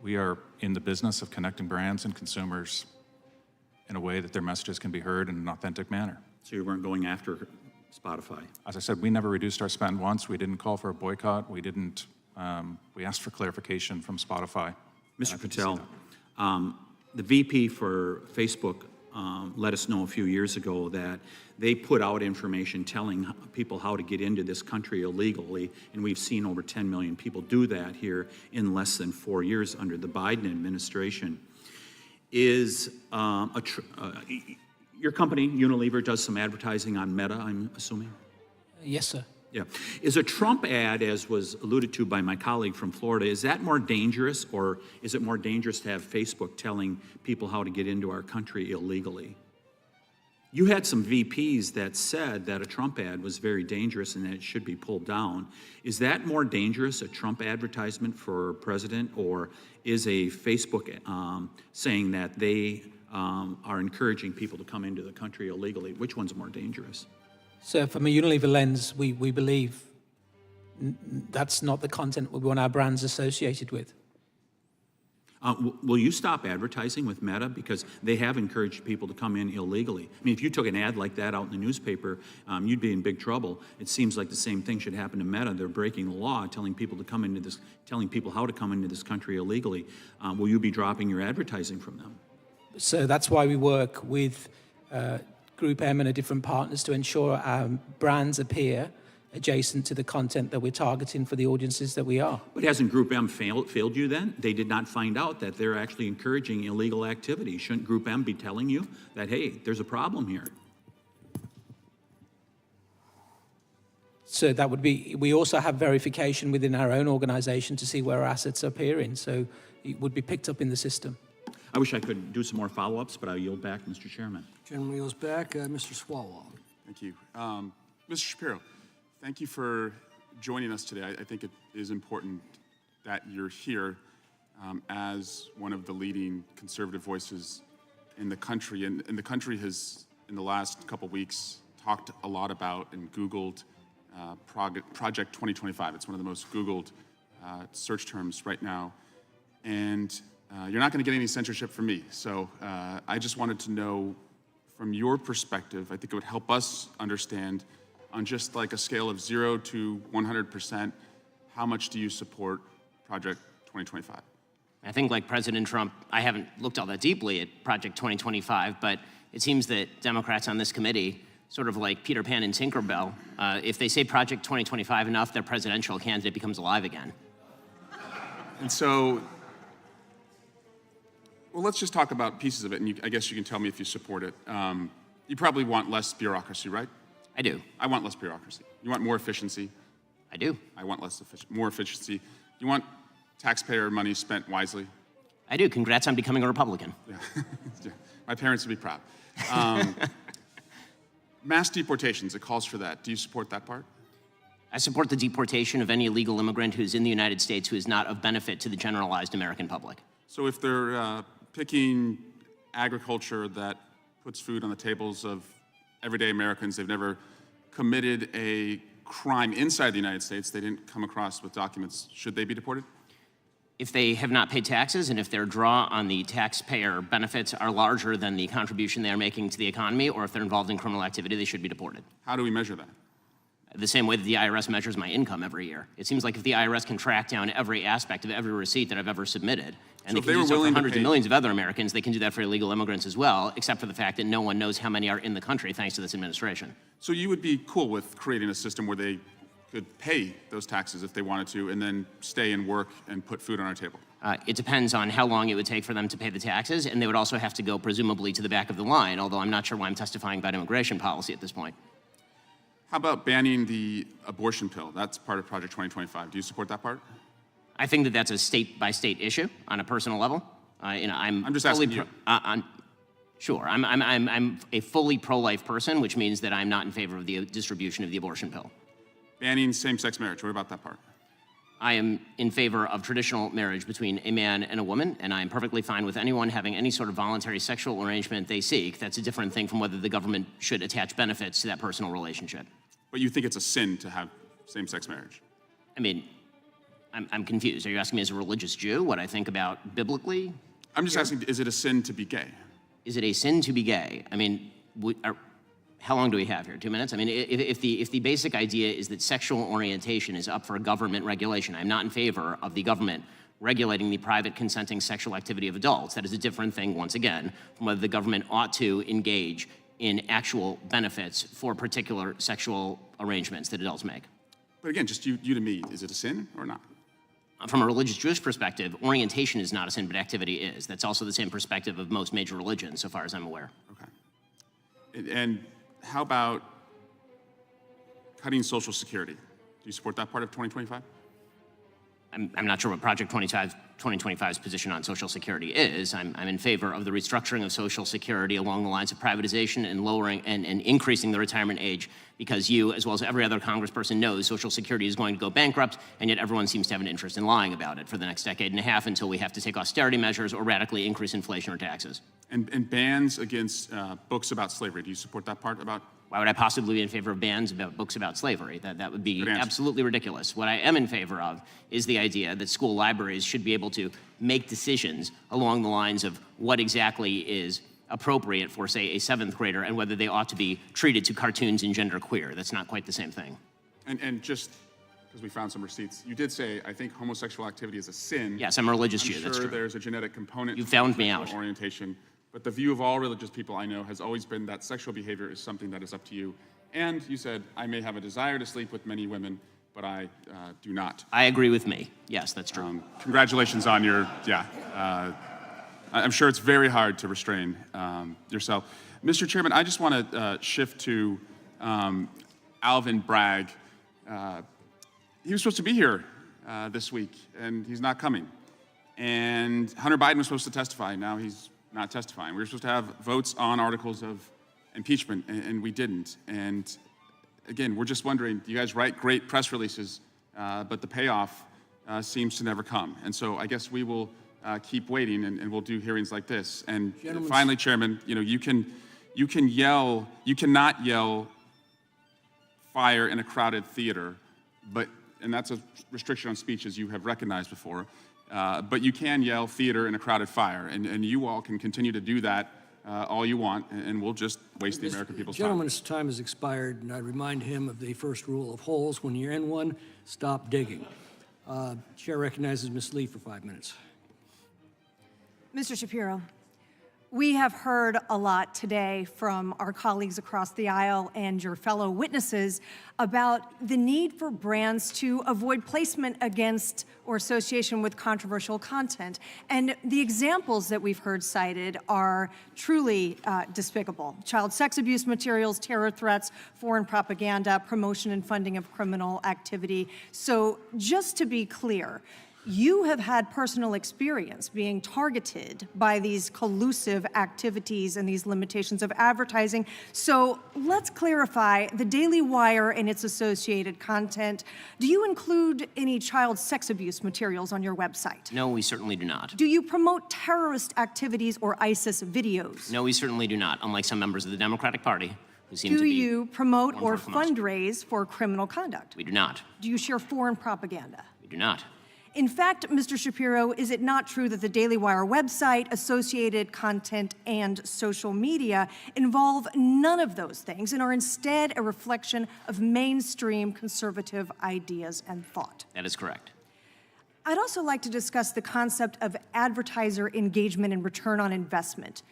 We are in the business of connecting brands and consumers in a way that their messages can be heard in an authentic manner. So you weren't going after Spotify? As I said, we never reduced our spend once. We didn't call for a boycott. We didn't, we asked for clarification from Spotify. Mr. Patel, the VP for Facebook let us know a few years ago that they put out information telling people how to get into this country illegally, and we've seen over 10 million people do that here in less than 4 years under the Biden administration. Is your company, Unilever, does some advertising on Meta, I'm assuming? Yes, sir. Yeah. Is a Trump ad, as was alluded to by my colleague from Florida, is that more dangerous, or is it more dangerous to have Facebook telling people how to get into our country illegally? You had some VPs that said that a Trump ad was very dangerous and that it should be pulled down. Is that more dangerous, a Trump advertisement for president, or is a Facebook saying that they are encouraging people to come into the country illegally? Which one's more dangerous? So from a Unilever lens, we believe that's not the content we want our brands associated with. Will you stop advertising with Meta? Because they have encouraged people to come in illegally. I mean, if you took an ad like that out in the newspaper, you'd be in big trouble. It seems like the same thing should happen to Meta. They're breaking the law, telling people to come into this, telling people how to come into this country illegally. Will you be dropping your advertising from them? So that's why we work with GroupM and different partners to ensure our brands appear adjacent to the content that we're targeting for the audiences that we are. But hasn't GroupM failed you then? They did not find out that they're actually encouraging illegal activity. Shouldn't GroupM be telling you that, hey, there's a problem here? So that would be, we also have verification within our own organization to see where our assets are appearing. So it would be picked up in the system. I wish I could do some more follow-ups, but I'll yield back, Mr. Chairman. Gentleman yields back. Mr. Swalwell. Thank you. Mr. Shapiro, thank you for joining us today. I think it is important that you're here as one of the leading conservative voices in the country, and the country has, in the last couple weeks, talked a lot about and Googled Project 2025. It's one of the most Googled search terms right now. And you're not going to get any censorship from me. So I just wanted to know, from your perspective, I think it would help us understand, on just like a scale of 0 to 100%, how much do you support Project 2025? I think, like President Trump, I haven't looked all that deeply at Project 2025, but it seems that Democrats on this committee, sort of like Peter Pan and Tinkerbell, if they say Project 2025 enough, their presidential candidate becomes alive again. And so, well, let's just talk about pieces of it, and I guess you can tell me if you support it. You probably want less bureaucracy, right? I do. I want less bureaucracy. You want more efficiency? I do. I want more efficiency. You want taxpayer money spent wisely? I do. Congrats on becoming a Republican. Yeah. Yeah. My parents would be proud. Mass deportations, it calls for that. Do you support that part? I support the deportation of any illegal immigrant who is in the United States who is not of benefit to the generalized American public. So if they're picking agriculture that puts food on the tables of everyday Americans, they've never committed a crime inside the United States, they didn't come across with documents, should they be deported? If they have not paid taxes and if their draw on the taxpayer benefits are larger than the contribution they are making to the economy, or if they're involved in criminal activity, they should be deported. How do we measure that? The same way that the IRS measures my income every year. It seems like if the IRS can track down every aspect of every receipt that I've ever submitted, and So they can do so for hundreds of millions of other Americans, they can do that for illegal immigrants as well, except for the fact that no one knows how many are in the country thanks to this administration. So you would be cool with creating a system where they could pay those taxes if they wanted to, and then stay and work and put food on our table? It depends on how long it would take for them to pay the taxes, and they would also have to go presumably to the back of the line, although I'm not sure why I'm testifying about immigration policy at this point. How about banning the abortion pill? That's part of Project 2025. Do you support that part? I think that that's a state-by-state issue on a personal level. I'm just asking you. Sure, I'm a fully pro-life person, which means that I'm not in favor of the distribution of the abortion pill. Banning same-sex marriage, what about that part? I am in favor of traditional marriage between a man and a woman, and I'm perfectly fine with anyone having any sort of voluntary sexual arrangement they seek. That's a different thing from whether the government should attach benefits to that personal relationship. But you think it's a sin to have same-sex marriage? I mean, I'm confused. Are you asking me as a religious Jew what I think about biblically? I'm just asking, is it a sin to be gay? Is it a sin to be gay? I mean, how long do we have here? 2 minutes? I mean, if the basic idea is that sexual orientation is up for government regulation, I'm not in favor of the government regulating the private consenting sexual activity of adults. That is a different thing, once again, from whether the government ought to engage in actual benefits for particular sexual arrangements that adults make. But again, just you to me, is it a sin or not? From a religious Jewish perspective, orientation is not a sin, but activity is. That's also the same perspective of most major religions, so far as I'm aware. Okay. And how about cutting Social Security? Do you support that part of 2025? I'm not sure what Project 2025's position on Social Security is. I'm in favor of the restructuring of Social Security along the lines of privatization and lowering and increasing the retirement age, because you, as well as every other congressperson, knows Social Security is going to go bankrupt, and yet everyone seems to have an interest in lying about it for the next decade and a half until we have to take austerity measures or radically increase inflation or taxes. And bans against books about slavery. Do you support that part about? Why would I possibly be in favor of bans about books about slavery? That would be absolutely ridiculous. What I am in favor of is the idea that school libraries should be able to make decisions along the lines of what exactly is appropriate for, say, a 7th grader and whether they ought to be treated to cartoons and genderqueer. That's not quite the same thing. And just because we found some receipts, you did say, I think homosexual activity is a sin. Yes, I'm a religious Jew, that's true. true. There's a genetic component. You found me out. Orientation. But the view of all religious people I know has always been that sexual behavior is something that is up to you. And you said, I may have a desire to sleep with many women, but I do not. I agree with me. Yes, that's true. Congratulations on your, I'm sure it's very hard to restrain yourself. Mr. Chairman, I just want to shift to Alvin Bragg. He was supposed to be here this week, and he's not coming. And Hunter Biden was supposed to testify. Now he's not testifying. We were supposed to have votes on articles of impeachment, and we didn't. And again, we're just wondering, you guys write great press releases, but the payoff seems to never come. And so I guess we will keep waiting, and we'll do hearings like this. And Gentleman's- finally, Chairman, you cannot yell fire in a crowded theater, and that's a restriction on speech, as you have recognized before. But you can yell theater in a crowded fire, and you all can continue to do that all you want, and we'll just waste the American people's time. Gentleman's time has expired, and I remind him of the first rule of holes. When you're in one, stop digging. Chair recognizes Ms. Lee for 5 minutes. Mr. Shapiro, we have heard a lot today from our colleagues across the aisle and your fellow witnesses about the need for brands to avoid placement against or association with controversial content. And the examples that we've heard cited are truly despicable. Child sex abuse materials, terror threats, foreign propaganda, promotion and funding of criminal activity. So just to be clear, you have had personal experience being targeted by these collusive activities and these limitations of advertising. So let's clarify the Daily Wire and its associated content. Do you include any child sex abuse materials on your website? No, we certainly do not. Do you promote terrorist activities or ISIS videos? No, we certainly do not, unlike some members of the Democratic Party who seem to Do be. you promote or one fourth fundraise for criminal conduct? We do not. Do you share foreign propaganda? We do not. In fact, Mr. Shapiro, is it not true that the Daily Wire website, associated content, and social media involve none of those things and are instead a reflection of mainstream conservative ideas and thought? That is correct. I'd also like to discuss the concept of advertiser engagement and return on investment.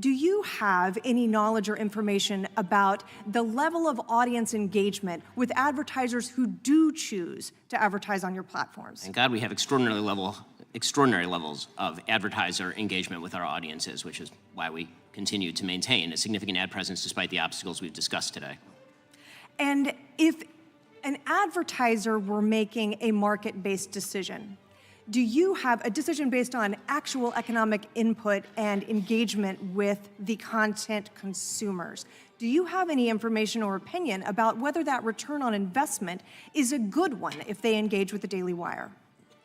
Do you have any knowledge or information about the level of audience engagement with advertisers who do choose to advertise on your platforms? Thank God we have extraordinary levels of advertiser engagement with our audiences, which is why we continue to maintain a significant ad presence despite the obstacles we've discussed today. And if an advertiser were making a market-based decision, do you have a decision based on actual economic input and engagement with the content consumers? Do you have any information or opinion about whether that return on investment is a good one if they engage with the Daily Wire?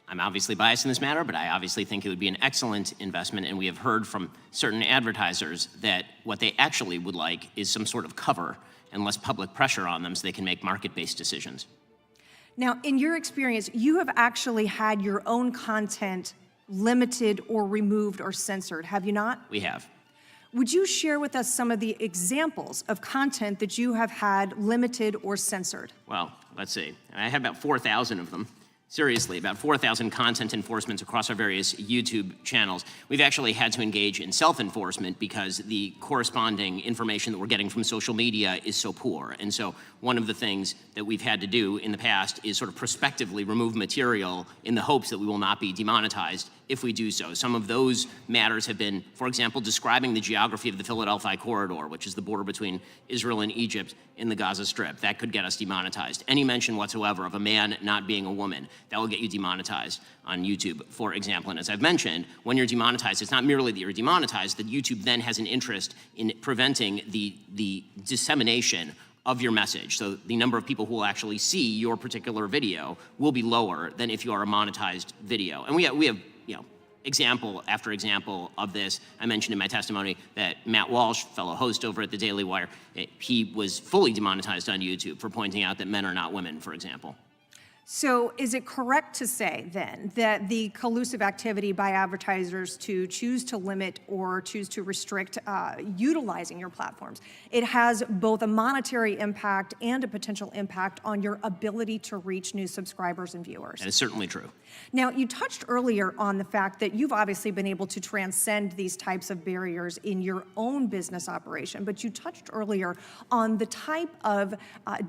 I'm obviously biased in this matter, but I obviously think it would be an excellent investment, and we have heard from certain advertisers that what they actually would like is some sort of cover and less public pressure on them so they can make market-based decisions. Now, in your experience, you have actually had your own content limited or removed or censored, have you not? We have. Would you share with us some of the examples of content that you have had limited or censored? Well, let's see. I have about 4,000 of them. Seriously, about 4,000 content enforcements across our various YouTube channels. We've actually had to engage in self-enforcement because the corresponding information that we're getting from social media is so poor. And so one of the things that we've had to do in the past is sort of prospectively remove material in the hopes that we will not be demonetized if we do so. Some of those matters have been, for example, describing the geography of the Philadelphia corridor, which is the border between Israel and Egypt in the Gaza Strip. That could get us demonetized. Any mention whatsoever of a man not being a woman, that will get you demonetized on YouTube, for example. And as I've mentioned, when you're demonetized, it's not merely that you're demonetized, that YouTube then has an interest in preventing the dissemination of your message. So the number of people who will actually see your particular video will be lower than if you are a monetized video. And we have example after example of this. I mentioned in my testimony that Matt Walsh, fellow host over at the Daily Wire, he was fully demonetized on YouTube for pointing out that men are not women, for example. So is it correct to say then that the collusive activity by advertisers to choose to limit or choose to restrict utilizing your platforms, it has both a monetary impact and a potential impact on your ability to reach new subscribers and viewers? That is certainly true. Now, you touched earlier on the fact that you've obviously been able to transcend these types of barriers in your own business operation, but you touched earlier on the type of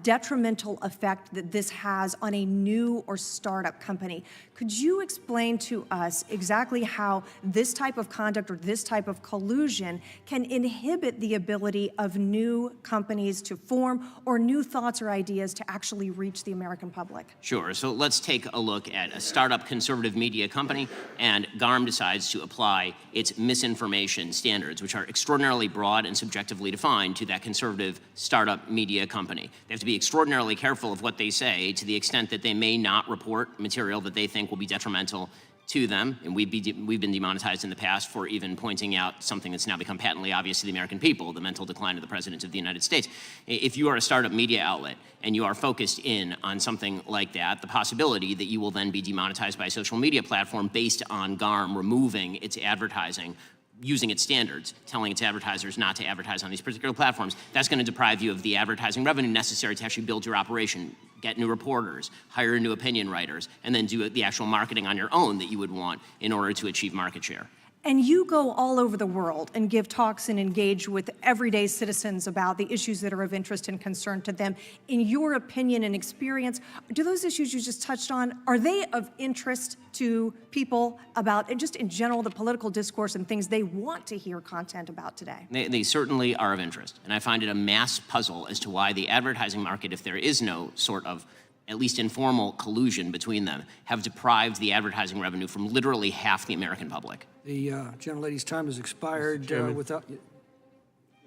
detrimental effect that this has on a new or startup company. Could you explain to us exactly how this type of conduct or this type of collusion can inhibit the ability of new companies to form or new thoughts or ideas to actually reach the American public? Sure. So let's take a look at a startup conservative media company, and GARM decides to apply its misinformation standards, which are extraordinarily broad and subjectively defined, to that conservative startup media company. They have to be extraordinarily careful of what they say to the extent that they may not report material that they think will be detrimental to them, and we've been demonetized in the past for even pointing out something that's now become patently obvious to the American people, the mental decline of the President of the United States. If you are a startup media outlet and you are focused in on something like that, the possibility that you will then be demonetized by a social media platform based on GARM removing its advertising, using its standards, telling its advertisers not to advertise on these particular platforms, that's going to deprive you of the advertising revenue necessary to actually build your operation, get new reporters, hire new opinion writers, and then do the actual marketing on your own that you would want in order to achieve market share. And you go all over the world and give talks and engage with everyday citizens about the issues that are of interest and concern to them. In your opinion and experience, do those issues you just touched on, are they of interest to people about, and just in general, the political discourse and things they want to hear content about today? They certainly are of interest. And I find it a mass puzzle as to why the advertising market, if there is no sort of at least informal collusion between them, have deprived the advertising revenue from literally half the American public. The gentlelady's time has expired without...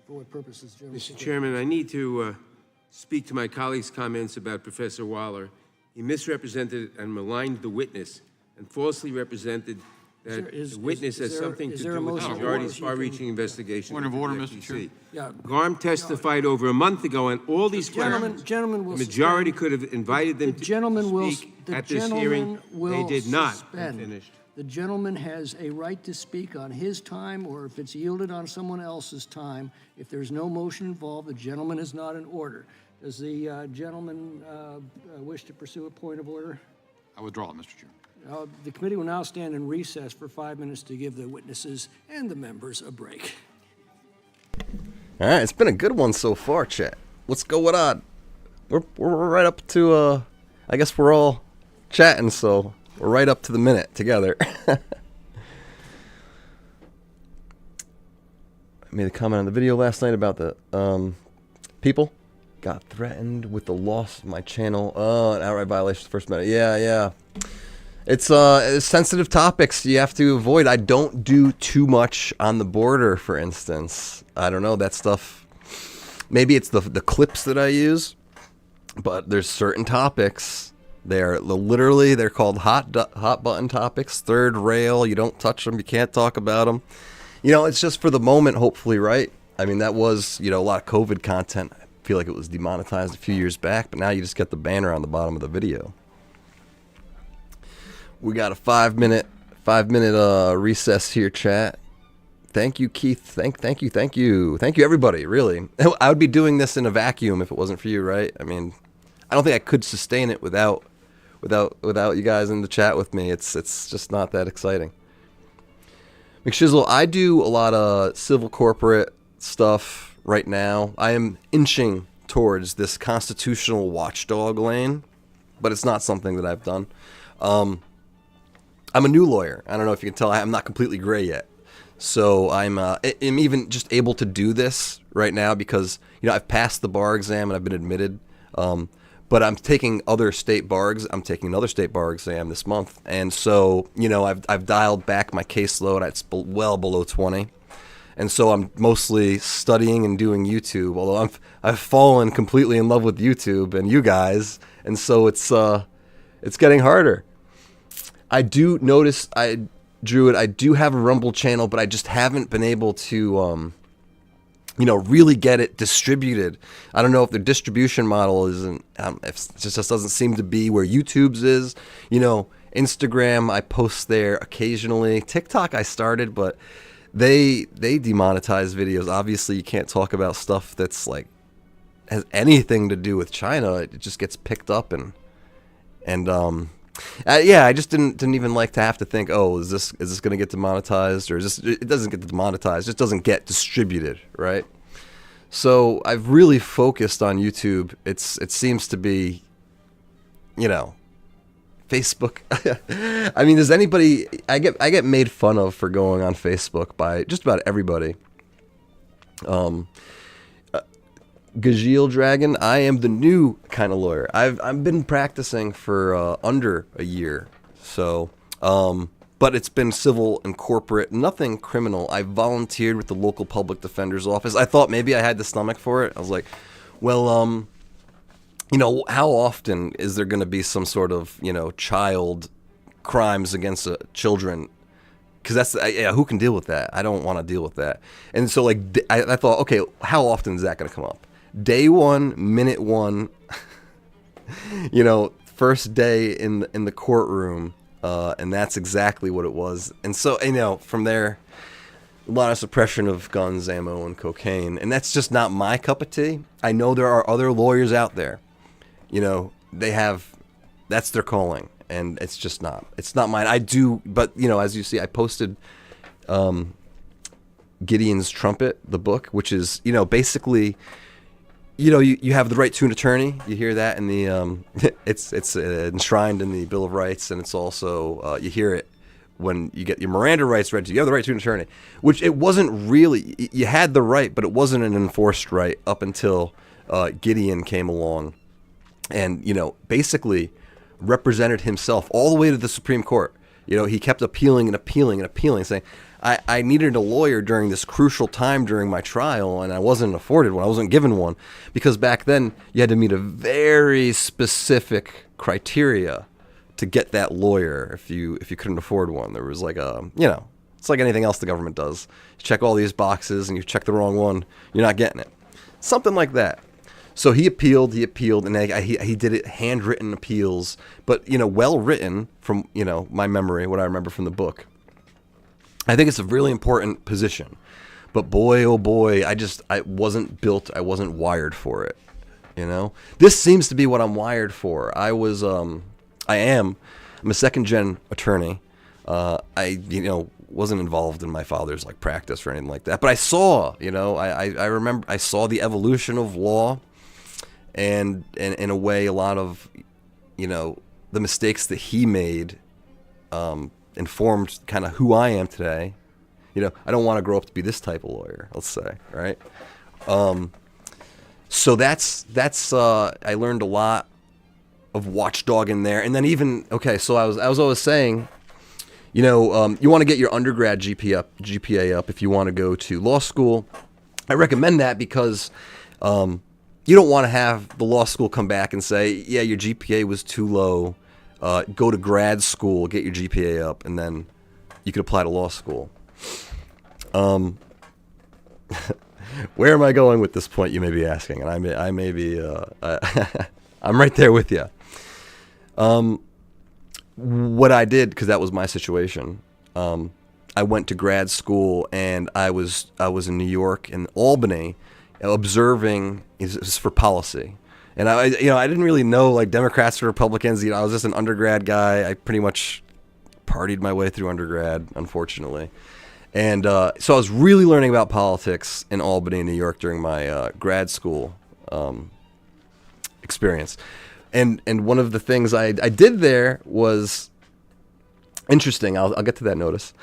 For what purposes, Chairman? Mr. Chairman, I need to speak to my colleague's comments about Professor Waller. He misrepresented and maligned the witness and falsely represented that the witness has something to do with the majority's far-reaching investigation. Point of order, Mr. Chair. Yeah. GARM testified over a month ago on all these questions. Gentlemen will The majority could have invited them to speak at this hearing. They did not. I'm finished. The gentleman has a right to speak on his time, or if it's yielded on someone else's time. If there's no motion involved, the gentleman is not in order. Does the gentleman wish to pursue a point of order? I withdraw it, Mr. Chair. The committee will now stand in recess for 5 minutes to give the witnesses and the members a break. All right, it's been a good one so far, chat. What's going on? We're right up to, I guess we're all chatting, so we're right up to the minute together. I made a comment on the video last night about the people got threatened with the loss of my channel. Oh, an outright violation of the First Amendment. Yeah. It's sensitive topics you have to avoid. I don't do too much on the border, for instance. I don't know, that stuff. Maybe it's the clips that I use, but there's certain topics. They're called hot button topics. Third rail. You don't touch them. You can't talk about them. It's just for the moment, hopefully, right? I mean, that was a lot of COVID content. I feel like it was demonetized a few years back, but now you just get the banner on the bottom of the video. We got a 5 minute recess here, chat. Thank you, Keith. Thank you, everybody. Really, I would be doing this in a vacuum if it wasn't for you, right? I mean, I don't think I could sustain it without you guys in the chat with me. It's just not that exciting. McShizzle, I do a lot of civil corporate stuff right now. I am inching towards this constitutional watchdog lane, but it's not something that I've done. I'm a new lawyer. I don't know if you can tell. I'm not completely gray yet. So I'm even just able to do this right now because, I've passed the bar exam and I've been admitted. But I'm taking other state bar I'm taking another state bar exam this month. And so, I've dialed back my caseload. It's well below 20. And so I'm mostly studying and doing YouTube, although I've fallen completely in love with YouTube and you guys. And so it's getting harder. I do notice, Drew, I do have a Rumble channel, but I just haven't been able to, really get it distributed. I don't know if the distribution model isn't, it just doesn't seem to be where YouTube's is. Instagram, I post there occasionally. TikTok, I started, but they demonetize videos. Obviously, you can't talk about stuff that's has anything to do with China. It just gets picked up and I just didn't even like to have to think, is this going to get demonetized, or it doesn't get demonetized, it just doesn't get distributed, right? So I've really focused on YouTube. It seems to be, Facebook. I mean, does anybody? I get made fun of for going on Facebook by just about everybody. Gajeel Dragon, I am the new kind of lawyer. I've been practicing for under a year, so but it's been civil and corporate, nothing criminal. I volunteered with the local public defender's office. I thought maybe I had the stomach for it. I was like, well, how often is there going to be some sort of child crimes against children, because who can deal with that? I don't want to deal with that. And so like I thought, okay, how often is that going to come up? Day one, minute one, first day in the courtroom, and that's exactly what it was. And so from there, a lot of suppression of guns, ammo, and cocaine, and that's just not my cup of tea. I know there are other lawyers out there, that's their calling, and it's not mine. I do, but as you see, I posted Gideon's Trumpet, the book, which is basically, you have the right to an attorney. You hear that in the it's enshrined in the Bill of Rights, and it's also you hear it when you get your Miranda rights read to you. You have the right to an attorney, which it wasn't really. You had the right, but it wasn't an enforced right up until Gideon came along, and basically represented himself all the way to the Supreme Court. He kept appealing and appealing and appealing, saying, I needed a lawyer during this crucial time during my trial, and I wasn't afforded one. I wasn't given one, because back then you had to meet a very specific criteria to get that lawyer if you couldn't afford one. There was like it's like anything else the government does. You check all these boxes, and you check the wrong one, you're not getting it. Something like that. So he appealed, and he did it handwritten appeals, but well written from my memory, what I remember from the book. I think it's a really important position, but boy, oh boy, I wasn't built, I wasn't wired for it. This seems to be what I'm wired for. I'm a second gen attorney. I wasn't involved in my father's practice or anything like that, but I saw, I remember I saw the evolution of law. And in a way, a lot of, the mistakes that he made informed kind of who I am today. I don't want to grow up to be this type of lawyer, let's say, right? So that's I learned a lot of watchdog in there. And then even, so I was always saying, you want to get your undergrad GPA up if you want to go to law school. I recommend that because you don't want to have the law school come back and say, yeah, your GPA was too low. Go to grad school, get your GPA up, and then you could apply to law school. Where am I going with this point, you may be asking? And I may be, I'm right there with you. What I did, because that was my situation, I went to grad school, and I was in New York, in Albany, observing is for policy. And I didn't really know Democrats or Republicans. I was just an undergrad guy. I pretty much partied my way through undergrad, unfortunately. And so I was really learning about politics in Albany, New York during my grad school experience. And one of the things I did there was interesting. I'll get to that notice.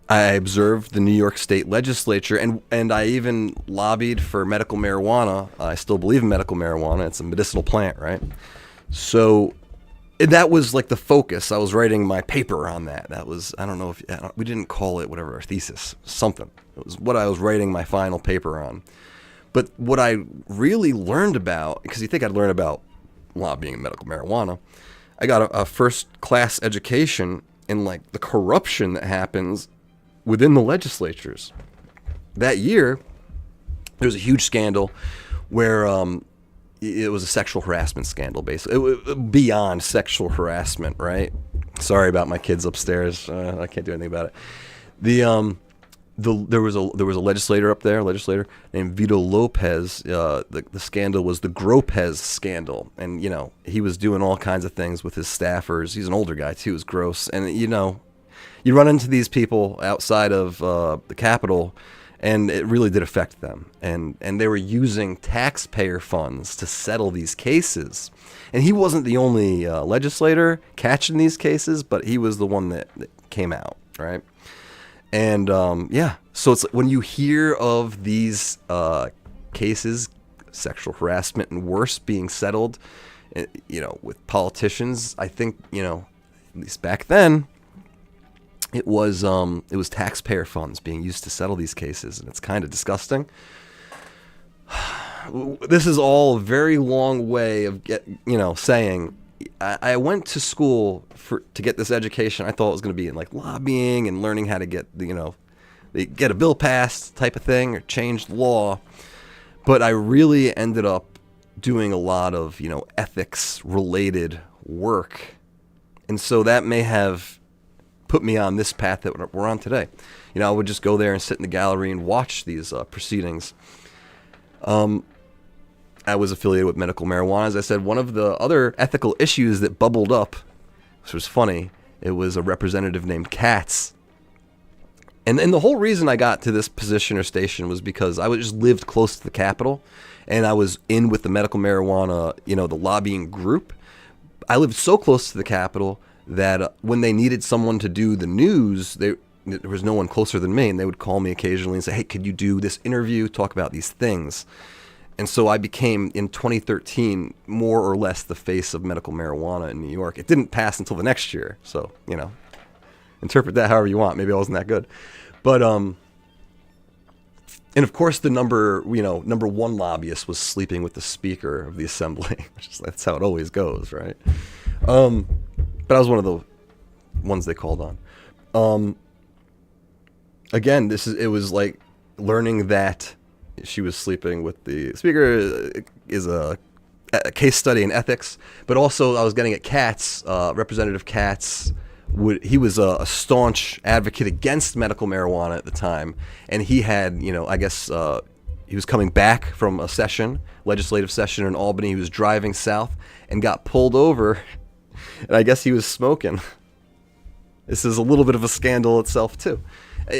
I observed the New York State Legislature, and I even lobbied for medical marijuana. I still believe in medical marijuana. It's a medicinal plant, right? So that was the focus. I was writing my paper on that. That was, I don't know if, we didn't call it whatever, a thesis, something. It was what I was writing my final paper on. But what I really learned about, because you think I'd learn about lobbying and medical marijuana, I got a first-class education in the corruption that happens within the legislatures. That year, there was a huge scandal where it was a sexual harassment scandal, basically. Beyond sexual harassment, right? Sorry about my kids upstairs. I can't do anything about it. There was a legislator named Vito Lopez. The scandal was the GroupM scandal, and he was doing all kinds of things with his staffers. He's an older guy too. It was gross, and you run into these people outside of the Capitol, and it really did affect them. And they were using taxpayer funds to settle these cases. And he wasn't the only legislator catching these cases, but he was the one that came out, right? And so it's when you hear of these cases, sexual harassment and worse, being settled, with politicians, I think, at least back then, it was taxpayer funds being used to settle these cases, and it's kind of disgusting. This is all a very long way of saying I went to school to get this education. I thought it was going to be in like lobbying and learning how to get get a bill passed type of thing or change law. But I really ended up doing a lot of, ethics related work. And so that may have put me on this path that we're on today. I would just go there and sit in the gallery and watch these proceedings. I was affiliated with medical marijuana. As I said, one of the other ethical issues that bubbled up, which was funny, it was a representative named Katz. And the whole reason I got to this position or station was because I just lived close to the Capitol, and I was in with the medical marijuana, the lobbying group. I lived so close to the Capitol that when they needed someone to do the news, there was no one closer than me, and they would call me occasionally and say, hey, could you do this interview, talk about these things? And so I became, in 2013, more or less the face of medical marijuana in New York. It didn't pass until the next year, so, interpret that however you want. Maybe I wasn't that good. But, and of course the number one lobbyist was sleeping with the Speaker of the Assembly. That's how it always goes, right? But I was one of the ones they called on. Again, it was like learning that she was sleeping with the Speaker is a case study in ethics, but also I was getting at Katz, Representative Katz. He was a staunch advocate against medical marijuana at the time, and he had, I guess he was coming back from a legislative session in Albany. He was driving south and got pulled over, and I guess he was smoking. This is a little bit of a scandal itself, too.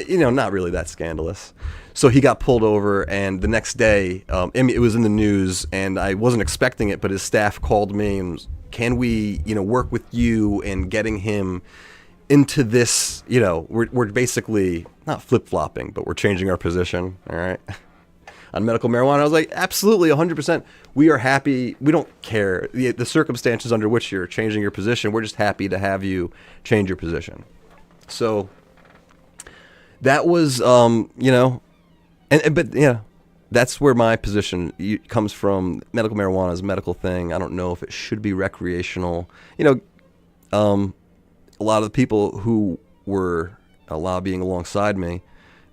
Not really that scandalous. So he got pulled over, and the next day, it was in the news, and I wasn't expecting it, but his staff called me and was, can we, work with you in getting him into this, we're basically not flip-flopping, but we're changing our position, all right, on medical marijuana. I was like, absolutely, 100%. We are happy. We don't care the circumstances under which you're changing your position. We're just happy to have you change your position. So that was, that's where my position comes from. Medical marijuana is a medical thing. I don't know if it should be recreational. A lot of the people who were lobbying alongside me,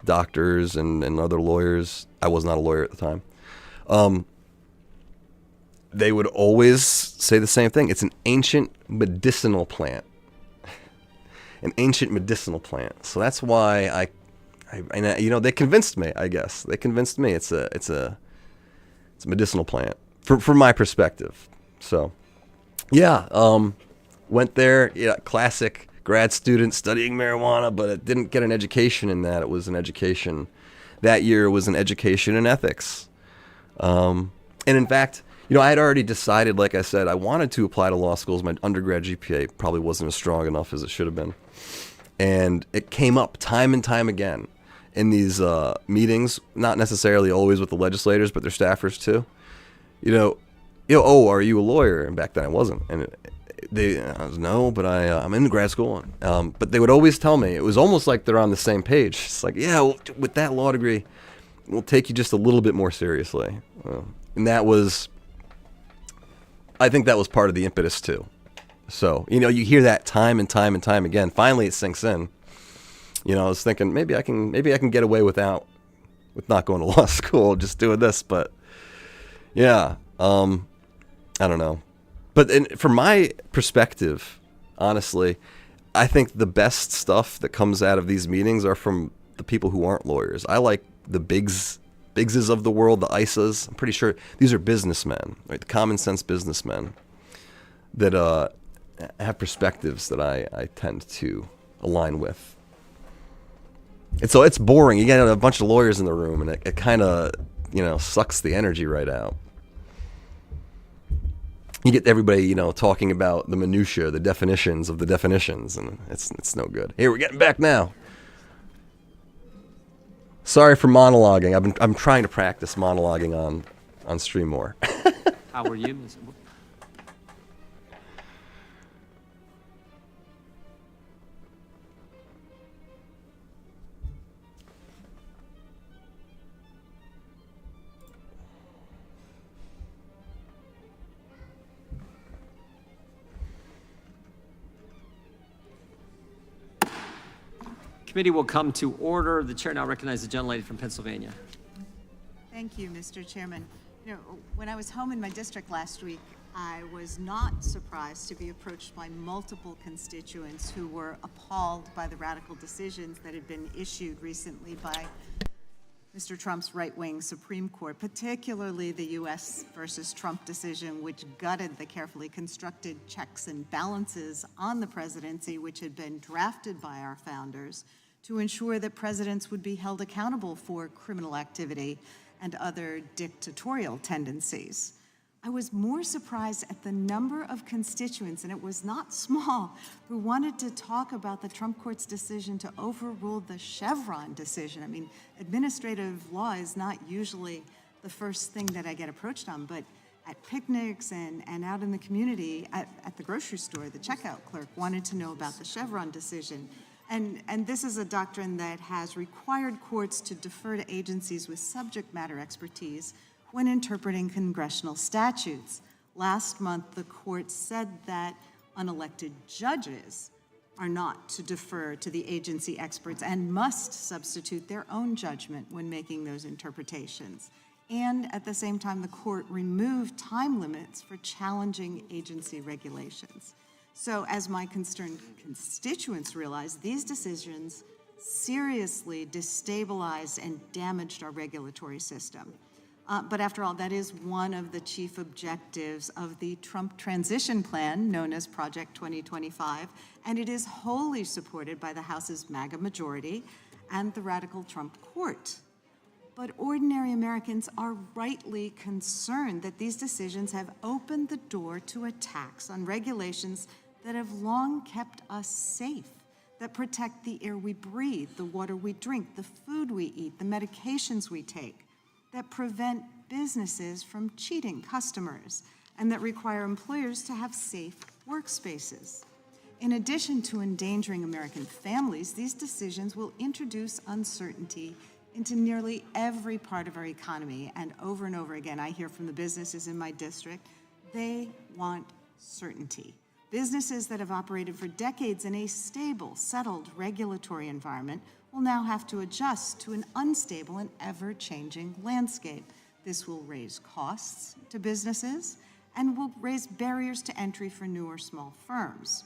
doctors and other lawyers, I was not a lawyer at the time, they would always say the same thing. It's an ancient medicinal plant. An ancient medicinal plant. So that's why they convinced me, I guess. They convinced me it's a medicinal plant from my perspective. So, went there, classic grad student studying marijuana, but it didn't get an education in that. It was an education, that year was an education in ethics. And in fact, I had already decided, like I said, I wanted to apply to law schools. My undergrad GPA probably wasn't as strong enough as it should have been. And it came up time and time again in these meetings, not necessarily always with the legislators, but their staffers too. Oh, are you a lawyer? And back then I wasn't. And I was, no, but I'm in grad school. But they would always tell me, it was almost like they're on the same page. It's like, well, with that law degree, we'll take you just a little bit more seriously. And that was, I think that was part of the impetus too. So, you hear that time and time and time again. Finally, it sinks in. I was thinking maybe I can get away with not going to law school, just doing this. But yeah, I don't know. But from my perspective, honestly, I think the best stuff that comes out of these meetings are from the people who aren't lawyers. I like the Biggses of the world, the ISAs. I'm pretty sure these are businessmen, right? The common sense businessmen that have perspectives that I tend to align with. And so it's boring. You get a bunch of lawyers in the room, and it kind of, sucks the energy right out. You get everybody, talking about the minutia, the definitions of the definitions, and it's no good. Here, we're getting back now. Sorry for monologuing. I'm trying to practice monologuing on stream more. How are you? Committee will come to order. The chair now recognizes the gentlelady from Pennsylvania. Thank you, Mr. Chairman. You know, when I was home in my district last week, I was not surprised to be approached by multiple constituents who were appalled by the radical decisions that had been issued recently by Mr. Trump's right-wing Supreme Court, particularly the U.S. versus Trump decision, which gutted the carefully constructed checks and balances on the presidency, which had been drafted by our founders to ensure that presidents would be held accountable for criminal activity and other dictatorial tendencies. I was more surprised at the number of constituents, and it was not small, who wanted to talk about the Trump court's decision to overrule the Chevron decision. I mean, administrative law is not usually the first thing that I get approached on, but at picnics and out in the community, at the grocery store, the checkout clerk wanted to know about the Chevron decision. And this is a doctrine that has required courts to defer to agencies with subject matter expertise when interpreting congressional statutes. Last month, the court said that unelected judges are not to defer to the agency experts and must substitute their own judgment when making those interpretations. And at the same time, the court removed time limits for challenging agency regulations. So as my concerned constituents realize, these decisions seriously destabilized and damaged our regulatory system. But after all, that is one of the chief objectives of the Trump transition plan, known as Project 2025, and it is wholly supported by the House's MAGA majority and the radical Trump court. But ordinary Americans are rightly concerned that these decisions have opened the door to attacks on regulations that have long kept us safe, that protect the air we breathe, the water we drink, the food we eat, the medications we take, that prevent businesses from cheating customers, and that require employers to have safe workspaces. In addition to endangering American families, these decisions will introduce uncertainty into nearly every part of our economy. And over again, I hear from the businesses in my district, they want certainty. Businesses that have operated for decades in a stable, settled regulatory environment will now have to adjust to an unstable and ever-changing landscape. This will raise costs to businesses and will raise barriers to entry for new or small firms.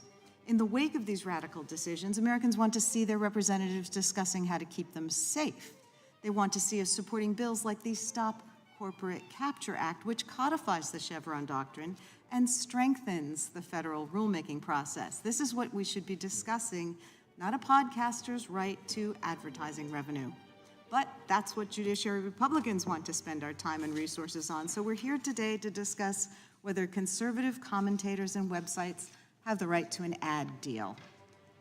In the wake of these radical decisions, Americans want to see their representatives discussing how to keep them safe. They want to see us supporting bills like the Stop Corporate Capture Act, which codifies the Chevron doctrine and strengthens the federal rulemaking process. This is what we should be discussing, not a podcaster's right to advertising revenue. But that's what judiciary Republicans want to spend our time and resources on. So we're here today to discuss whether conservative commentators and websites have the right to an ad deal.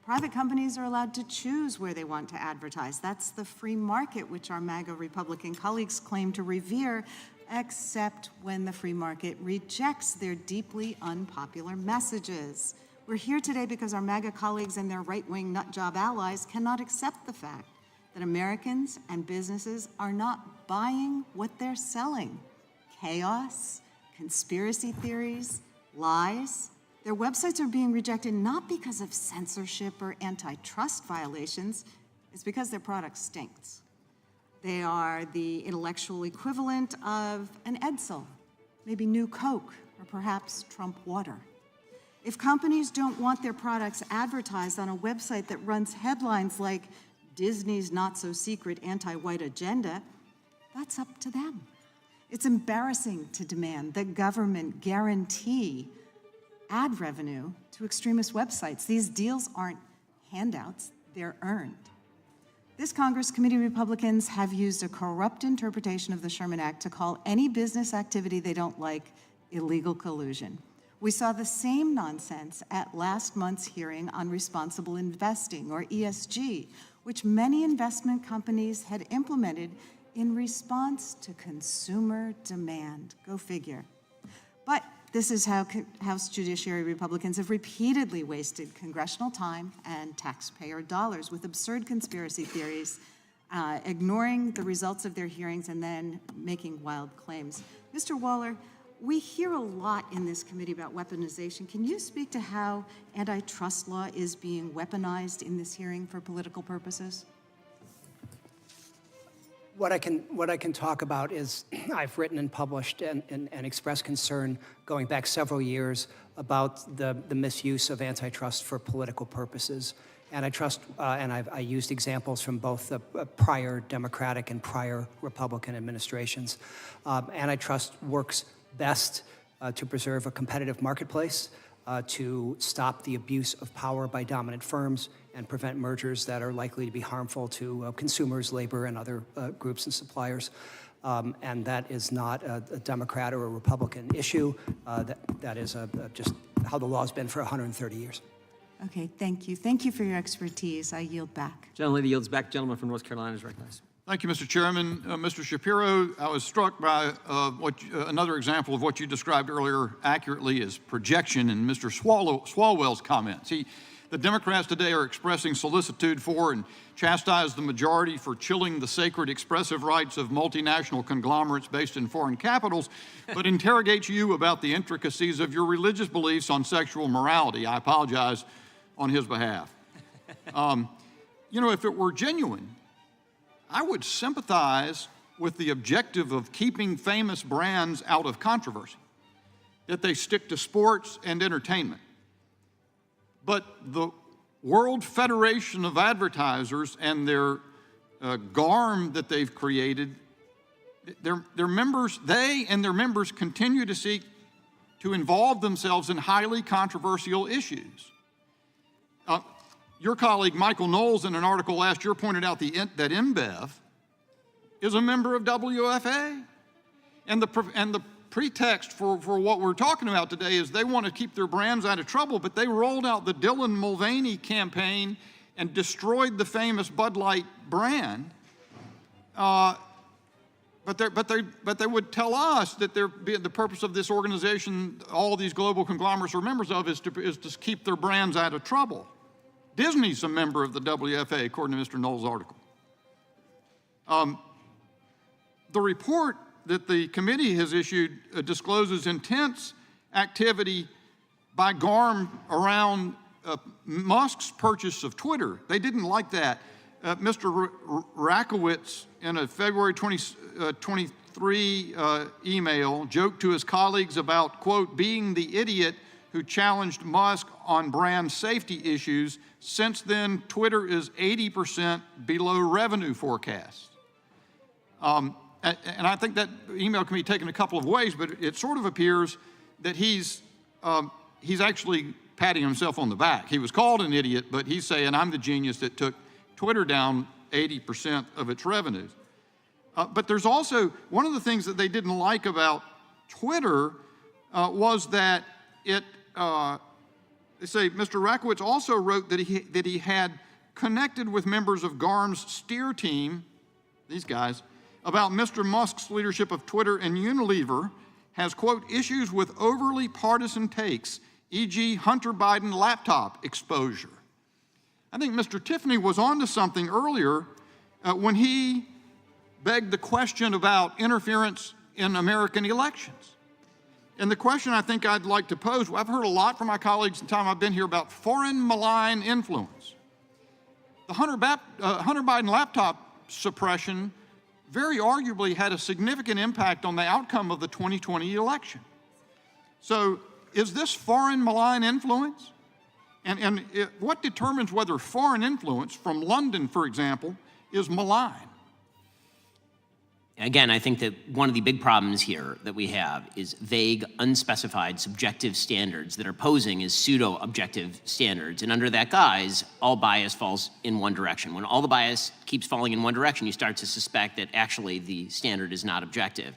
Private companies are allowed to choose where they want to advertise. That's the free market, which our MAGA Republican colleagues claim to revere, except when the free market rejects their deeply unpopular messages. We're here today because our MAGA colleagues and their right-wing nutjob allies cannot accept the fact that Americans and businesses are not buying what they're selling. Chaos, conspiracy theories, lies. Their websites are being rejected not because of censorship or antitrust violations, it's because their product stinks. They are the intellectual equivalent of an Edsel, maybe New Coke, or perhaps Trump Water. If companies don't want their products advertised on a website that runs headlines like Disney's not-so-secret anti-white agenda, that's up to them. It's embarrassing to demand that government guarantee ad revenue to extremist websites. These deals aren't handouts, they're earned. This Congress committee Republicans have used a corrupt interpretation of the Sherman Act to call any business activity they don't like illegal collusion. We saw the same nonsense at last month's hearing on responsible investing, or ESG, which many investment companies had implemented in response to consumer demand. Go figure. But this is how House Judiciary Republicans have repeatedly wasted congressional time and taxpayer dollars with absurd conspiracy theories, ignoring the results of their hearings and then making wild claims. Mr. Waller, we hear a lot in this committee about weaponization. Can you speak to how antitrust law is being weaponized in this hearing for political purposes? What I can talk about is I've written and published and expressed concern going back several years about the misuse of antitrust for political purposes. Antitrust, and I used examples from both the prior Democratic and prior Republican administrations. Antitrust works best to preserve a competitive marketplace, to stop the abuse of power by dominant firms, and prevent mergers that are likely to be harmful to consumers, labor, and other groups and suppliers. And that is not a Democrat or a Republican issue. That is just how the law's been for 130 years. Okay, thank you. Thank you for your expertise. I yield back. Gentlelady yields back. Gentleman from North Carolina is recognized. Thank you, Mr. Chairman. Mr. Shapiro, I was struck by another example of what you described earlier accurately as projection in Mr. Swalwell's comments. The Democrats today are expressing solicitude for and chastise the majority for chilling the sacred expressive rights of multinational conglomerates based in foreign capitals, but interrogate you about the intricacies of your religious beliefs on sexual morality. I apologize on his behalf. If it were genuine, I would sympathize with the objective of keeping famous brands out of controversy, that they stick to sports and entertainment. But the World Federation of Advertisers and their GARM that they've created, their members, they and their members continue to seek to involve themselves in highly controversial issues. Your colleague Michael Knowles in an article last year pointed out that InBev is a member of WFA. And the pretext for what we're talking about today is they want to keep their brands out of trouble, but they rolled out the Dylan Mulvaney campaign and destroyed the famous Bud Light brand. But they would tell us that the purpose of this organization, all these global conglomerates are members of, is to keep their brands out of trouble. Disney's a member of the WFA, according to Mr. Knowles' article. The report that the committee has issued discloses intense activity by GARM around Musk's purchase of Twitter. They didn't like that. Mr. Rakowitz, in a February 2023 email, joked to his colleagues about, quote, being the idiot who challenged Musk on brand safety issues. Since then, Twitter is 80% below revenue forecasts. And I think that email can be taken a couple of ways, but it sort of appears that he's actually patting himself on the back. He was called an idiot, but he's saying, I'm the genius that took Twitter down 80% of its revenues. But there's also, one of the things that they didn't like about Twitter was that they say Mr. Rakowitz also wrote that he had connected with members of GARM's steer team, these guys, about Mr. Musk's leadership of Twitter, and Unilever has, quote, issues with overly partisan takes, e.g. Hunter Biden laptop exposure. I think Mr. Tiffany was onto something earlier when he begged the question about interference in American elections. And the question I think I'd like to pose, I've heard a lot from my colleagues in the time I've been here about foreign malign influence. The Hunter Biden laptop suppression very arguably had a significant impact on the outcome of the 2020 election. So is this foreign malign influence? And what determines whether foreign influence from London, for example, is malign? Again, I think that one of the big problems here that we have is vague, unspecified, subjective standards that are posing as pseudo-objective standards. And under that guise, all bias falls in one direction. When all the bias keeps falling in one direction, you start to suspect that actually the standard is not objective.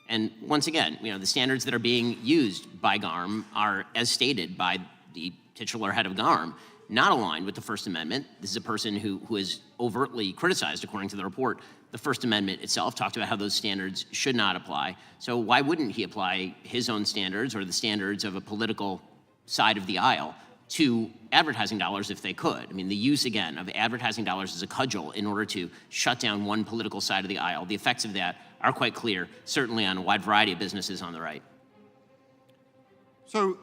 And once again, the standards that are being used by GARM are, as stated by the titular head of GARM, not aligned with the First Amendment. This is a person who is overtly criticized, according to the report, the First Amendment itself, talked about how those standards should not apply. So why wouldn't he apply his own standards or the standards of a political side of the aisle to advertising dollars if they could? I mean, the use, again, of advertising dollars as a cudgel in order to shut down one political side of the aisle, the effects of that are quite clear, certainly on a wide variety of businesses on the right. So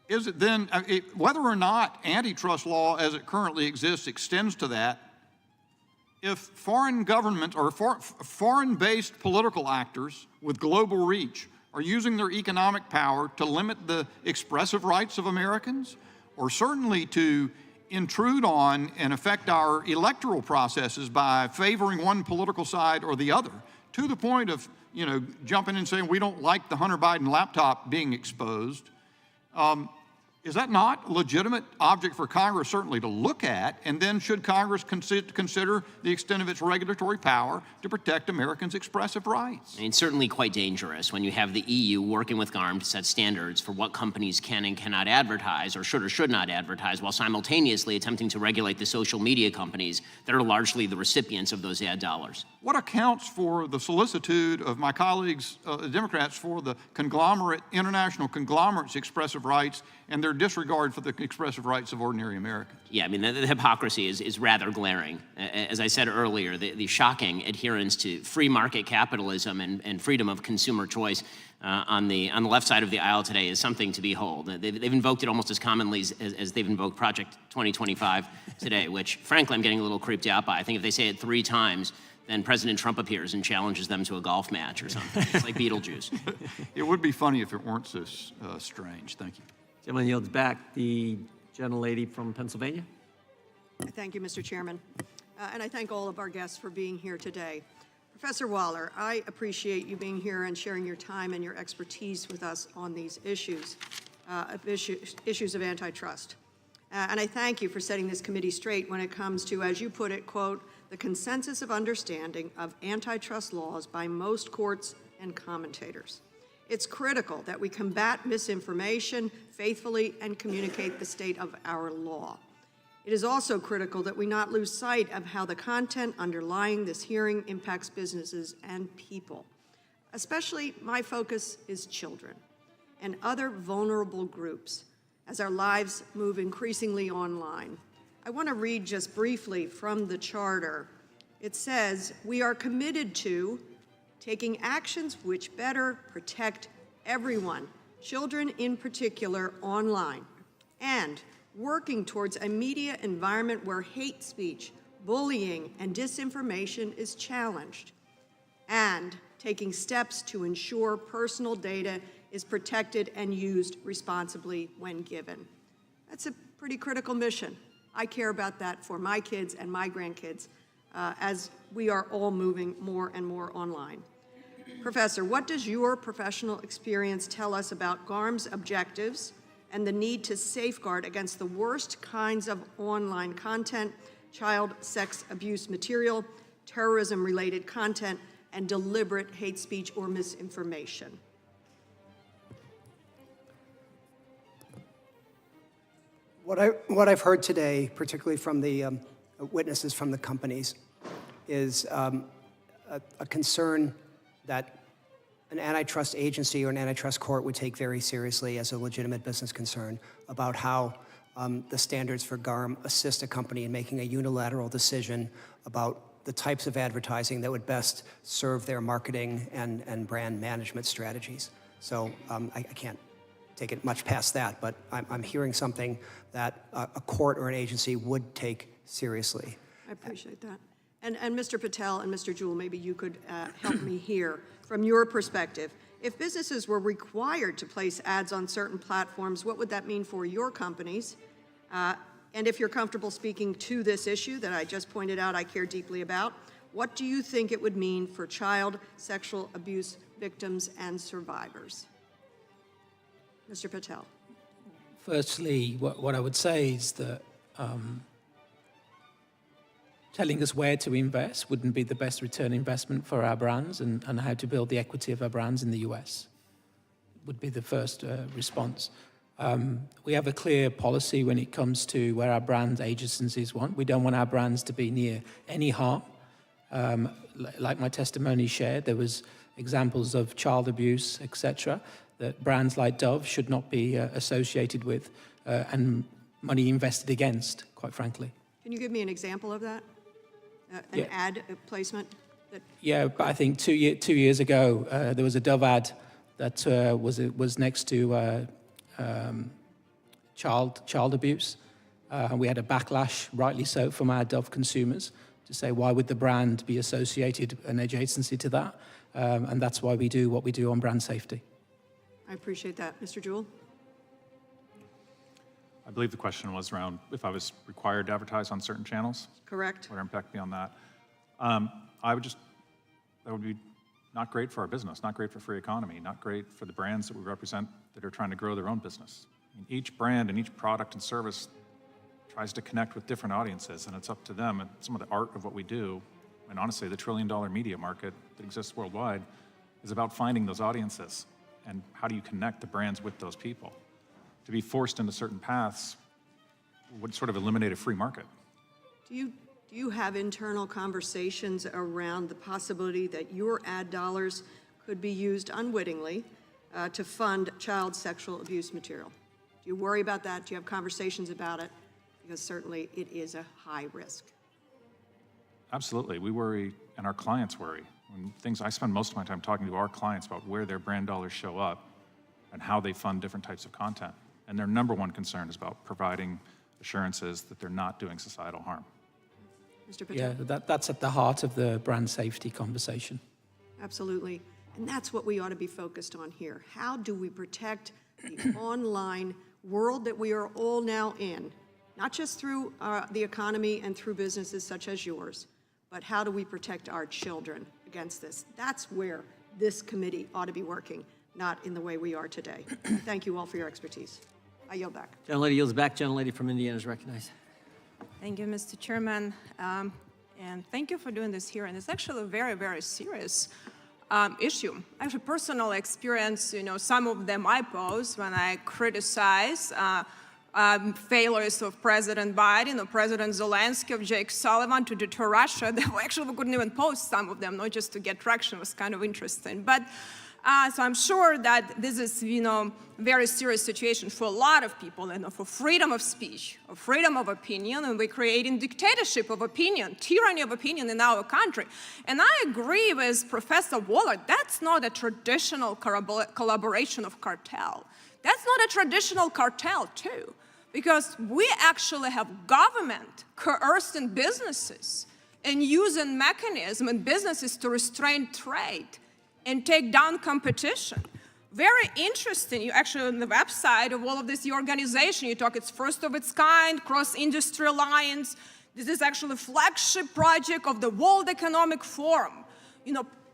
is it then, whether or not antitrust law as it currently exists extends to that, if foreign government or foreign-based political actors with global reach are using their economic power to limit the expressive rights of Americans, or certainly to intrude on and affect our electoral processes by favoring one political side or the other, to the point of, jumping and saying we don't like the Hunter Biden laptop being exposed, is that not a legitimate object for Congress certainly to look at? And then should Congress consider the extent of its regulatory power to protect Americans' expressive rights? I mean, it's certainly quite dangerous when you have the EU working with GARM to set standards for what companies can and cannot advertise or should not advertise, while simultaneously attempting to regulate the social media companies that are largely the recipients of those ad dollars. What accounts for the solicitude of my colleagues, the Democrats, for the international conglomerates' expressive rights and their disregard for the expressive rights of ordinary Americans? Yeah, I mean, the hypocrisy is rather glaring. As I said earlier, the shocking adherence to free market capitalism and freedom of consumer choice on the left side of the aisle today is something to behold. They've invoked it almost as commonly as they've invoked Project 2025 today, which, frankly, I'm getting a little creeped out by. I think if they say it 3 times, then President Trump appears and challenges them to a golf match or something. It's like Beetlejuice. It would be funny if it weren't so strange. Thank you. Gentleman yields back. The gentlelady from Pennsylvania. Thank you, Mr. Chairman. And I thank all of our guests for being here today. Professor Waller, I appreciate you being here and sharing your time and your expertise with us on these issues of antitrust. And I thank you for setting this committee straight when it comes to, as you put it, quote, the consensus of understanding of antitrust laws by most courts and commentators. It's critical that we combat misinformation faithfully and communicate the state of our law. It is also critical that we not lose sight of how the content underlying this hearing impacts businesses and people. Especially, my focus is children and other vulnerable groups as our lives move increasingly online. I want to read just briefly from the charter. It says, we are committed to taking actions which better protect everyone, children in particular, online, and working towards a media environment where hate speech, bullying, and disinformation is challenged, and taking steps to ensure personal data is protected and used responsibly when given. That's a pretty critical mission. I care about that for my kids and my grandkids as we are all moving more and more online. Professor, what does your professional experience tell us about GARM's objectives and the need to safeguard against the worst kinds of online content, child sex abuse material, terrorism-related content, and deliberate hate speech or misinformation? What I've heard today, particularly from the witnesses from the companies, is a concern that an antitrust agency or an antitrust court would take very seriously as a legitimate business concern about how the standards for GARM assist a company in making a unilateral decision about the types of advertising that would best serve their marketing and brand management strategies. So I can't take it much past that, but I'm hearing something that a court or an agency would take seriously. I appreciate that. And Mr. Patel and Mr. Juhl, maybe you could help me here. From your perspective, if businesses were required to place ads on certain platforms, what would that mean for your companies? And if you're comfortable speaking to this issue that I just pointed out I care deeply about, what do you think it would mean for child sexual abuse victims and survivors? Mr. Patel. Firstly, what I would say is that telling us where to invest wouldn't be the best return investment for our brands and how to build the equity of our brands in the US would be the first response. We have a clear policy when it comes to where our brand agencies want. We don't want our brands to be near any harm. Like my testimony shared, there was examples of child abuse, etc., that brands like Dove should not be associated with and money invested against, quite frankly. Can you give me an example of that? An ad placement? Yeah, but I think two years ago, there was a Dove ad that was next to child abuse. We had a backlash, rightly so, from our Dove consumers to say, why would the brand be associated an adjacency to that? And that's why we do what we do on brand safety. I appreciate that. Mr. Juhl? I believe the question was around if I was required to advertise on certain channels. Correct. Would our impact be on that? That would be not great for our business, not great for free economy, not great for the brands that we represent that are trying to grow their own business. I mean, each brand and each product and service tries to connect with different audiences, and it's up to them. And some of the art of what we do, and honestly, the trillion-dollar media market that exists worldwide is about finding those audiences and how do you connect the brands with those people. To be forced into certain paths would sort of eliminate a free market. Do you have internal conversations around the possibility that your ad dollars could be used unwittingly to fund child sexual abuse material? Do you worry about that? Do you have conversations about it? Because certainly it is a high risk. Absolutely. We worry, and our clients worry. I spend most of my time talking to our clients about where their brand dollars show up and how they fund different types of content. And their number one concern is about providing assurances that they're not doing societal harm. Mr. Patel? Yeah, that's at the heart of the brand safety conversation. Absolutely. And that's what we ought to be focused on here. How do we protect the online world that we are all now in? Not just through the economy and through businesses such as yours, but how do we protect our children against this? That's where this committee ought to be working, not in the way we are today. Thank you all for your expertise. I yield back. Gentlelady yields back. Gentlelady from Indiana is recognized. Thank you, Mr. Chairman, and thank you for doing this hearing. It's actually a very, very serious issue. I have a personal experience, some of them I pose when I criticize failures of President Biden or President Zelensky or Jake Sullivan to deter Russia. Actually, we couldn't even post some of them, not just to get traction. It was kind of interesting. But so I'm sure that this is, very serious situation for a lot of people, for freedom of speech, or freedom of opinion, and we're creating dictatorship of opinion, tyranny of opinion in our country. And I agree with Professor Waller, that's not a traditional collaboration of cartel. That's not a traditional cartel, too, because we actually have government coercing businesses and using mechanisms in businesses to restrain trade and take down competition. Very interesting. You actually, on the website of all of this organization, you talk it's first of its kind, cross-industry alliance. This is actually a flagship project of the World Economic Forum.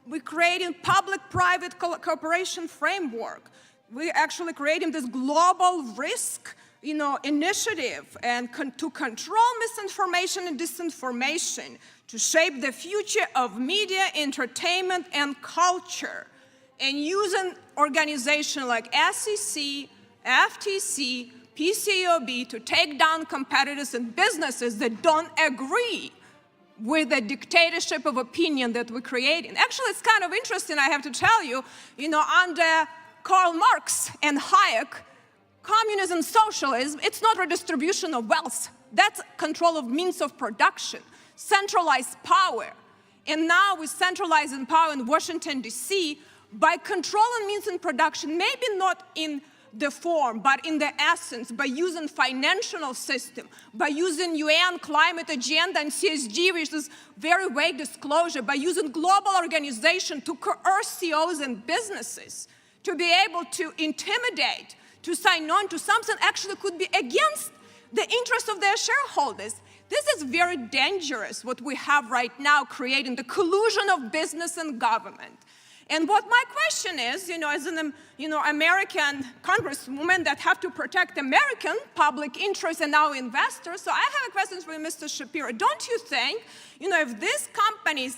We're creating public-private cooperation framework. We're actually creating this global risk, initiative and to control misinformation and disinformation, to shape the future of media, entertainment, and culture, and using organizations like SEC, FTC, PCAOB to take down competitors and businesses that don't agree with the dictatorship of opinion that we're creating. Actually, it's kind of interesting, I have to tell you, under Karl Marx and Hayek, communism, socialism, it's not redistribution of wealth. That's control of means of production, centralized power. And now with centralizing power in Washington, D.C., by controlling means in production, maybe not in the form, but in the essence, by using financial system, by using UN climate agenda and CSG, which is very vague disclosure, by using global organization to coerce CEOs and businesses, to be able to intimidate, to sign on to something actually could be against the interest of their shareholders. This is very dangerous, what we have right now, creating the collusion of business and government. And what my question is, as an American congresswoman that have to protect American public interest and our investors, so I have a question for you, Mr. Shapiro. Don't you think, if these companies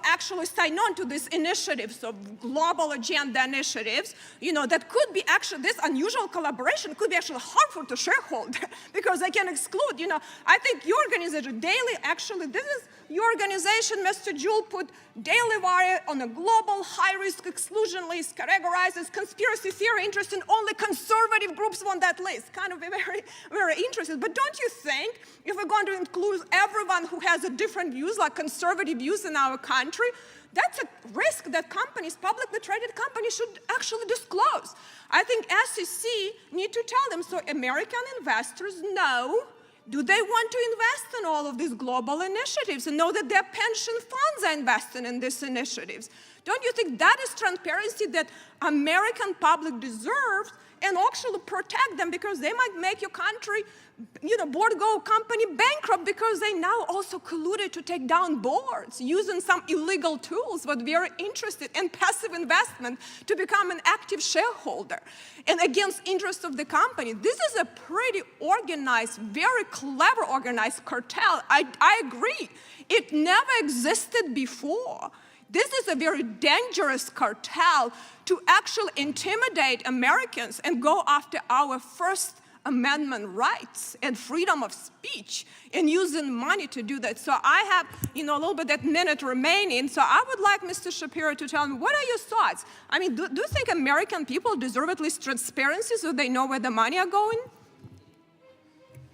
actually sign on to these initiatives of global agenda initiatives, that could be actually, this unusual collaboration could be actually harmful to shareholders because they can exclude, I think your organization, Daily, actually, this is your organization, Mr. Juhl, put Daily Wire on a global high-risk exclusion list, categorized as conspiracy theory interest, and only conservative groups on that list. Kind of very, very interesting. But don't you think if we're going to include everyone who has a different views, like conservative views in our country, that's a risk that companies, publicly traded companies, should actually disclose. I think SEC need to tell them so American investors know, do they want to invest in all of these global initiatives and know that their pension funds are investing in these initiatives? Don't you think that is transparency that American public deserves, and actually protect them, because they might make your country, board go company bankrupt because they now also colluded to take down boards using some illegal tools, but very interested in passive investment to become an active shareholder and against interests of the company. This is a pretty organized, very clever organized cartel. I agree. It never existed before. This is a very dangerous cartel to actually intimidate Americans and go after our First Amendment rights and freedom of speech and using money to do that. So I have, a little bit that minute remaining. So I would like Mr. Shapiro to tell me, what are your thoughts? I mean, do you think American people deserve at least transparency so they know where the money are going?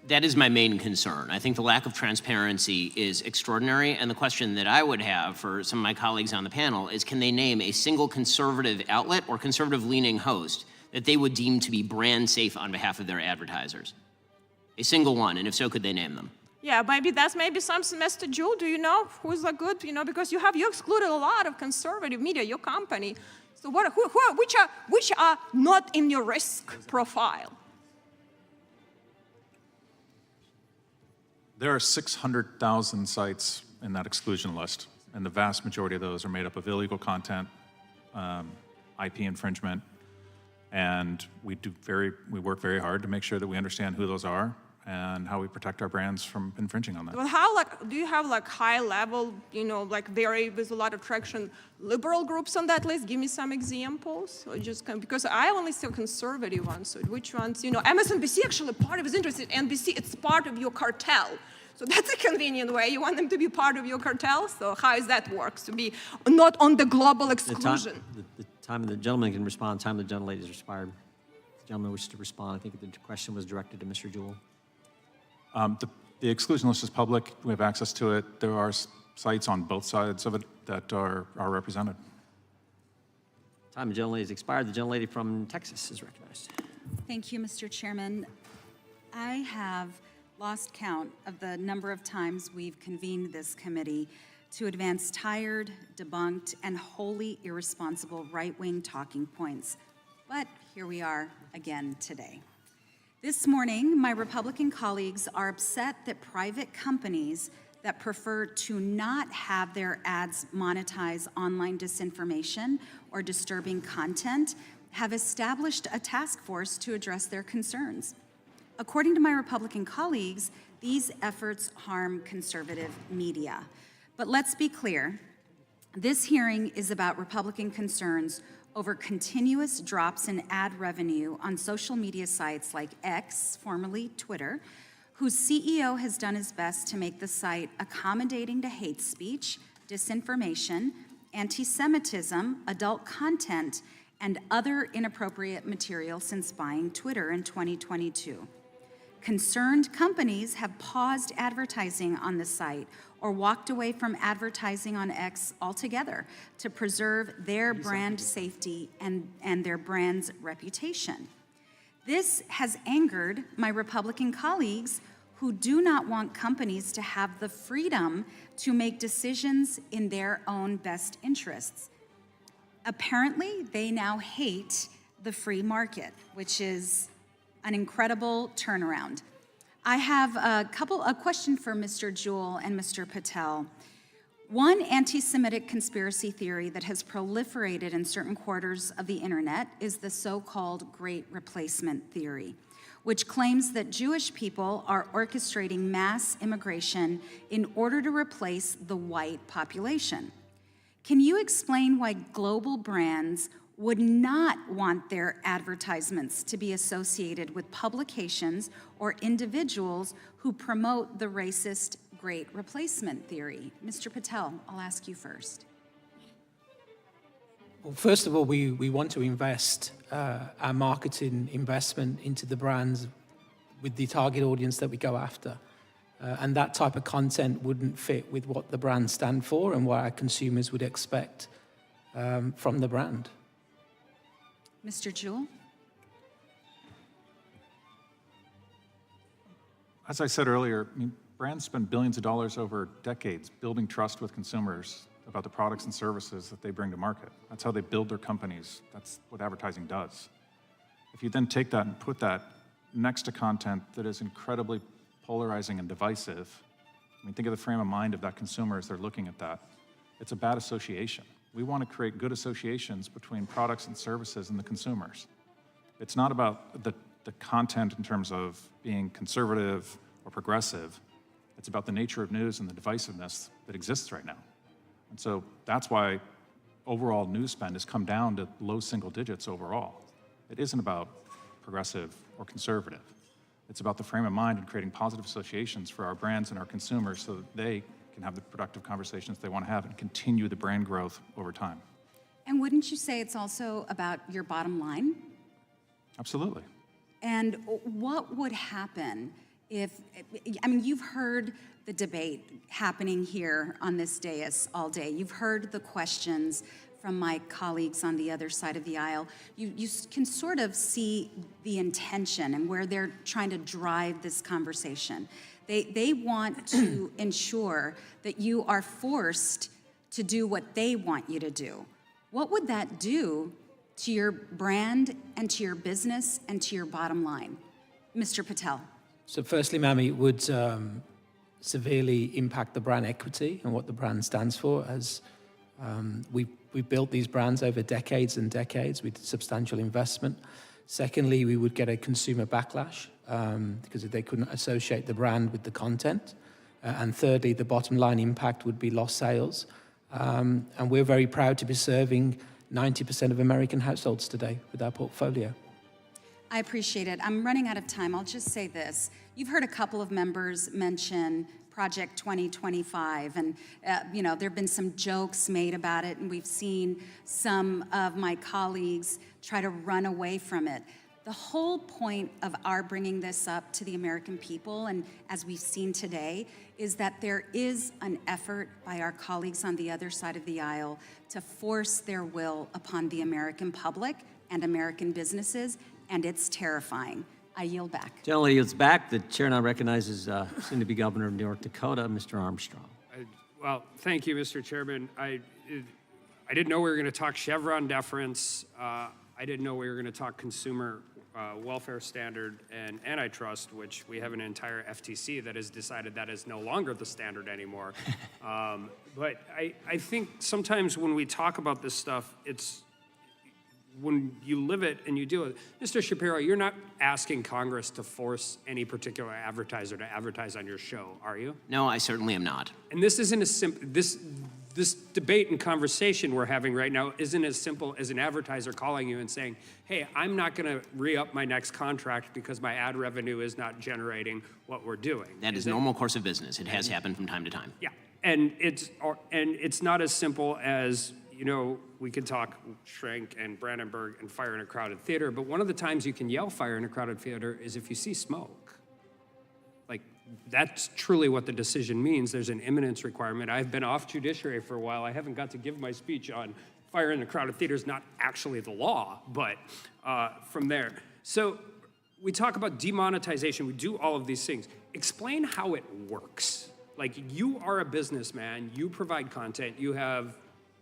That is my main concern. I think the lack of transparency is extraordinary, and the question that I would have for some of my colleagues on the panel is, can they name a single conservative outlet or conservative-leaning host that they would deem to be brand safe on behalf of their advertisers? A single one, and if so, could they name them? Yeah, maybe that's something, Mr. Juhl, do you know who's a good, because you excluded a lot of conservative media, your company. So which are not in your risk profile? There are 600,000 sites in that exclusion list, and the vast majority of those are made up of illegal content, IP infringement, and we work very hard to make sure that we understand who those are and how we protect our brands from infringing on that. Well, do you have high level, with a lot of traction, liberal groups on that list? Give me some examples, or because I only see conservative ones. So which ones? MSNBC actually part of his interest. NBC, it's part of your cartel. So that's a convenient way. You want them to be part of your cartel. So how does that work? To be not on the global exclusion. The time the gentleman can respond. Time the gentlelady has expired. The gentleman wishes to respond. I think the question was directed to Mr. Juhl. The exclusion list is public. We have access to it. There are sites on both sides of it that are represented. Time the gentlelady has expired. The gentlelady from Texas is recognized. Thank you, Mr. Chairman. I have lost count of the number of times we've convened this committee to advance tired, debunked, and wholly irresponsible right-wing talking points. But here we are again today. This morning, my Republican colleagues are upset that private companies that prefer to not have their ads monetize online disinformation or disturbing content have established a task force to address their concerns. According to my Republican colleagues, these efforts harm conservative media. But let's be clear, this hearing is about Republican concerns over continuous drops in ad revenue on social media sites like X, formerly Twitter, whose CEO has done his best to make the site accommodating to hate speech, disinformation, anti-Semitism, adult content, and other inappropriate material since buying Twitter in 2022. Concerned companies have paused advertising on the site or walked away from advertising on X altogether to preserve their brand safety and their brand's reputation. This has angered my Republican colleagues who do not want companies to have the freedom to make decisions in their own best interests. Apparently, they now hate the free market, which is an incredible turnaround. I have a question for Mr. Juhl and Mr. Patel. One anti-Semitic conspiracy theory that has proliferated in certain quarters of the internet is the so-called Great Replacement theory, which claims that Jewish people are orchestrating mass immigration in order to replace the white population. Can you explain why global brands would not want their advertisements to be associated with publications or individuals who promote the racist Great Replacement theory? Mr. Patel, I'll ask you first. Well, first of all, we want to invest our marketing investment into the brands with the target audience that we go after. And that type of content wouldn't fit with what the brands stand for and what our consumers would expect from the brand. Mr. Juhl? As I said earlier, brands spend billions of dollars over decades building trust with consumers about the products and services that they bring to market. That's how they build their companies. That's what advertising does. If you then take that and put that next to content that is incredibly polarizing and divisive, think of the frame of mind of that consumer as they're looking at that. It's a bad association. We want to create good associations between products and services and the consumers. It's not about the content in terms of being conservative or progressive. It's about the nature of news and the divisiveness that exists right now. And so that's why overall news spend has come down to low single digits overall. It isn't about progressive or conservative. It's about the frame of mind and creating positive associations for our brands and our consumers so that they can have the productive conversations they want to have and continue the brand growth over time. And wouldn't you say it's also about your bottom line? Absolutely. And what would happen if, you've heard the debate happening here on this dais all day. You've heard the questions from my colleagues on the other side of the aisle. You can sort of see the intention and where they're trying to drive this conversation. They want to ensure that you are forced to do what they want you to do. What would that do to your brand and to your business and to your bottom line? Mr. Patel. So firstly, ma'am, it would severely impact the brand equity and what the brand stands for. As we've built these brands over decades and decades with substantial investment. Secondly, we would get a consumer backlash because they couldn't associate the brand with the content. And thirdly, the bottom line impact would be lost sales. And we're very proud to be serving 90% of American households today with our portfolio. I appreciate it. I'm running out of time. I'll just say this. You've heard a couple of members mention Project 2025, and there have been some jokes made about it, and we've seen some of my colleagues try to run away from it. The whole point of our bringing this up to the American people, and as we've seen today, is that there is an effort by our colleagues on the other side of the aisle to force their will upon the American public and American businesses, and it's terrifying. I yield back. Gentleman yields back. The chair now recognizes soon-to-be Governor of North Dakota, Mr. Armstrong. Well, thank you, Mr. Chairman. I didn't know we were going to talk Chevron deference. I didn't know we were going to talk consumer welfare standard and antitrust, which we have an entire FTC that has decided that is no longer the standard anymore. But I think sometimes when we talk about this stuff, it's when you live it and you do it. Mr. Shapiro, you're not asking Congress to force any particular advertiser to advertise on your show, are you? No, I certainly am not. And this isn't as simple, this debate and conversation we're having right now isn't as simple as an advertiser calling you and saying, hey, I'm not gonna re-up my next contract because my ad revenue is not generating what we're doing. That is normal course of business. It has happened from time to time. Yeah, and it's not as simple as, we could talk Schrenk and Brandenburg and fire in a crowded theater, but one of the times you can yell fire in a crowded theater is if you see smoke. Like, that's truly what the decision means. There's an imminence requirement. I've been off judiciary for a while. I haven't got to give my speech on fire in a crowded theater is not actually the law, but from there. So we talk about demonetization. We do all of these things. Explain how it works. Like, you are a businessman. You provide content. You have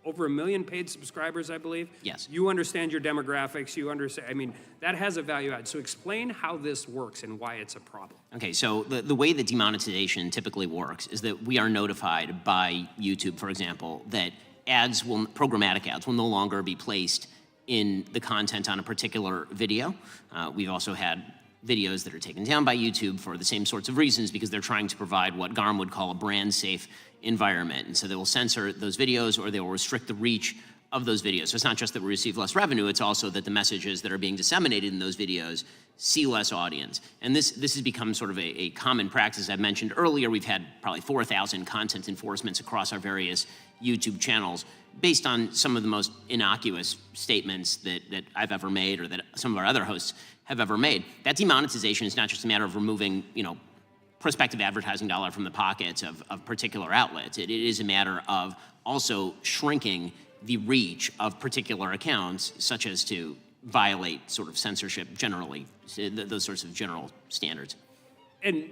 over 1 million paid subscribers, I believe. Yes. You understand your demographics. You understand, that has a value add. So explain how this works and why it's a problem. Okay, so the way that demonetization typically works is that we are notified by YouTube, for example, that programmatic ads will no longer be placed in the content on a particular video. We've also had videos that are taken down by YouTube for the same sorts of reasons because they're trying to provide what GARM would call a brand-safe environment. And so they will censor those videos or they will restrict the reach of those videos. So it's not just that we receive less revenue, it's also that the messages that are being disseminated in those videos see less audience. And this has become sort of a common practice. I mentioned earlier, we've had probably 4,000 content enforcements across our various YouTube channels based on some of the most innocuous statements that I've ever made or that some of our other hosts have ever made. That demonetization is not just a matter of removing, prospective advertising dollar from the pockets of particular outlets. It is a matter of also shrinking the reach of particular accounts, such as to violate sort of censorship generally, those sorts of general standards. And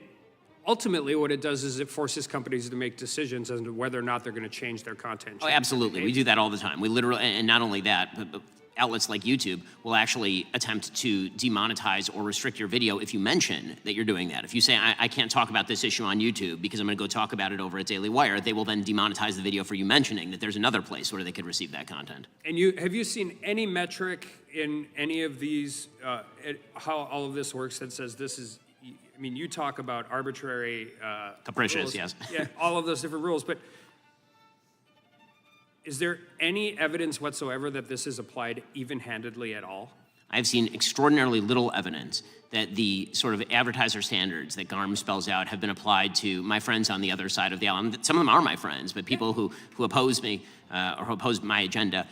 ultimately what it does is it forces companies to make decisions as to whether or not they're going to change their content. Oh, absolutely. We do that all the time. We literally, and not only that, but outlets like YouTube will actually attempt to demonetize or restrict your video if you mention that you're doing that. If you say, I can't talk about this issue on YouTube because I'm going to go talk about it over at Daily Wire, they will then demonetize the video for you mentioning that there's another place where they could receive that content. And have you seen any metric in any of these, how all of this works that says this is, I mean, you talk about arbitrary capricious, rules. yes. Yeah, all of those different rules, but is there any evidence whatsoever that this is applied even-handedly at all? I've seen extraordinarily little evidence that the sort of advertiser standards that GARM spells out have been applied to my friends on the other side of the aisle. Some of them are my friends, but people who oppose me or who oppose my agenda,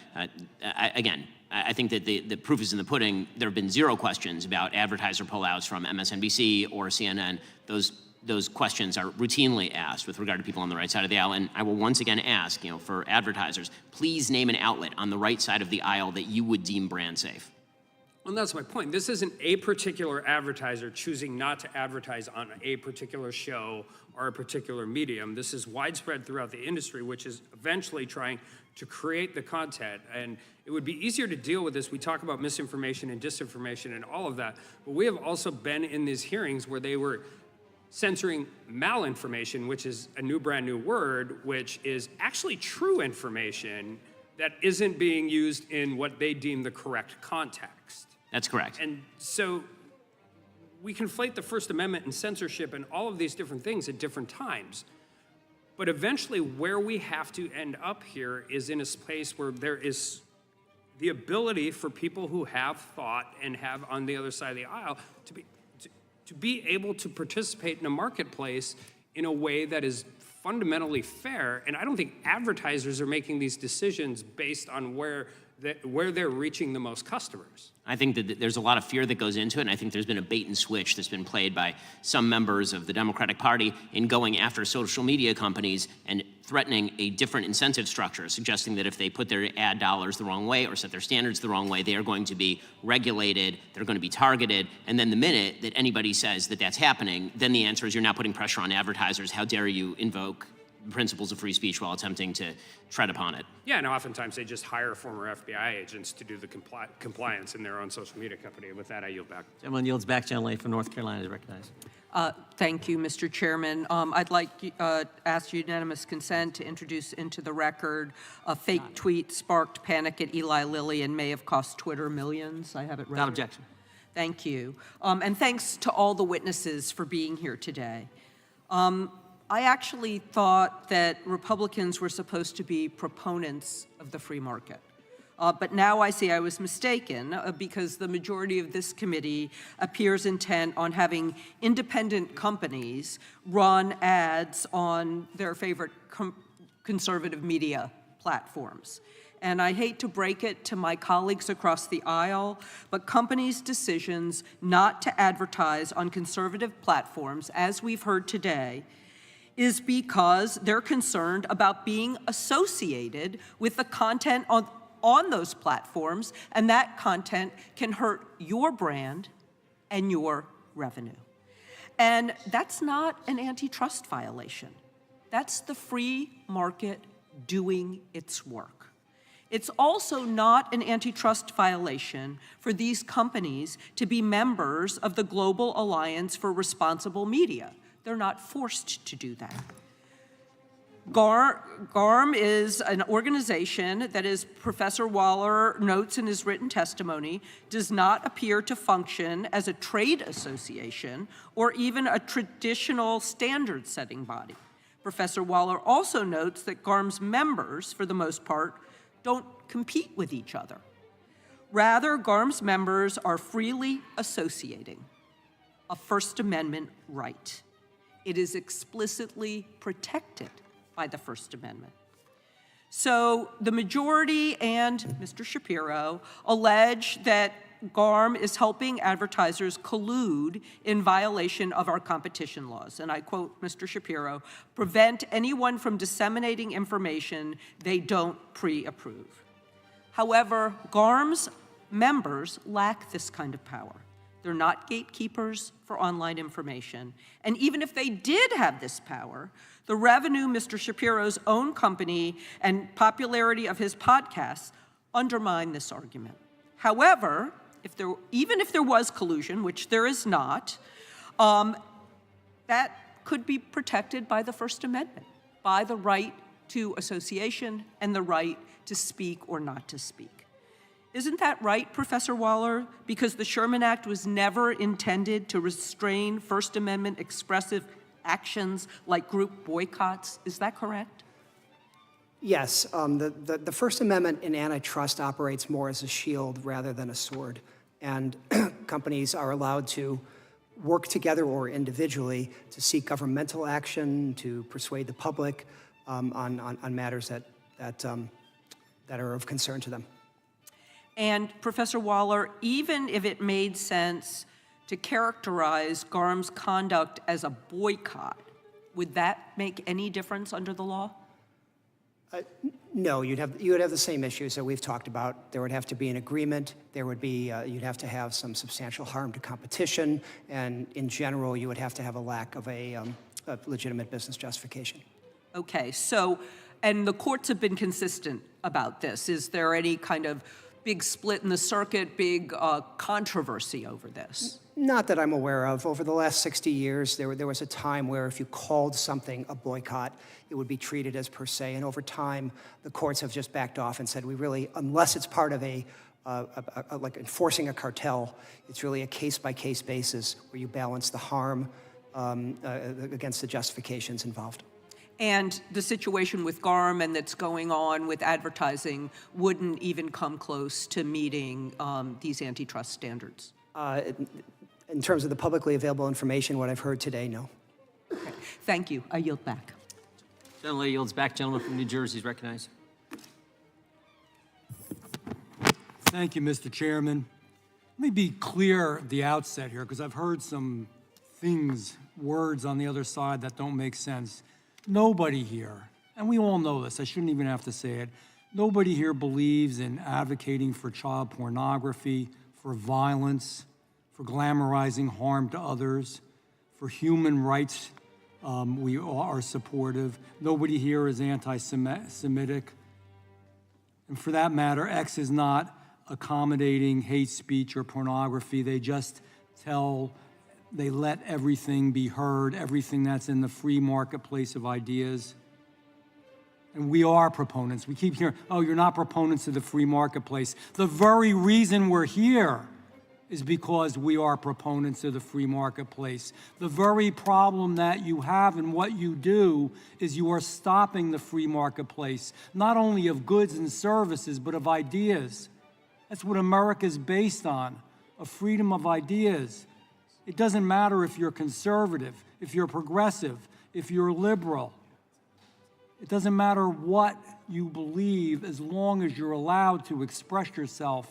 I think that the proof is in the pudding. There have been zero questions about advertiser pullouts from MSNBC or CNN. Those questions are routinely asked with regard to people on the right side of the aisle. And I will once again ask, for advertisers, please name an outlet on the right side of the aisle that you would deem brand safe. Well, that's my point. This isn't a particular advertiser choosing not to advertise on a particular show or a particular medium. This is widespread throughout the industry, which is eventually trying to create the content. And it would be easier to deal with this. We talk about misinformation and disinformation and all of that. But we have also been in these hearings where they were censoring malinformation, which is a brand new word, which is actually true information that isn't being used in what they deem the correct context. That's correct. And so we conflate the First Amendment and censorship and all of these different things at different times. But eventually where we have to end up here is in a space where there is the ability for people who have thought and have on the other side of the aisle to be able to participate in a marketplace in a way that is fundamentally fair. And I don't think advertisers are making these decisions based on where they're reaching the most customers. I think that there's a lot of fear that goes into it, and I think there's been a bait and switch that's been played by some members of the Democratic Party in going after social media companies and threatening a different incentive structure, suggesting that if they put their ad dollars the wrong way or set their standards the wrong way, they are going to be regulated, they're going to be targeted, and then the minute that anybody says that that's happening, then the answer is you're now putting pressure on advertisers. How dare you invoke principles of free speech while attempting to tread upon it? Yeah, and oftentimes they just hire former FBI agents to do the compliance in their own social media company. With that, I yield back. Gentleman yields back. Gentleman from North Carolina is recognized. Thank you, Mr. Chairman. I'd like to ask unanimous consent to introduce into the record a fake tweet sparked panic at Eli Lilly and may have cost Twitter millions. I have it right. Without objection. Thank you. And thanks to all the witnesses for being here today. I actually thought that Republicans were supposed to be proponents of the free market. But now I see I was mistaken because the majority of this committee appears intent on having independent companies run ads on their favorite conservative media platforms. And I hate to break it to my colleagues across the aisle, but companies' decisions not to advertise on conservative platforms, as we've heard today, is because they're concerned about being associated with the content on those platforms, and that content can hurt your brand and your revenue. And that's not an antitrust violation. That's the free market doing its work. It's also not an antitrust violation for these companies to be members of the Global Alliance for Responsible Media. They're not forced to do that. GARM is an organization that, as Professor Waller notes in his written testimony, does not appear to function as a trade association or even a traditional standard-setting body. Professor Waller also notes that GARM's members, for the most part, don't compete with each other. Rather, GARM's members are freely associating, a First Amendment right. It is explicitly protected by the First Amendment. So the majority and Mr. Shapiro allege that GARM is helping advertisers collude in violation of our competition laws. And I quote Mr. Shapiro, prevent anyone from disseminating information they don't pre-approve. However, GARM's members lack this kind of power. They're not gatekeepers for online information. And even if they did have this power, the revenue Mr. Shapiro's own company and popularity of his podcasts undermine this argument. However, even if there was collusion, which there is not, that could be protected by the First Amendment, by the right to association and the right to speak or not to speak. Isn't that right, Professor Waller? Because the Sherman Act was never intended to restrain First Amendment expressive actions like group boycotts. Is that correct? Yes. The First Amendment in antitrust operates more as a shield rather than a sword. And companies are allowed to work together or individually to seek governmental action, to persuade the public on matters that are of concern to them. And Professor Waller, even if it made sense to characterize GARM's conduct as a boycott, would that make any difference under the law? No, you would have the same issues that we've talked about. There would have to be an agreement. There would be you'd have to have some substantial harm to competition, and in general, you would have to have a lack of a legitimate business justification. Okay, so, and the courts have been consistent about this. Is there any kind of big split in the circuit, big controversy over this? Not that I'm aware of. Over the last 60 years, there was a time where if you called something a boycott, it would be treated as per se. And over time, the courts have just backed off and said, we really, unless it's part of like enforcing a cartel, it's really a case-by-case basis where you balance the harm against the justifications involved. And the situation with GARM and that's going on with advertising wouldn't even come close to meeting these antitrust standards? In terms of the publicly available information, what I've heard today, no. Okay. Thank you. I yield back. Gentleman yields back. Gentleman from New Jersey is recognized. Thank you, Mr. Chairman. Let me be clear at the outset here, because I've heard some words on the other side that don't make sense. Nobody here, and we all know this, I shouldn't even have to say it, nobody here believes in advocating for child pornography, for violence, for glamorizing harm to others, for human rights. We are supportive. Nobody here is anti-Semitic. And for that matter, X is not accommodating hate speech or pornography. They just they let everything be heard, everything that's in the free marketplace of ideas. And we are proponents. We keep hearing, oh, you're not proponents of the free marketplace. The very reason we're here is because we are proponents of the free marketplace. The very problem that you have in what you do is you are stopping the free marketplace, not only of goods and services, but of ideas. That's what America is based on, a freedom of ideas. It doesn't matter if you're conservative, if you're progressive, if you're liberal. It doesn't matter what you believe as long as you're allowed to express yourself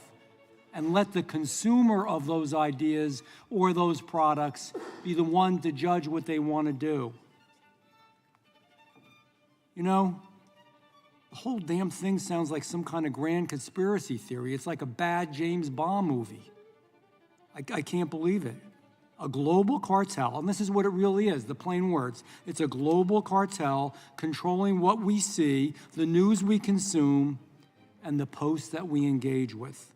and let the consumer of those ideas or those products be the one to judge what they want to do. You know, the whole damn thing sounds like some kind of grand conspiracy theory. It's like a bad James Bond movie. I can't believe it. A global cartel, and this is what it really is, the plain words. It's a global cartel controlling what we see, the news we consume, and the posts that we engage with.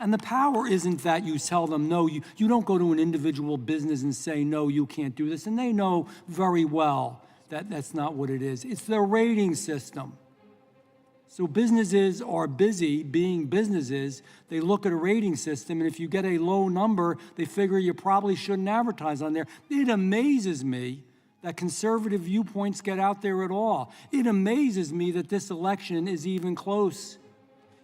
And the power isn't that you tell them, no, you don't go to an individual business and say, no, you can't do this. And they know very well that that's not what it is. It's the rating system. So businesses are busy being businesses. They look at a rating system, and if you get a low number, they figure you probably shouldn't advertise on there. It amazes me that conservative viewpoints get out there at all. It amazes me that this election is even close.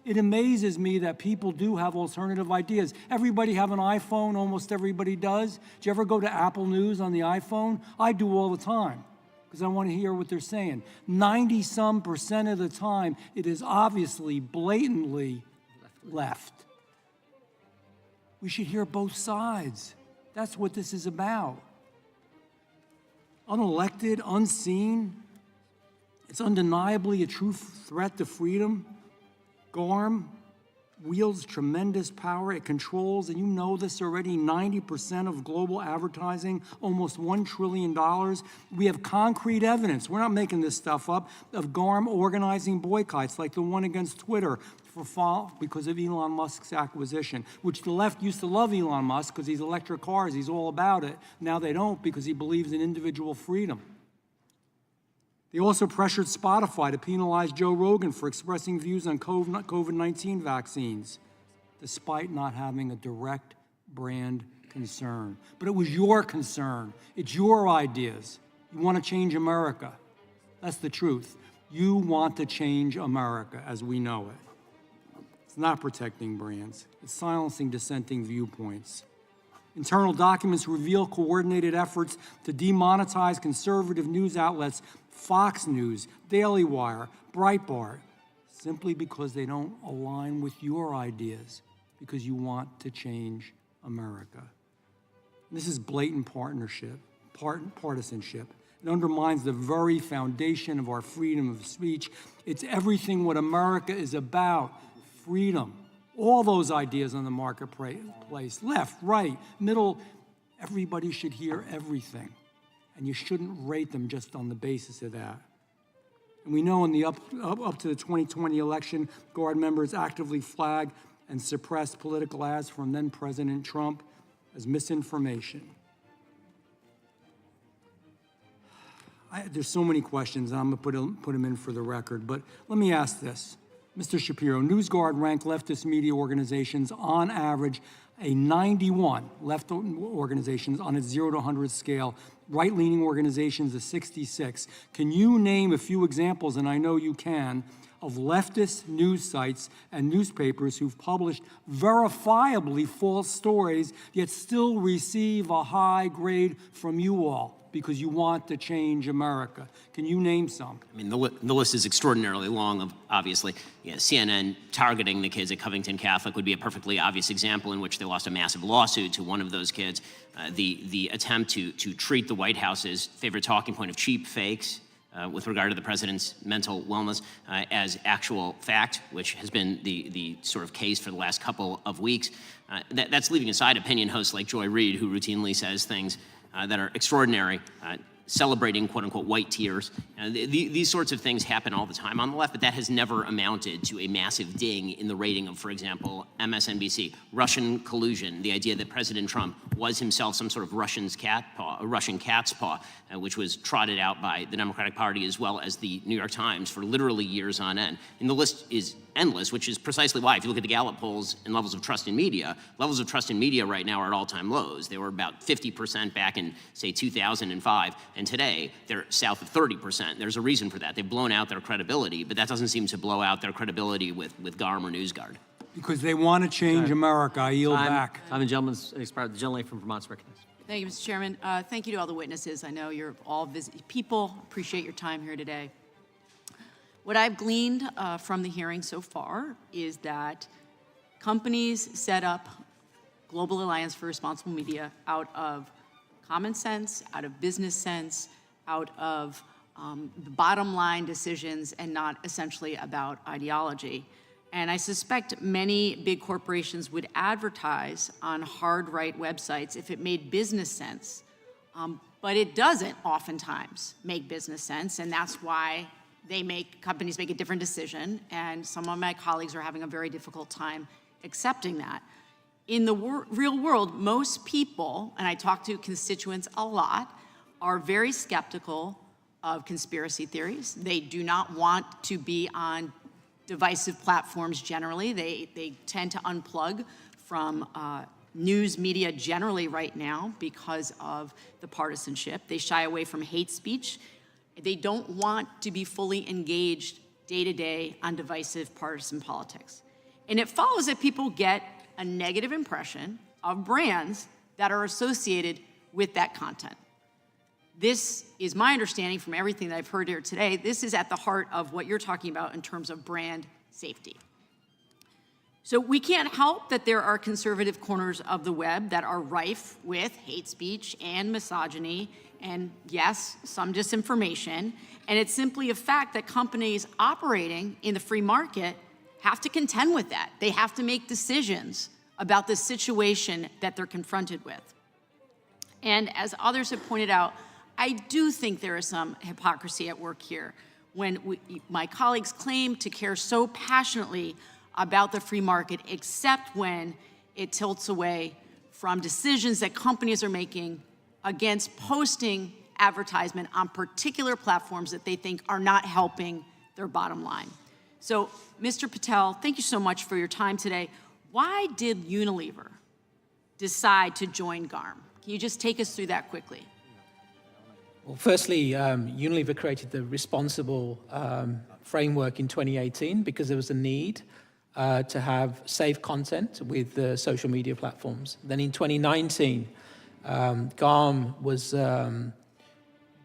It amazes me that people do have alternative ideas. Everybody have an iPhone, almost everybody does. Do you ever go to Apple News on the iPhone? I do all the time, because I want to hear what they're saying. 90-some% of the time, it is obviously, blatantly left. We should hear both sides. That's what this is about. Unelected, unseen, it's undeniably a true threat to freedom. GARM wields tremendous power. It controls, and you know this already, 90% of global advertising, almost $1 trillion. We have concrete evidence, we're not making this stuff up, of GARM organizing boycotts like the one against Twitter because of Elon Musk's acquisition, which the left used to love Elon Musk because he's electric cars, he's all about it. Now they don't because he believes in individual freedom. They also pressured Spotify to penalize Joe Rogan for expressing views on COVID-19 vaccines, despite not having a direct brand concern. But it was your concern. It's your ideas. You want to change America. That's the truth. You want to change America as we know it. It's not protecting brands. It's silencing dissenting viewpoints. Internal documents reveal coordinated efforts to demonetize conservative news outlets, Fox News, Daily Wire, Breitbart, simply because they don't align with your ideas, because you want to change America. This is blatant partisanship. It undermines the very foundation of our freedom of speech. It's everything what America is about, freedom. All those ideas on the marketplace, left, right, middle, everybody should hear everything. And you shouldn't rate them just on the basis of that. And we know in the up to the 2020 election, GARM members actively flagged and suppressed political ads from then President Trump as misinformation. There's so many questions, and I'm going to put them in for the record, but let me ask this. Mr. Shapiro, NewsGuard ranked leftist media organizations on average a 91, left organizations on a 0 to 100 scale, right-leaning organizations a 66. Can you name a few examples, and I know you can, of leftist news sites and newspapers who've published verifiably false stories, yet still receive a high grade from you all because you want to change America? Can you name some? I mean, the list is extraordinarily long, obviously. Yeah, CNN targeting the kids at Covington Catholic would be a perfectly obvious example in which they lost a massive lawsuit to one of those kids. The attempt to treat the White House's favorite talking point of cheap fakes with regard to the president's mental wellness as actual fact, which has been the sort of case for the last couple of weeks. That's leaving aside opinion hosts like Joy Reid, who routinely says things that are extraordinary, celebrating quote-unquote white tears. These sorts of things happen all the time on the left, but that has never amounted to a massive ding in the rating of, for example, MSNBC. Russian collusion, the idea that President Trump was himself some sort of Russian cat's paw, which was trotted out by the Democratic Party as well as the New York Times for literally years on end. And the list is endless, which is precisely why, if you look at the Gallup polls and levels of trust in media right now are at all-time lows. They were about 50% back in, say, 2005, and today they're south of 30%. There's a reason for that. They've blown out their credibility, but that doesn't seem to blow out their credibility with GARM or NewsGuard. Because they want to change America. I yield back. Time and gentleman's expired. The gentlelady from Vermont's recognized. Thank you, Mr. Chairman. Thank you to all the witnesses. I know you're all busy people. Appreciate your time here today. What I've gleaned from the hearing so far is that companies set up Global Alliance for Responsible Media out of common sense, out of business sense, out of the bottom line decisions, and not essentially about ideology. And I suspect many big corporations would advertise on hard right websites if it made business sense. But it doesn't oftentimes make business sense, and that's why companies make a different decision, and some of my colleagues are having a very difficult time accepting that. In the real world, most people, and I talk to constituents a lot, are very skeptical of conspiracy theories. They do not want to be on divisive platforms generally. They tend to unplug from news media generally right now because of the partisanship. They shy away from hate speech. They don't want to be fully engaged day-to-day on divisive partisan politics. And it follows that people get a negative impression of brands that are associated with that content. This is my understanding from everything that I've heard here today. This is at the heart of what you're talking about in terms of brand safety. So we can't help that there are conservative corners of the web that are rife with hate speech and misogyny and, yes, some disinformation. And it's simply a fact that companies operating in the free market have to contend with that. They have to make decisions about the situation that they're confronted with. And as others have pointed out, I do think there is some hypocrisy at work here when my colleagues claim to care so passionately about the free market, except when it tilts away from decisions that companies are making against posting advertisement on particular platforms that they think are not helping their bottom line. So, Mr. Patel, thank you so much for your time today. Why did Unilever decide to join GARM? Can you just take us through that quickly? Well, firstly, Unilever created the responsible framework in 2018 because there was a need to have safe content with social media platforms. Then in 2019, GARM was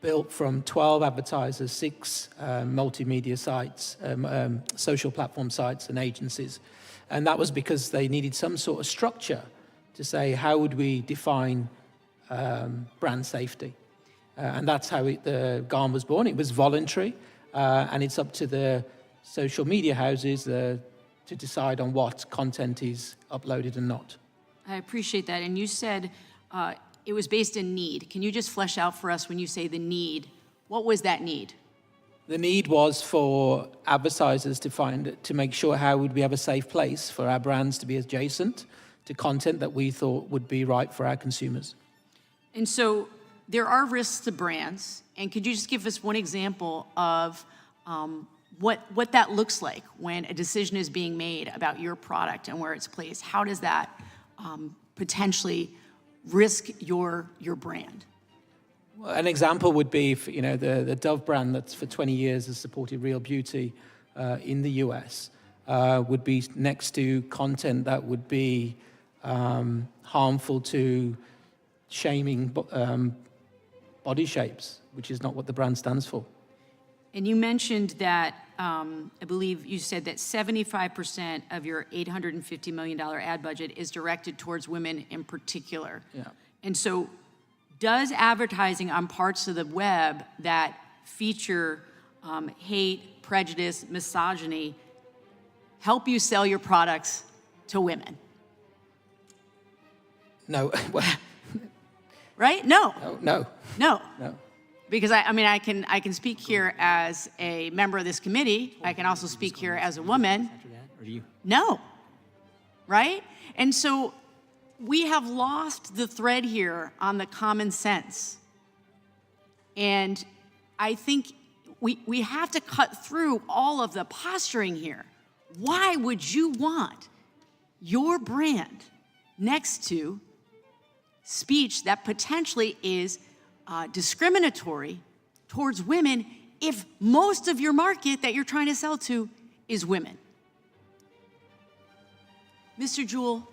built from 12 advertisers, 6 multimedia sites, social platform sites and agencies. And that was because they needed some sort of structure to say, how would we define brand safety? And that's how the GARM was born. It was voluntary, and it's up to the social media houses to decide on what content is uploaded and not. I appreciate that. And you said it was based in need. Can you just flesh out for us when you say the need? What was that need? The need was for advertisers to make sure how would we have a safe place for our brands to be adjacent to content that we thought would be right for our consumers. And so there are risks to brands. And could you just give us one example of what that looks like when a decision is being made about your product and where it's placed? How does that potentially risk your brand? Well, an example would be, the Dove brand that's for 20 years has supported real beauty in the US would be next to content that would be harmful to shaming body shapes, which is not what the brand stands for. And you mentioned that, I believe you said that 75% of your $850 million ad budget is directed towards women in particular. Yeah. And so does advertising on parts of the web that feature hate, prejudice, misogyny help you sell your products to women? No. Right? No. No. No. Because I can speak here as a member of this committee. I can also speak here as a woman. No. Right? And so we have lost the thread here on the common sense. And I think we have to cut through all of the posturing here. Why would you want your brand next to speech that potentially is discriminatory towards women if most of your market that you're trying to sell to is women? Mr. Juhl,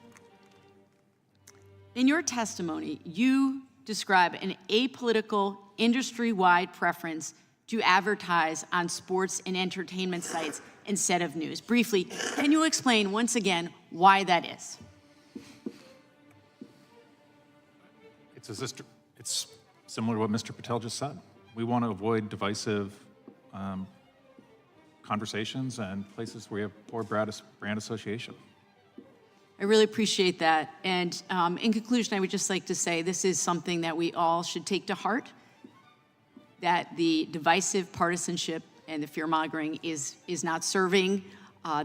in your testimony, you describe an apolitical, industry-wide preference to advertise on sports and entertainment sites instead of news. Briefly, can you explain once again why that is? It's similar to what Mr. Patel just said. We want to avoid divisive conversations and places where you have poor brand association. I really appreciate that. And in conclusion, I would just like to say this is something that we all should take to heart, that the divisive partisanship and the fear-mongering is not serving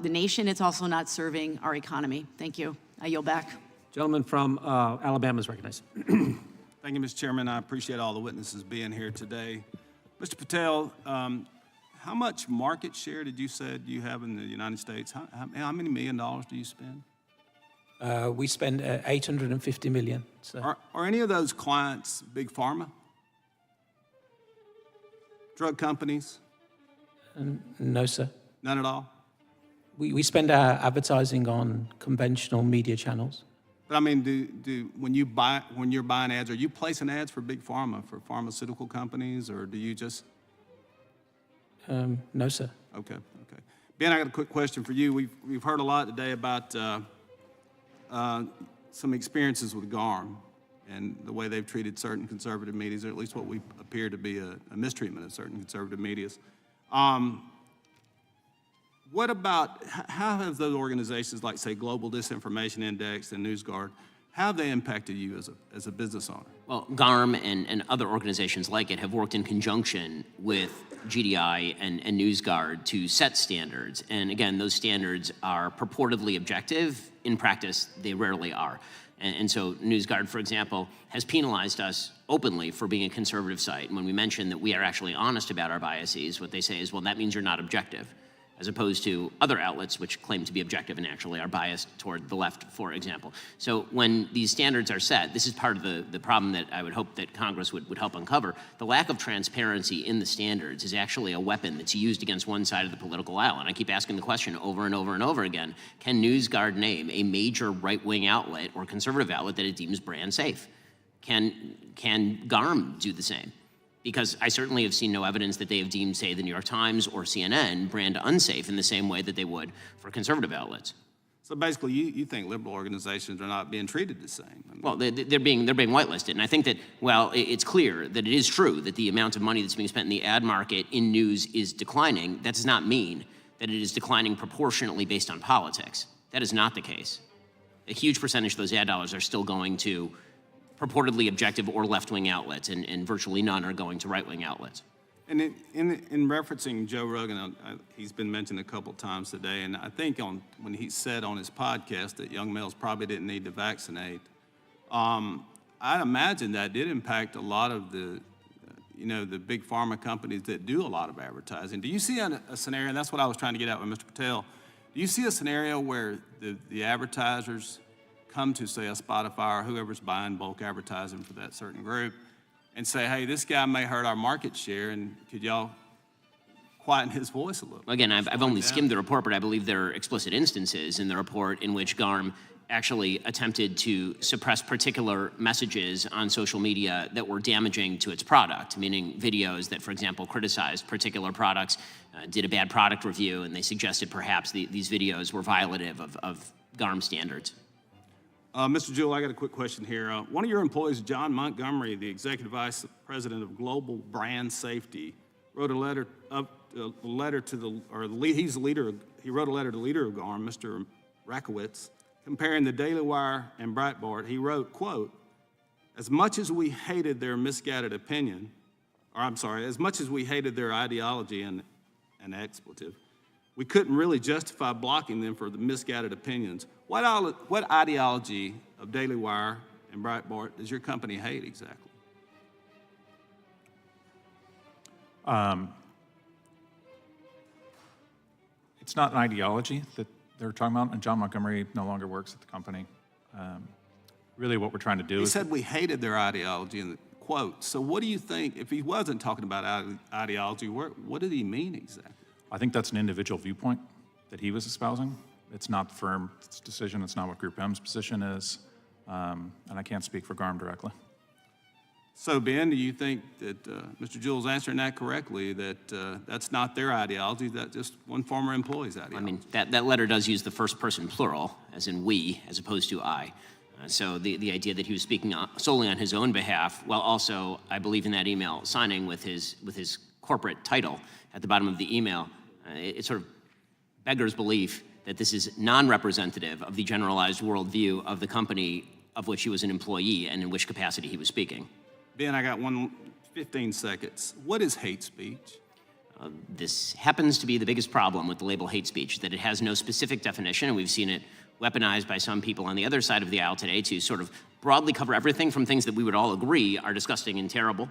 the nation. It's also not serving our economy. Thank you. I yield back. Gentleman from Alabama is recognized. Thank you, Mr. Chairman. I appreciate all the witnesses being here today. Mr. Patel, how much market share did you say you have in the United States? How many $1 million do you spend? We spend $850 million. So. Are any of those clients big pharma? Drug companies? No, sir. None at all? We spend our advertising on conventional media channels. But I mean, when you're buying ads, are you placing ads for big pharma, for pharmaceutical companies, or do you just? No, sir. Okay. Ben, I got a quick question for you. We've heard a lot today about some experiences with GARM and the way they've treated certain conservative medias, or at least what we appear to be a mistreatment of certain conservative medias. What about, how have those organizations like, say, Global Disinformation Index and NewsGuard, how have they impacted you as a business owner? Well, GARM and other organizations like it have worked in conjunction with GDI and NewsGuard to set standards. And again, those standards are purportedly objective. In practice, they rarely are. And so NewsGuard, for example, has penalized us openly for being a conservative site. And when we mention that we are actually honest about our biases, what they say is, well, that means you're not objective, as opposed to other outlets which claim to be objective and actually are biased toward the left, for example. So when these standards are set, this is part of the problem that I would hope that Congress would help uncover. The lack of transparency in the standards is actually a weapon that's used against one side of the political aisle. And I keep asking the question over and over and over again, can NewsGuard name a major right-wing outlet or conservative outlet that it deems brand safe? Can GARM do the same? Because I certainly have seen no evidence that they have deemed, say, the New York Times or CNN brand unsafe in the same way that they would for conservative outlets. So basically, you think liberal organizations are not being treated the same? I mean, well, they're being whitelisted, and I think that while it's clear that it is true that the amount of money that's being spent in the ad market in news is declining, that does not mean that it is declining proportionately based on politics. That is not the case. A huge percentage of those ad dollars are still going to purportedly objective or left-wing outlets, and virtually none are going to right-wing outlets. And in referencing Joe Rogan, he's been mentioned a couple times today, and I think when he said on his podcast that young males probably didn't need to vaccinate, I'd imagine that did impact a lot of the big pharma companies that do a lot of advertising. Do you see a scenario, and that's what I was trying to get at with Mr. Patel, do you see a scenario where the advertisers come to, say, a Spotify or whoever's buying bulk advertising for that certain group and say, hey, this guy may hurt our market share, and could y'all quieten his voice a little? Again, I've only skimmed the report, but I believe there are explicit instances in the report in which GARM actually attempted to suppress particular messages on social media that were damaging to its product, meaning videos that, for example, criticized particular products, did a bad product review, and they suggested perhaps these videos were violative of GARM standards. Mr. Juhl, I got a quick question here. One of your employees, John Montgomery, the Executive Vice President of Global Brand Safety, wrote a letter to he wrote a letter to the leader of GARM, Mr. Rakowitz, comparing the Daily Wire and Breitbart. He wrote, quote, as much as we hated their misguided opinion, as much as we hated their ideology and expletive, we couldn't really justify blocking them for the misguided opinions. What ideology of Daily Wire and Breitbart does your company hate exactly? It's not an ideology that they're talking about, and John Montgomery no longer works at the company. Really what we're trying to do is... He said we hated their ideology in the quote. So what do you think, if he wasn't talking about ideology, what did he mean exactly? I think that's an individual viewpoint that he was espousing. It's not the firm's decision. It's not what GroupM's position is. And I can't speak for GARM directly. So, Ben, do you think that Mr. Juhl's answering that correctly, that that's not their ideology, that's just one former employee's ideology? I mean, that letter does use the first person plural, as in we, as opposed to I. So the idea that he was speaking solely on his own behalf, while also, I believe in that email, signing with his corporate title at the bottom of the email, it sort of beggars belief that this is non-representative of the generalized worldview of the company of which he was an employee and in which capacity he was speaking. Ben, I got 15 seconds. What is hate speech? This happens to be the biggest problem with the label hate speech, that it has no specific definition, and we've seen it weaponized by some people on the other side of the aisle today to sort of broadly cover everything from things that we would all agree are disgusting and terrible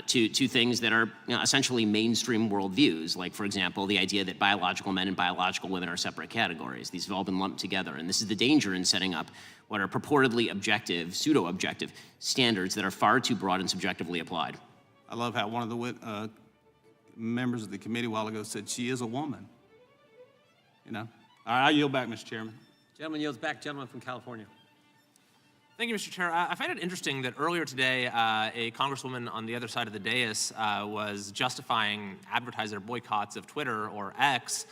to things that are essentially mainstream worldviews, like, for example, the idea that biological men and biological women are separate categories. These have all been lumped together, and this is the danger in setting up what are purportedly objective, pseudo-objective standards that are far too broad and subjectively applied. I love how one of the members of the committee a while ago said she is a woman. You know? All right, I yield back, Mr. Chairman. Gentleman yields back. Gentleman from California. Thank you, Mr. Chair. I find it interesting that earlier today, a congresswoman on the other side of the dais was justifying advertiser boycotts of Twitter or X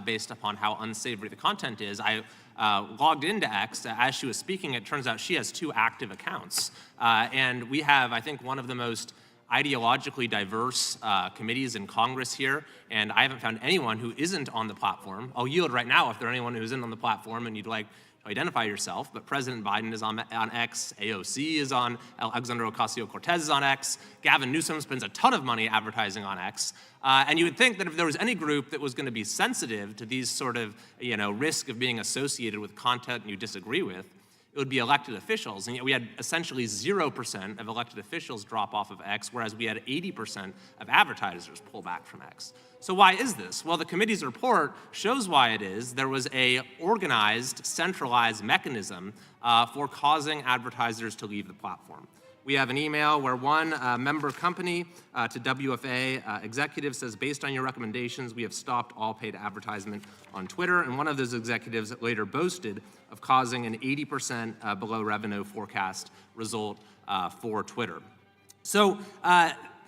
based upon how unsavory the content is. I logged into X as she was speaking. It turns out she has 2 active accounts. And we have, I think, one of the most ideologically diverse committees in Congress here, and I haven't found anyone who isn't on the platform. I'll yield right now if there's anyone who isn't on the platform and you'd like to identify yourself, but President Biden is on X, AOC is on, Alexandria Ocasio-Cortez is on X, Gavin Newsom spends a ton of money advertising on X, and you would think that if there was any group that was going to be sensitive to these sort of, risk of being associated with content you disagree with, it would be elected officials, and yet we had essentially 0% of elected officials drop off of X, whereas we had 80% of advertisers pull back from X. So why is this? Well, the committee's report shows why it is. There was a organized, centralized mechanism for causing advertisers to leave the platform. We have an email where one member company to WFA executive says, based on your recommendations, we have stopped all paid advertisement on Twitter. And one of those executives later boasted of causing an 80% below revenue forecast result for Twitter. So,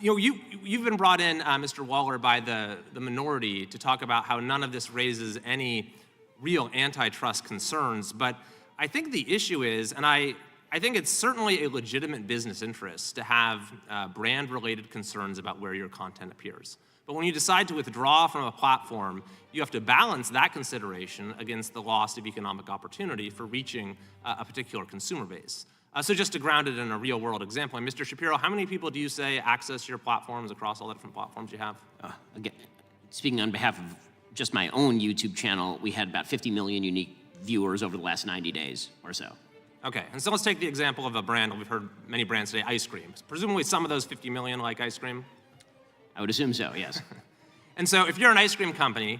you've been brought in, Mr. Waller, by the minority to talk about how none of this raises any real antitrust concerns. But I think the issue is, and I think it's certainly a legitimate business interest to have brand-related concerns about where your content appears. But when you decide to withdraw from a platform, you have to balance that consideration against the loss of economic opportunity for reaching a particular consumer base. So just to ground it in a real-world example, Mr. Shapiro, how many people do you say access your platforms across all the different platforms you have? Again, speaking on behalf of just my own YouTube channel, we had about 50 million unique viewers over the last 90 days or so. Okay, and so let's take the example of a brand. We've heard many brands today, ice cream. Presumably some of those 50 million like ice cream? I would assume so, yes. And so if you're an ice cream company,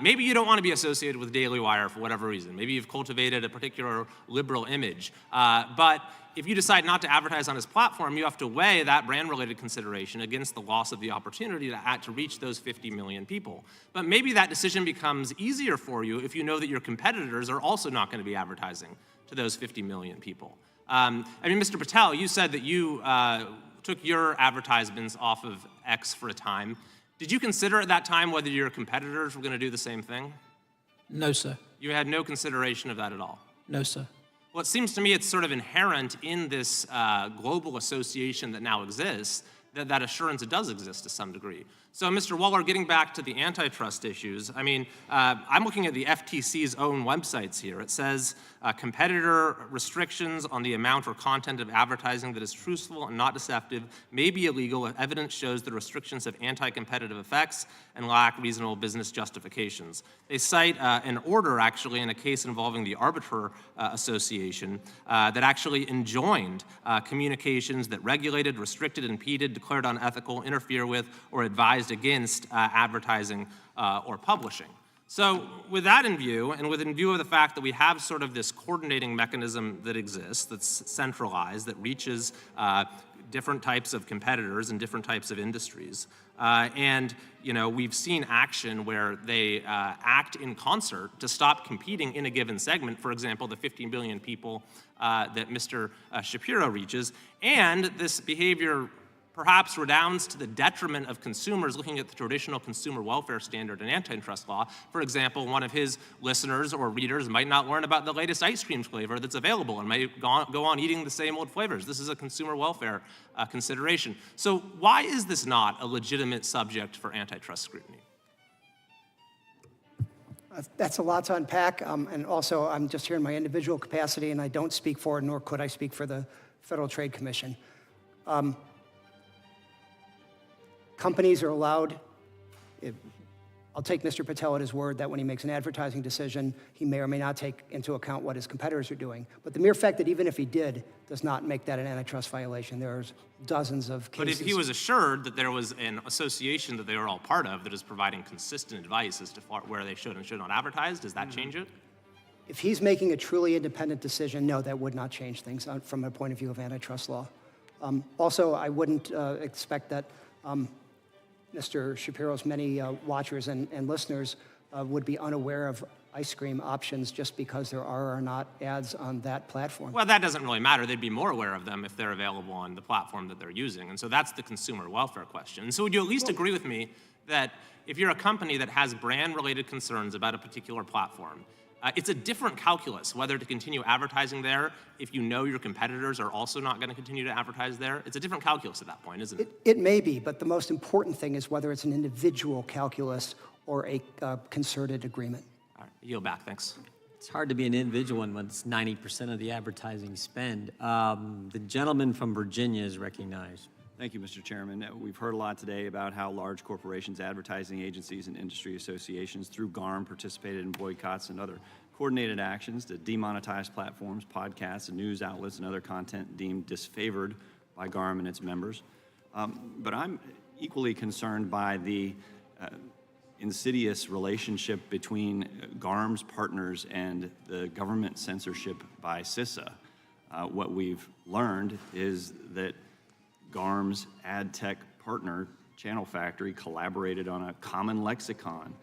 maybe you don't want to be associated with Daily Wire for whatever reason. Maybe you've cultivated a particular liberal image. But if you decide not to advertise on his platform, you have to weigh that brand-related consideration against the loss of the opportunity to reach those 50 million people. But maybe that decision becomes easier for you if you know that your competitors are also not going to be advertising to those 50 million people. Mr. Patel, you said that you took your advertisements off of X for a time. Did you consider at that time whether your competitors were going to do the same thing? No, sir. You had no consideration of that at all? No, sir. Well, it seems to me it's sort of inherent in this global association that now exists that assurance does exist to some degree. So, Mr. Waller, getting back to the antitrust issues, I'm looking at the FTC's own websites here. It says competitor restrictions on the amount or content of advertising that is truthful and not deceptive may be illegal if evidence shows the restrictions have anti-competitive effects and lack reasonable business justifications. They cite an order, actually, in a case involving the Arbiter Association that actually enjoined communications that regulated, restricted, impeded, declared unethical, interfere with, or advised against advertising or publishing. So with that in view, and in view of the fact that we have sort of this coordinating mechanism that exists, that's centralized, that reaches different types of competitors and different types of industries, we've seen action where they act in concert to stop competing in a given segment, for example, the 15 billion people that Mr. Shapiro reaches, and this behavior perhaps redounds to the detriment of consumers looking at the traditional consumer welfare standard and antitrust law. For example, one of his listeners or readers might not learn about the latest ice cream flavor that's available and may go on eating the same old flavors. This is a consumer welfare consideration. So why is this not a legitimate subject for antitrust scrutiny? That's a lot to unpack, and also I'm just here in my individual capacity, and I don't speak for, nor could I speak for the Federal Trade Commission. Companies are allowed, I'll take Mr. Patel at his word that when he makes an advertising decision, he may or may not take into account what his competitors are doing. But the mere fact that even if he did, does not make that an antitrust violation. There's dozens of cases. But if he was assured that there was an association that they were all part of that is providing consistent advice as to where they should and should not advertise, does that change it? If he's making a truly independent decision, no, that would not change things from a point of view of antitrust law. Also, I wouldn't expect that Mr. Shapiro's many watchers and listeners would be unaware of ice cream options just because there are or not ads on that platform. Well, that doesn't really matter. They'd be more aware of them if they're available on the platform that they're using. And so that's the consumer welfare question. And so would you at least agree with me that if you're a company that has brand-related concerns about a particular platform, it's a different calculus whether to continue advertising there if you know your competitors are also not going to continue to advertise there? It's a different calculus at that point, isn't it? It may be, but the most important thing is whether it's an individual calculus or a concerted agreement. All right, yield back, thanks. It's hard to be an individual when it's 90% of the advertising spend. The gentleman from Virginia is recognized. Thank you, Mr. Chairman. We've heard a lot today about how large corporations, advertising agencies, and industry associations through GARM participated in boycotts and other coordinated actions to demonetize platforms, podcasts, and news outlets and other content deemed disfavored by GARM and its members. But I'm equally concerned by the insidious relationship between GARM's partners and the government censorship by CISA. What we've learned is that GARM's ad tech partner, Channel Factory, collaborated on a common lexicon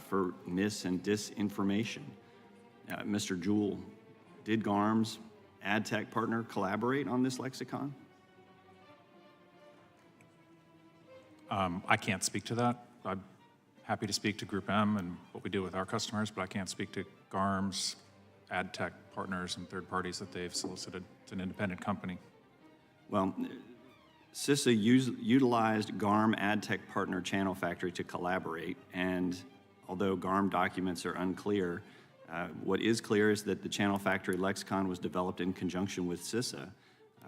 for mis- and disinformation. Mr. Juhl, did GARM's ad tech partner collaborate on this lexicon? I can't speak to that. I'm happy to speak to GroupM and what we do with our customers, but I can't speak to GARM's ad tech partners and third parties that they've solicited. It's an independent company. Well, CISA utilized GARM ad tech partner Channel Factory to collaborate, and although GARM documents are unclear, what is clear is that the Channel Factory lexicon was developed in conjunction with CISA.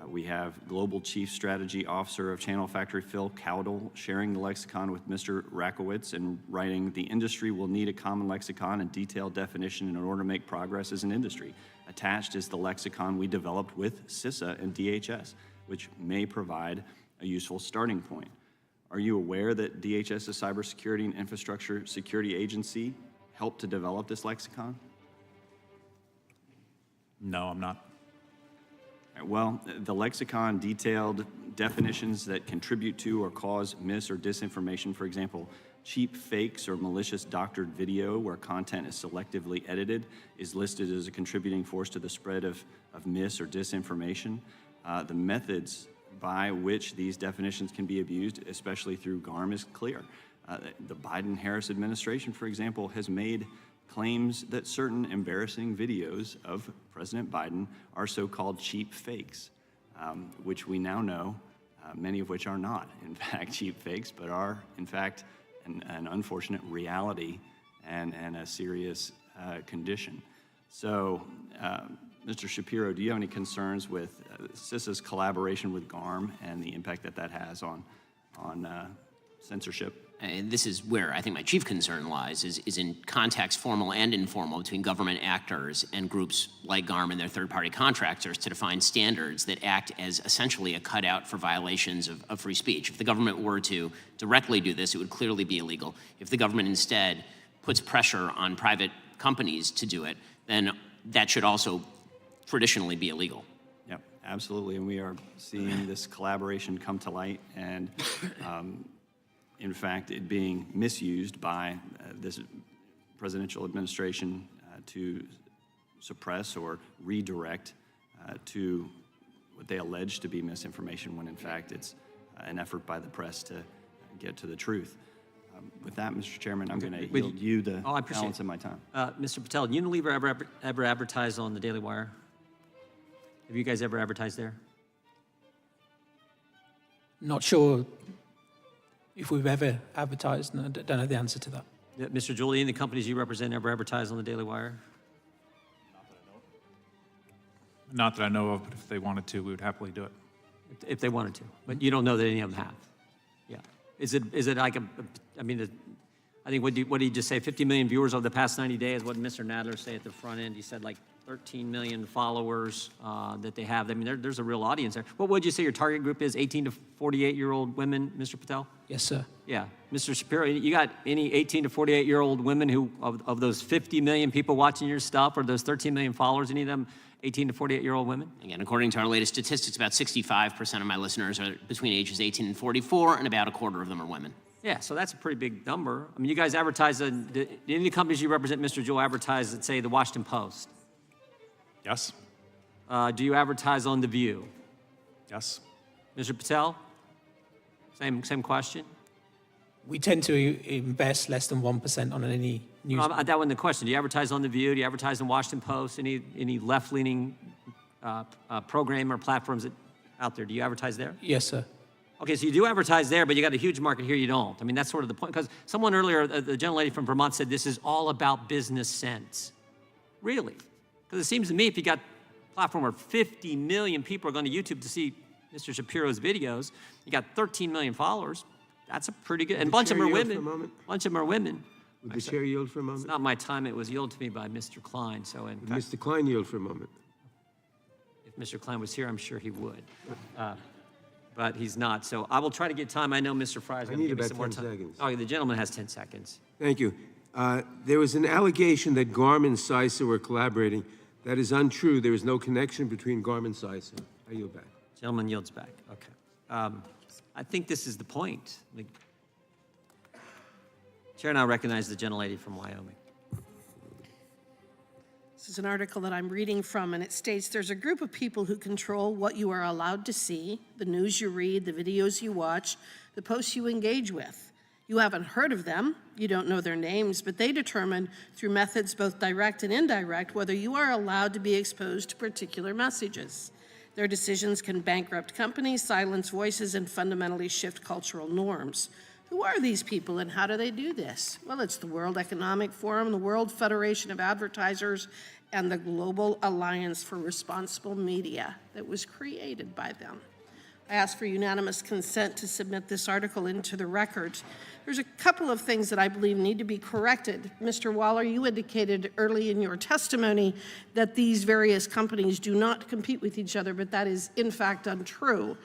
We have Global Chief Strategy Officer of Channel Factory, Phil Cowdell, sharing the lexicon with Mr. Rakowitz and writing, "The industry will need a common lexicon and detailed definition in order to make progress as an industry." Attached is the lexicon we developed with CISA and DHS, which may provide a useful starting point. Are you aware that DHS's Cybersecurity and Infrastructure Security Agency helped to develop this lexicon? No, I'm not. Well, the lexicon detailed definitions that contribute to or cause mis- or disinformation. For example, cheap fakes or malicious doctored video where content is selectively edited is listed as a contributing force to the spread of mis- or disinformation. The methods by which these definitions can be abused, especially through GARM, is clear. The Biden-Harris administration, for example, has made claims that certain embarrassing videos of President Biden are so-called cheap fakes, which we now know, many of which are not, in fact, cheap fakes, but are, in fact, an unfortunate reality and a serious condition. So, Mr. Shapiro, do you have any concerns with CISA's collaboration with GARM and the impact that that has on censorship? And this is where I think my chief concern lies, is in context, formal and informal, between government actors and groups like GARM and their third-party contractors to define standards that act as essentially a cutout for violations of free speech. If the government were to directly do this, it would clearly be illegal. If the government instead puts pressure on private companies to do it, then that should also traditionally be illegal. Yep, absolutely, and we are seeing this collaboration come to light, and in fact, it being misused by this presidential administration to suppress or redirect to what they allege to be misinformation, when in fact it's an effort by the press to get to the truth. With that, Mr. Chairman, I'm going to yield you the balance of my time. Mr. Patel, Unilever ever advertise on the Daily Wire? Have you guys ever advertised there? Not sure if we've ever advertised, and I don't know the answer to that. Yeah, Mr. Juhl, any of the companies you represent ever advertise on the Daily Wire? Not that I know of, but if they wanted to, we would happily do it. If they wanted to, but you don't know that any of them have. Yeah. Is it like I mean, I think what did he just say? 50 million viewers over the past 90 days. What did Mr. Nadler say at the front end? He said like 13 million followers that they have. I mean, there's a real audience there. What would you say your target group is? 18 to 48-year-old women, Mr. Patel? Yes, sir. Yeah. Mr. Shapiro, you got any 18 to 48-year-old women who, of those 50 million people watching your stuff, or those 13 million followers, any of them 18 to 48-year-old women? Again, according to our latest statistics, about 65% of my listeners are between ages 18 and 44, and about a quarter of them are women. Yeah, so that's a pretty big number. I mean, you guys advertise, do any of the companies you represent, Mr. Juhl, advertise at, say, the Washington Post? Yes. Do you advertise on The View? Yes. Mr. Patel? Same question? We tend to invest less than 1% on any news. That wasn't the question. Do you advertise on The View? Do you advertise in Washington Post? Any left-leaning program or platforms out there? Do you advertise there? Yes, sir. Okay, so you do advertise there, but you got a huge market here, you don't. I mean, that's sort of the point. Because someone earlier, the gentlelady from Vermont said this is all about business sense. Really? Because it seems to me if you got a platform where 50 million people are going to YouTube to see Mr. Shapiro's videos, you got 13 million followers, that's a pretty good, and a bunch of them are women. A bunch of them are women. Would the chair yield for a moment? It's not my time, it was yielded to me by Mr. Klein, so in fact, Mr. Klein yield for a moment? if Mr. Klein was here, I'm sure he would. But he's not, so I will try to get time. I know Mr. Fry's going to give me some more time. I need about 10 seconds. Oh, the gentleman has 10 seconds. Thank you. There was an allegation that GARM and CISA were collaborating. That is untrue. There is no connection between GARM and CISA. I yield back. Gentleman yields back. Okay. I think this is the point. Chair now recognizes the gentlelady from Wyoming. This is an article that I'm reading from, and it states there's a group of people who control what you are allowed to see, the news you read, the videos you watch, the posts you engage with. You haven't heard of them, you don't know their names, but they determine through methods both direct and indirect whether you are allowed to be exposed to particular messages. Their decisions can bankrupt companies, silence voices, and fundamentally shift cultural norms. Who are these people and how do they do this? Well, it's the World Economic Forum, the World Federation of Advertisers, and the Global Alliance for Responsible Media that was created by them. I ask for unanimous consent to submit this article into the record. There's a couple of things that I believe need to be corrected. Mr. Waller, you indicated early in your testimony that these various companies do not compete with each other, but that is in fact untrue.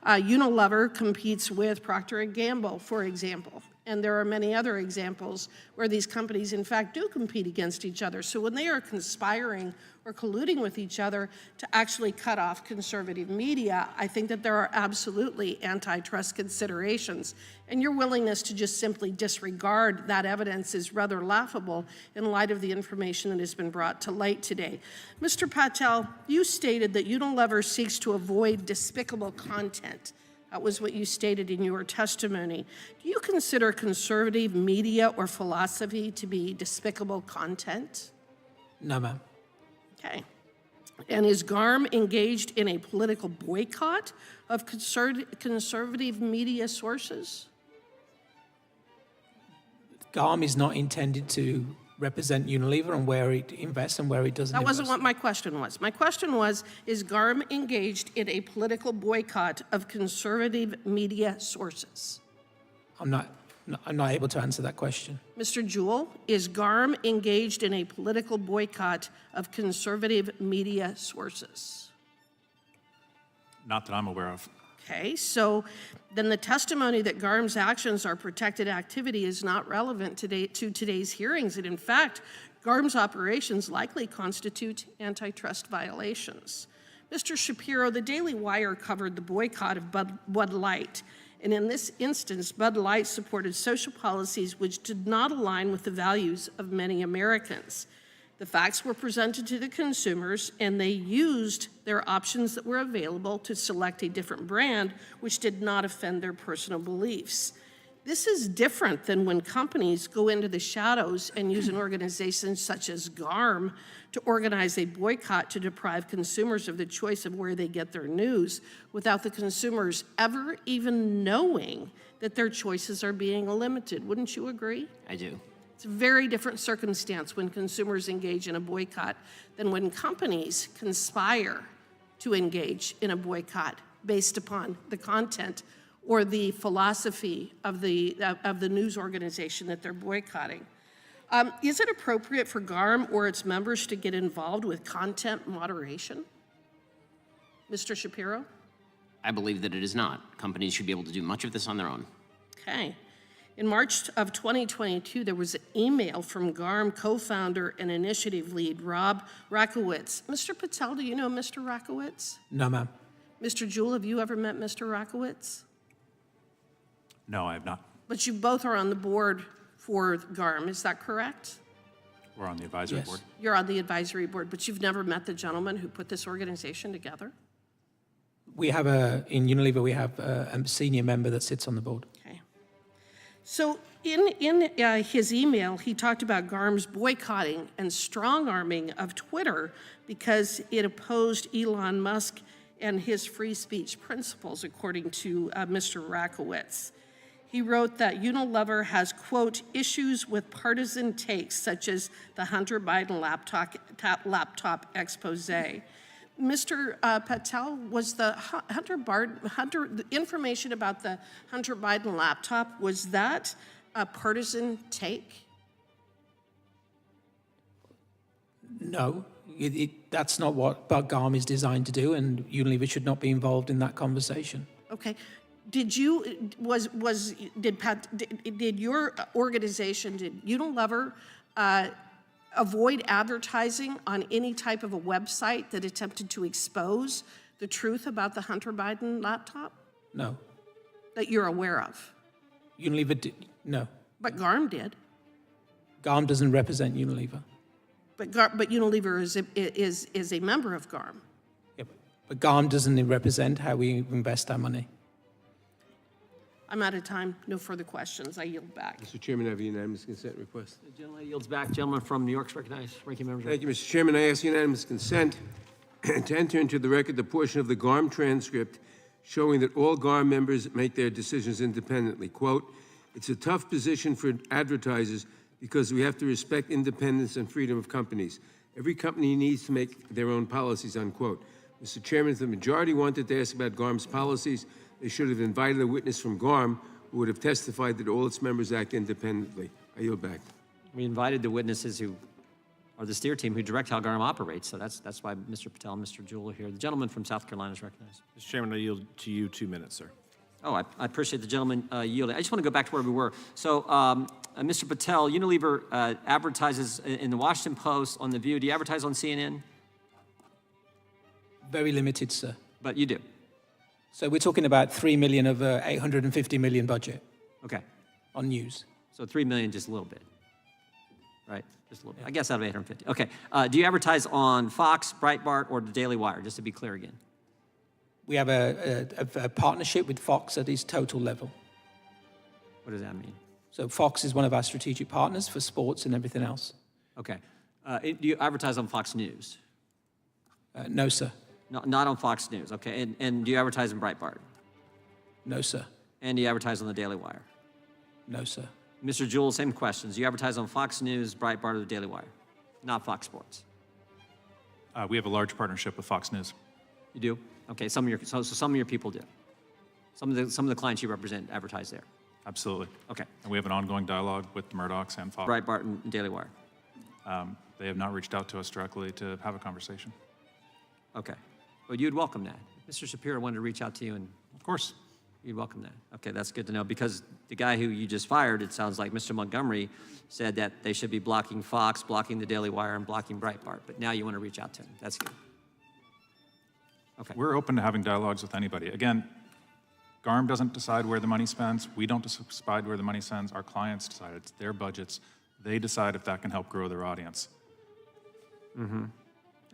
Unilever competes with Procter & Gamble, for example, and there are many other examples where these companies in fact do compete against each other. So when they are conspiring or colluding with each other to actually cut off conservative media, I think that there are absolutely antitrust considerations. And your willingness to just simply disregard that evidence is rather laughable in light of the information that has been brought to light today. Mr. Patel, you stated that Unilever seeks to avoid despicable content. That was what you stated in your testimony. Do you consider conservative media or philosophy to be despicable content? No, ma'am. Okay. And is GARM engaged in a political boycott of conservative media sources? GARM is not intended to represent Unilever and where it invests and where it doesn't That wasn't invest. what my question was. My question was, is GARM engaged in a political boycott of conservative media sources? I'm not able to answer that question. Mr. Juhl, is GARM engaged in a political boycott of conservative media sources? Not that I'm aware of. Okay, so then the testimony that GARM's actions are protected activity is not relevant to today's hearings, and in fact, GARM's operations likely constitute antitrust violations. Mr. Shapiro, the Daily Wire covered the boycott of Bud Light, and in this instance, Bud Light supported social policies which did not align with the values of many Americans. The facts were presented to the consumers, and they used their options that were available to select a different brand, which did not offend their personal beliefs. This is different than when companies go into the shadows and use an organization such as GARM to organize a boycott to deprive consumers of the choice of where they get their news without the consumers ever even knowing that their choices are being limited. Wouldn't you agree? I do. It's a very different circumstance when consumers engage in a boycott than when companies conspire to engage in a boycott based upon the content or the philosophy of the news organization that they're boycotting. Is it appropriate for GARM or its members to get involved with content moderation? Mr. Shapiro? I believe that it is not. Companies should be able to do much of this on their own. Okay. In March of 2022, there was an email from GARM co-founder and initiative lead, Rob Rakowitz. Mr. Patel, do you know Mr. Rakowitz? No, ma'am. Mr. Juhl, have you ever met Mr. Rakowitz? No, I have not. But you both are on the board for GARM, is that correct? We're on the advisory Yes. board. You're on the advisory board, but you've never met the gentleman who put this organization together? We have in Unilever, we have a senior member that sits on the board. Okay. So in his email, he talked about GARM's boycotting and strong-arming of Twitter because it opposed Elon Musk and his free speech principles, according to Mr. Rakowitz. He wrote that Unilever has, quote, issues with partisan takes, such as the Hunter Biden laptop expose. Mr. Patel, was the the information about the Hunter Biden laptop, was that a partisan take? No, that's not what GARM is designed to do, and Unilever should not be involved in that conversation. Okay. Did your organization, did Unilever avoid advertising on any type of a website that attempted to expose the truth about the Hunter Biden laptop No. that you're aware of? Unilever did, no. But GARM did. GARM doesn't represent Unilever. But Unilever is a member of GARM. Yeah, but GARM doesn't represent how we invest our money. I'm out of time. No further questions. I yield back. Mr. Chairman, I have a unanimous consent request. The gentleman yields back. Gentleman from New York's recognized. Ranking member. Thank you, Mr. Chairman. I ask unanimous consent to enter into the record the portion of the GARM transcript showing that all GARM members make their decisions independently. Quote, it's a tough position for advertisers because we have to respect independence and freedom of companies. Every company needs to make their own policies, unquote. Mr. Chairman, if the majority wanted to ask about GARM's policies, they should have invited a witness from GARM who would have testified that all its members act independently. I yield back. We invited the witnesses who are the steer team who direct how GARM operates, so that's why Mr. Patel and Mr. Juhl are here. The gentleman from South Carolina is recognized. Mr. Chairman, I yield to you 2 minutes, sir. Oh, I appreciate the gentleman yielding. I just want to go back to where we were. So, Mr. Patel, Unilever advertises in the Washington Post, on The View. Do you advertise on CNN? Very limited, sir. But you do? So we're talking about 3 million of a 850 million budget. Okay. On news. So 3 million, just a little bit, right? Just a little bit. I guess out of 850. Okay. Do you advertise on Fox, Breitbart, or the Daily Wire, just to be clear again? We have a partnership with Fox at its total level. What does that mean? So Fox is one of our strategic partners for sports and everything else. Okay. Do you advertise on Fox News? No, sir. No, not on Fox News, okay. And do you advertise in Breitbart? No, sir. And do you advertise on the Daily Wire? No, sir. Mr. Juhl, same questions. Do you advertise on Fox News, Breitbart, or the Daily Wire? Not Fox Sports. We have a large partnership with Fox News. You do? Okay, some of your people do. Some of the clients you represent advertise there. Absolutely. Okay. And we have an ongoing dialogue with the Murdochs and Fox. Breitbart and Daily Wire. They have not reached out to us directly to have a conversation. Okay. Well, you'd welcome that. Mr. Shapiro wanted to reach out to you, and of course, you'd welcome that. Okay, that's good to know, because the guy who you just fired, it sounds like Mr. Montgomery, said that they should be blocking Fox, blocking the Daily Wire, and blocking Breitbart. But now you want to reach out to him. That's good. Okay. We're open to having dialogues with anybody. Again, GARM doesn't decide where the money spends. We don't decide where the money spends. Our clients decide. It's their budgets. They decide if that can help grow their audience. Mm-hmm.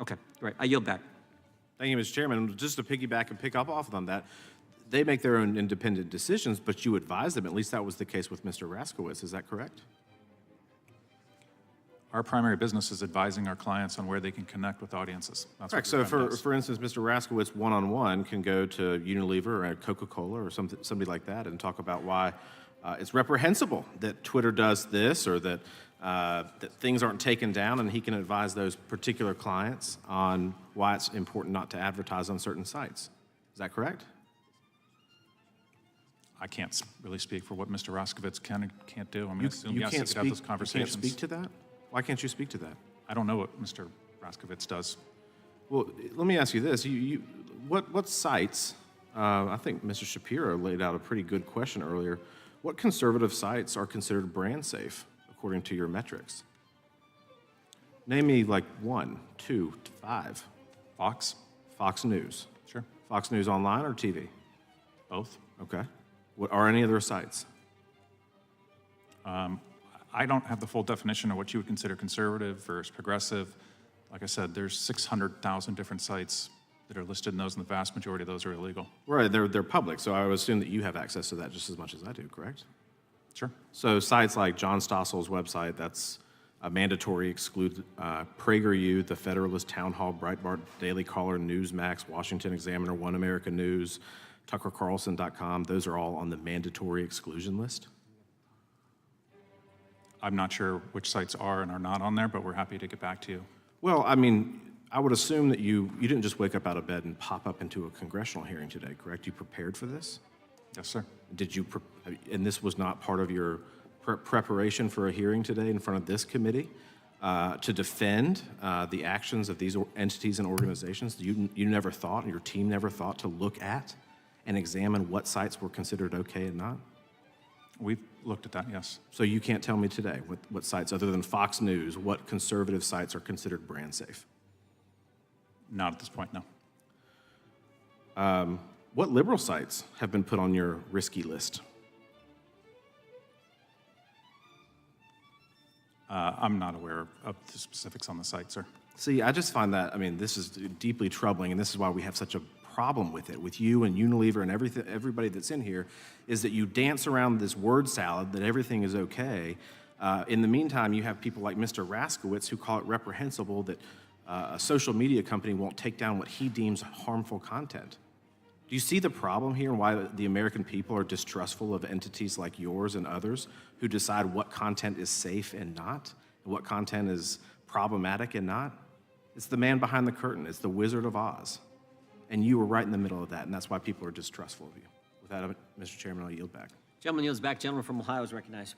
Okay, great. I yield back. Thank you, Mr. Chairman. Just to piggyback and pick up off on that, they make their own independent decisions, but you advise them. At least that was the case with Mr. Raskowitz. Is that correct? Our primary business is advising our clients on where they can connect with audiences. That's Correct. So, for instance, Mr. Raskowitz one-on-one can go to Unilever or Coca-Cola or somebody like that and talk about why it's reprehensible that Twitter does this, or that that things aren't taken down, and he can advise those particular clients on why it's important not to advertise on certain sites. Is that correct? I can't really speak for what Mr. Raskowitz can and can't do. I mean, I assume he has to have those conversations. You can't speak to that? Why can't you speak to that? I don't know what Mr. Raskowitz does. Well, let me ask you this. What sites, I think Mr. Shapiro laid out a pretty good question earlier. What conservative sites are considered brand safe, according to your metrics? Name me like 1, 2, 5. Fox. Fox News. Sure. Fox News online or TV? Both. Okay. What are any other sites? I don't have the full definition of what you would consider conservative versus progressive. Like I said, there's 600,000 different sites that are listed in those, and the vast majority of those are illegal. Right, they're public, so I would assume that you have access to that just as much as I do, correct? Sure. So sites like John Stossel's website, that's a mandatory exclude, PragerU, The Federalist, Town Hall, Breitbart, Daily Caller, Newsmax, Washington Examiner, One America News, TuckerCarlson.com, those are all on the mandatory exclusion list? I'm not sure which sites are and are not on there, but we're happy to get back to you. Well, I mean, I would assume that you didn't just wake up out of bed and pop up into a congressional hearing today, correct? You prepared for this? Yes, sir. Did you, and this was not part of your preparation for a hearing today in front of this committee to defend the actions of these entities and organizations? You never thought, and your team never thought to look at and examine what sites were considered okay and not? We've looked at that, yes. So you can't tell me today what sites, other than Fox News, what conservative sites are considered brand safe? Not at this point, no. What liberal sites have been put on your risky list? I'm not aware of the specifics on the site, sir. See, I just find that, I mean, this is deeply troubling, and this is why we have such a problem with it, with you and Unilever and everybody that's in here, is that you dance around this word salad that everything is okay. In the meantime, you have people like Mr. Raskowitz who call it reprehensible that a social media company won't take down what he deems harmful content. Do you see the problem here and why the American people are distrustful of entities like yours and others who decide what content is safe and not, and what content is problematic and not? It's the man behind the curtain. It's the Wizard of Oz. And you were right in the middle of that, and that's why people are distrustful of you. With that, Mr. Chairman, I'll yield back. Gentleman yields back. Gentleman from Ohio is recognized.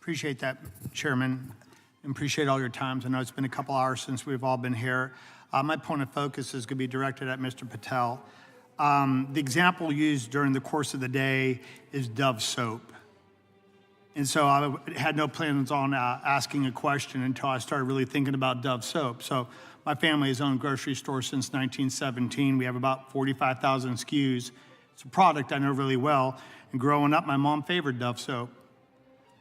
Appreciate that, Chairman. And appreciate all your times. I know it's been a couple hours since we've all been here. My point of focus is going to be directed at Mr. Patel. The example used during the course of the day is Dove soap. And so I had no plans on asking a question until I started really thinking about Dove soap. So my family has owned grocery stores since 1917. We have about 45,000 SKUs. It's a product I know really well. And growing up, my mom favored Dove soap.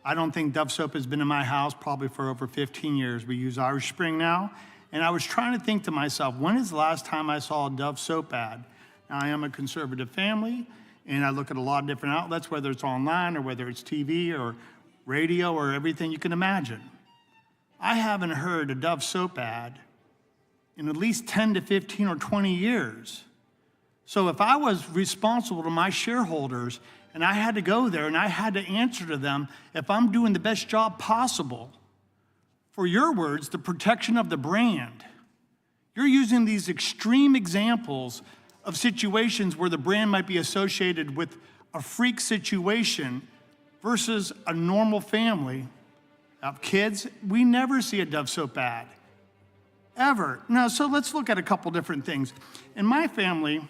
I don't think Dove soap has been in my house probably for over 15 years. We use Irish Spring now. And I was trying to think to myself, when is the last time I saw a Dove soap ad? Now, I am a conservative family, and I look at a lot of different outlets, whether it's online or whether it's TV or radio or everything you can imagine. I haven't heard a Dove soap ad in at least 10 to 15 or 20 years. So if I was responsible to my shareholders and I had to go there and I had to answer to them if I'm doing the best job possible, for your words, the protection of the brand, you're using these extreme examples of situations where the brand might be associated with a freak situation versus a normal family of kids. We never see a Dove soap ad, ever. Now, so let's look at a couple different things. In my family,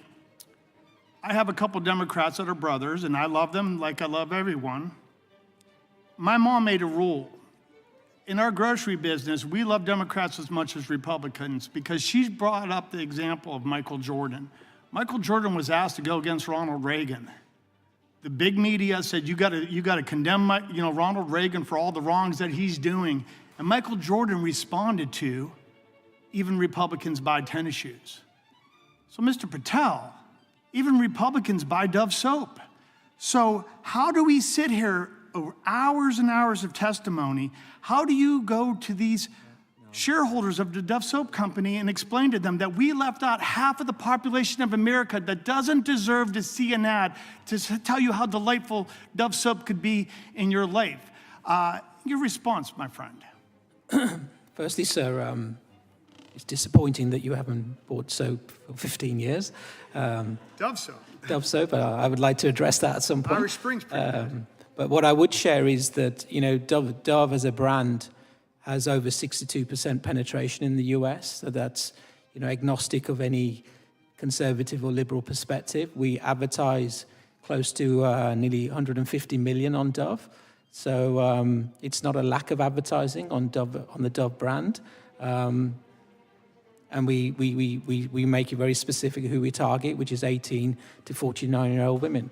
I have a couple Democrats that are brothers, and I love them like I love everyone. My mom made a rule. In our grocery business, we love Democrats as much as Republicans because she's brought up the example of Michael Jordan. Michael Jordan was asked to go against Ronald Reagan. The big media said, you got to condemn Ronald Reagan for all the wrongs that he's doing. And Michael Jordan responded to, even Republicans buy tennis shoes. So Mr. Patel, even Republicans buy Dove soap. So how do we sit here over hours and hours of testimony? How do you go to these shareholders of the Dove Soap Company and explain to them that we left out half of the population of America that doesn't deserve to see an ad to tell you how delightful Dove Soap could be in your life? Your response, my friend. Firstly, sir, it's disappointing that you haven't bought soap for 15 years. Dove Soap. Dove Soap, I would like to address that at some point. Irish Spring's pretty good. But what I would share is that, Dove as a brand has over 62% penetration in the US. So that's, agnostic of any conservative or liberal perspective. We advertise close to nearly 150 million on Dove. So it's not a lack of advertising on the Dove brand. And we make it very specific who we target, which is 18 to 49-year-old women.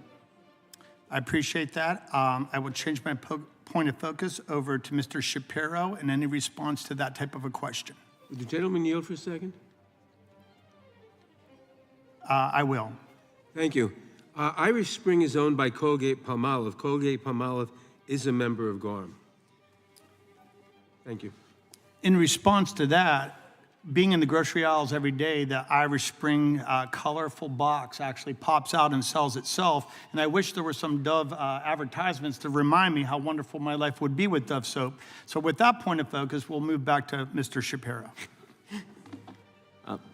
I appreciate that. I will change my point of focus over to Mr. Shapiro in any response to that type of a question. Would the gentleman yield for a second? I will. Thank you. Irish Spring is owned by Colgate-Palmolive. Colgate-Palmolive is a member of GARM. Thank you. In response to that, being in the grocery aisles every day, the Irish Spring colorful box actually pops out and sells itself. And I wish there were some Dove advertisements to remind me how wonderful my life would be with Dove soap. So with that point of focus, we'll move back to Mr. Shapiro.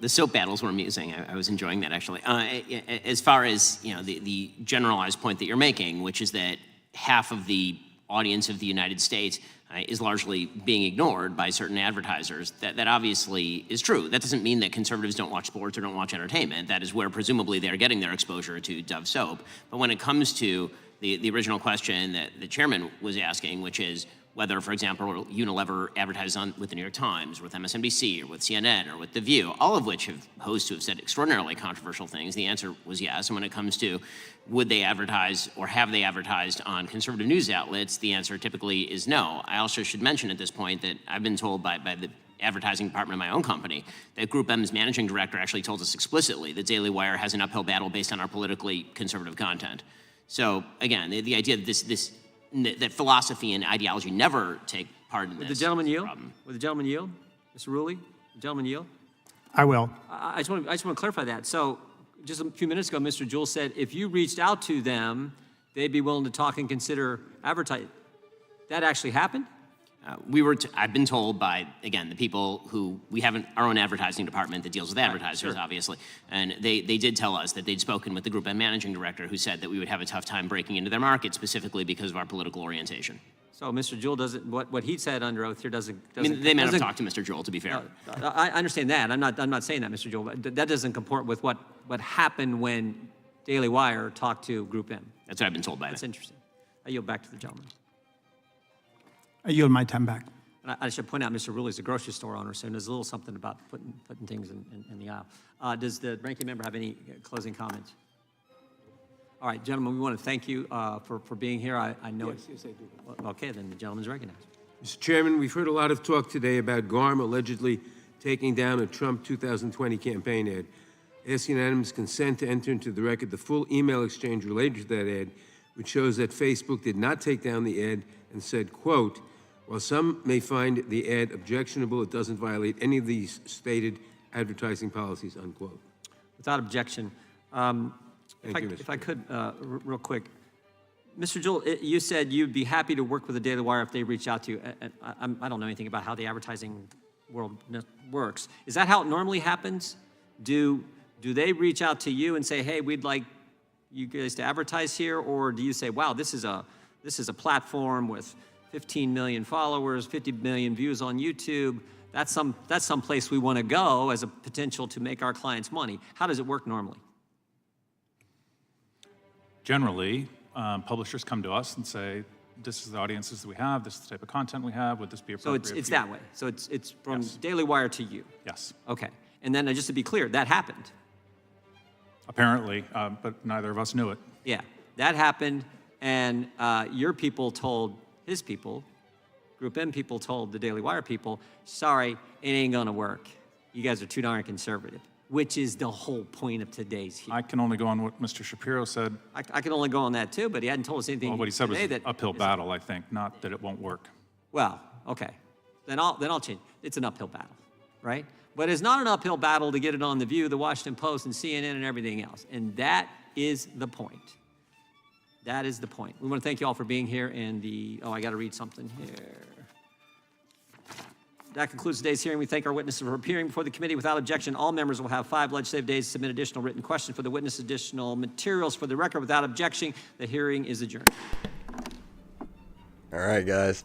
The soap battles were amusing. I was enjoying that, actually. As far as the generalized point that you're making, which is that half of the audience of the United States is largely being ignored by certain advertisers, that obviously is true. That doesn't mean that conservatives don't watch sports or don't watch entertainment. That is where presumably they're getting their exposure to Dove soap. But when it comes to the original question that the chairman was asking, which is whether, for example, Unilever advertises with the New York Times, or with MSNBC, or with CNN, or with The View, all of which have hosts who have said extraordinarily controversial things, the answer was yes. And when it comes to would they advertise or have they advertised on conservative news outlets, the answer typically is no. I also should mention at this point that I've been told by the advertising department of my own company that GroupM's managing director actually told us explicitly that Daily Wire has an uphill battle based on our politically conservative content. So again, the idea that that philosophy and ideology never take part in this. Would the gentleman yield? Would the gentleman yield? Mr. Rulli, the gentleman yield? I will. I just want to clarify that. So just a few minutes ago, Mr. Juhl said if you reached out to them, they'd be willing to talk and consider advertising. That actually happened? I've been told by, again, the people who, we have our own advertising department that deals with advertisers, sure. Obviously, and they did tell us that they'd spoken with the GroupM managing director who said that we would have a tough time breaking into their market specifically because of our political orientation. So Mr. Juhl doesn't, what he said under oath here doesn't I mean, they may have talked to Mr. Juhl, to be fair. I understand that. I'm not saying that, Mr. Juhl, but that doesn't comport with what happened when Daily Wire talked to GroupM. That's what I've been told by them. That's interesting. I yield back to the gentleman. I yield my time back. And I should point out, Mr. Rulli's a grocery store owner, so there's a little something about putting things in the aisle. Does the ranking member have any closing comments? All right, gentlemen, we want to thank you for being here. I know Yes, I do. Well, okay, then the gentleman's recognized. Mr. Chairman, we've heard a lot of talk today about GARM allegedly taking down a Trump 2020 campaign ad. Ask unanimous consent to enter into the record the full email exchange related to that ad, which shows that Facebook did not take down the ad and said, quote, while some may find the ad objectionable, it doesn't violate any of these stated advertising policies, unquote. Without objection. If I could, real quick. Mr. Juhl, you said you'd be happy to work with the Daily Wire if they reach out to you. I don't know anything about how the advertising world works. Is that how it normally happens? Do they reach out to you and say, hey, we'd like you guys to advertise here? Or do you say, wow, this is a platform with 15 million followers, 50 million views on YouTube. That's some place we want to go as a potential to make our clients money. How does it work normally? Generally, publishers come to us and say, this is the audiences that we have, this is the type of content we have, would this be appropriate? So it's that way. So it's from Daily Wire to you. Yes. Okay. And then just to be clear, that happened. Apparently, but neither of us knew it. Yeah, that happened, and your people told his people, GroupM people told the Daily Wire people, sorry, it ain't gonna work. You guys are too darn conservative, which is the whole point of today's hearing. I can only go on what Mr. Shapiro said. I can only go on that too, but he hadn't told us anything. Well, what he said was today uphill battle, I think, not that it won't work. Well, okay, then I'll change. It's an uphill battle, right? But it's not an uphill battle to get it on The View, The Washington Post, and CNN and everything else. And that is the point. That is the point. We want to thank you all for being here. And I got to read something here. That concludes today's hearing. We thank our witnesses for appearing before the committee. Without objection, all members will have 5 legislative days to submit additional written questions for the witness, additional materials for the record. Without objection, the hearing is adjourned. All right, guys.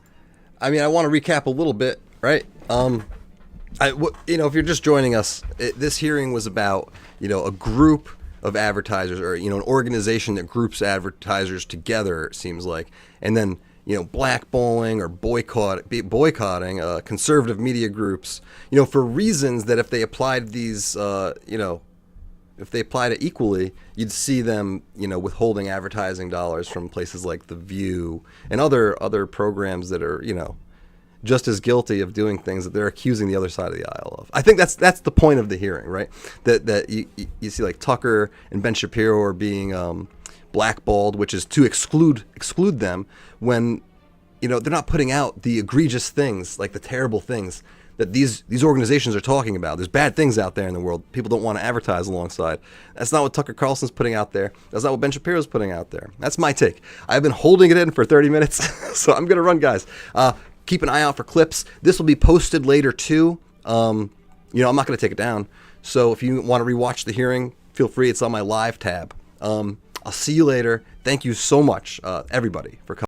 I mean, I want to recap a little bit, right? If you're just joining us, this hearing was about, a group of advertisers or, an organization that groups advertisers together, it seems like. And then, blackballing or boycotting conservative media groups, for reasons that if they applied these, if they applied it equally, you'd see them, withholding advertising dollars from places like The View and other programs that are, just as guilty of doing things that they're accusing the other side of the aisle of. I think that's the point of the hearing, right? That you see like Tucker and Ben Shapiro are being blackballed, which is to exclude them when they're not putting out the egregious things, like the terrible things that these organizations are talking about. There's bad things out there in the world people don't want to advertise alongside. That's not what Tucker Carlson's putting out there. That's not what Ben Shapiro's putting out there. That's my take. I've been holding it in for 30 minutes, so I'm going to run, guys. Keep an eye out for clips. This will be posted later, too. I'm not going to take it down. So if you want to rewatch the hearing, feel free. It's on my live tab. I'll see you later. Thank you so much, everybody, for coming.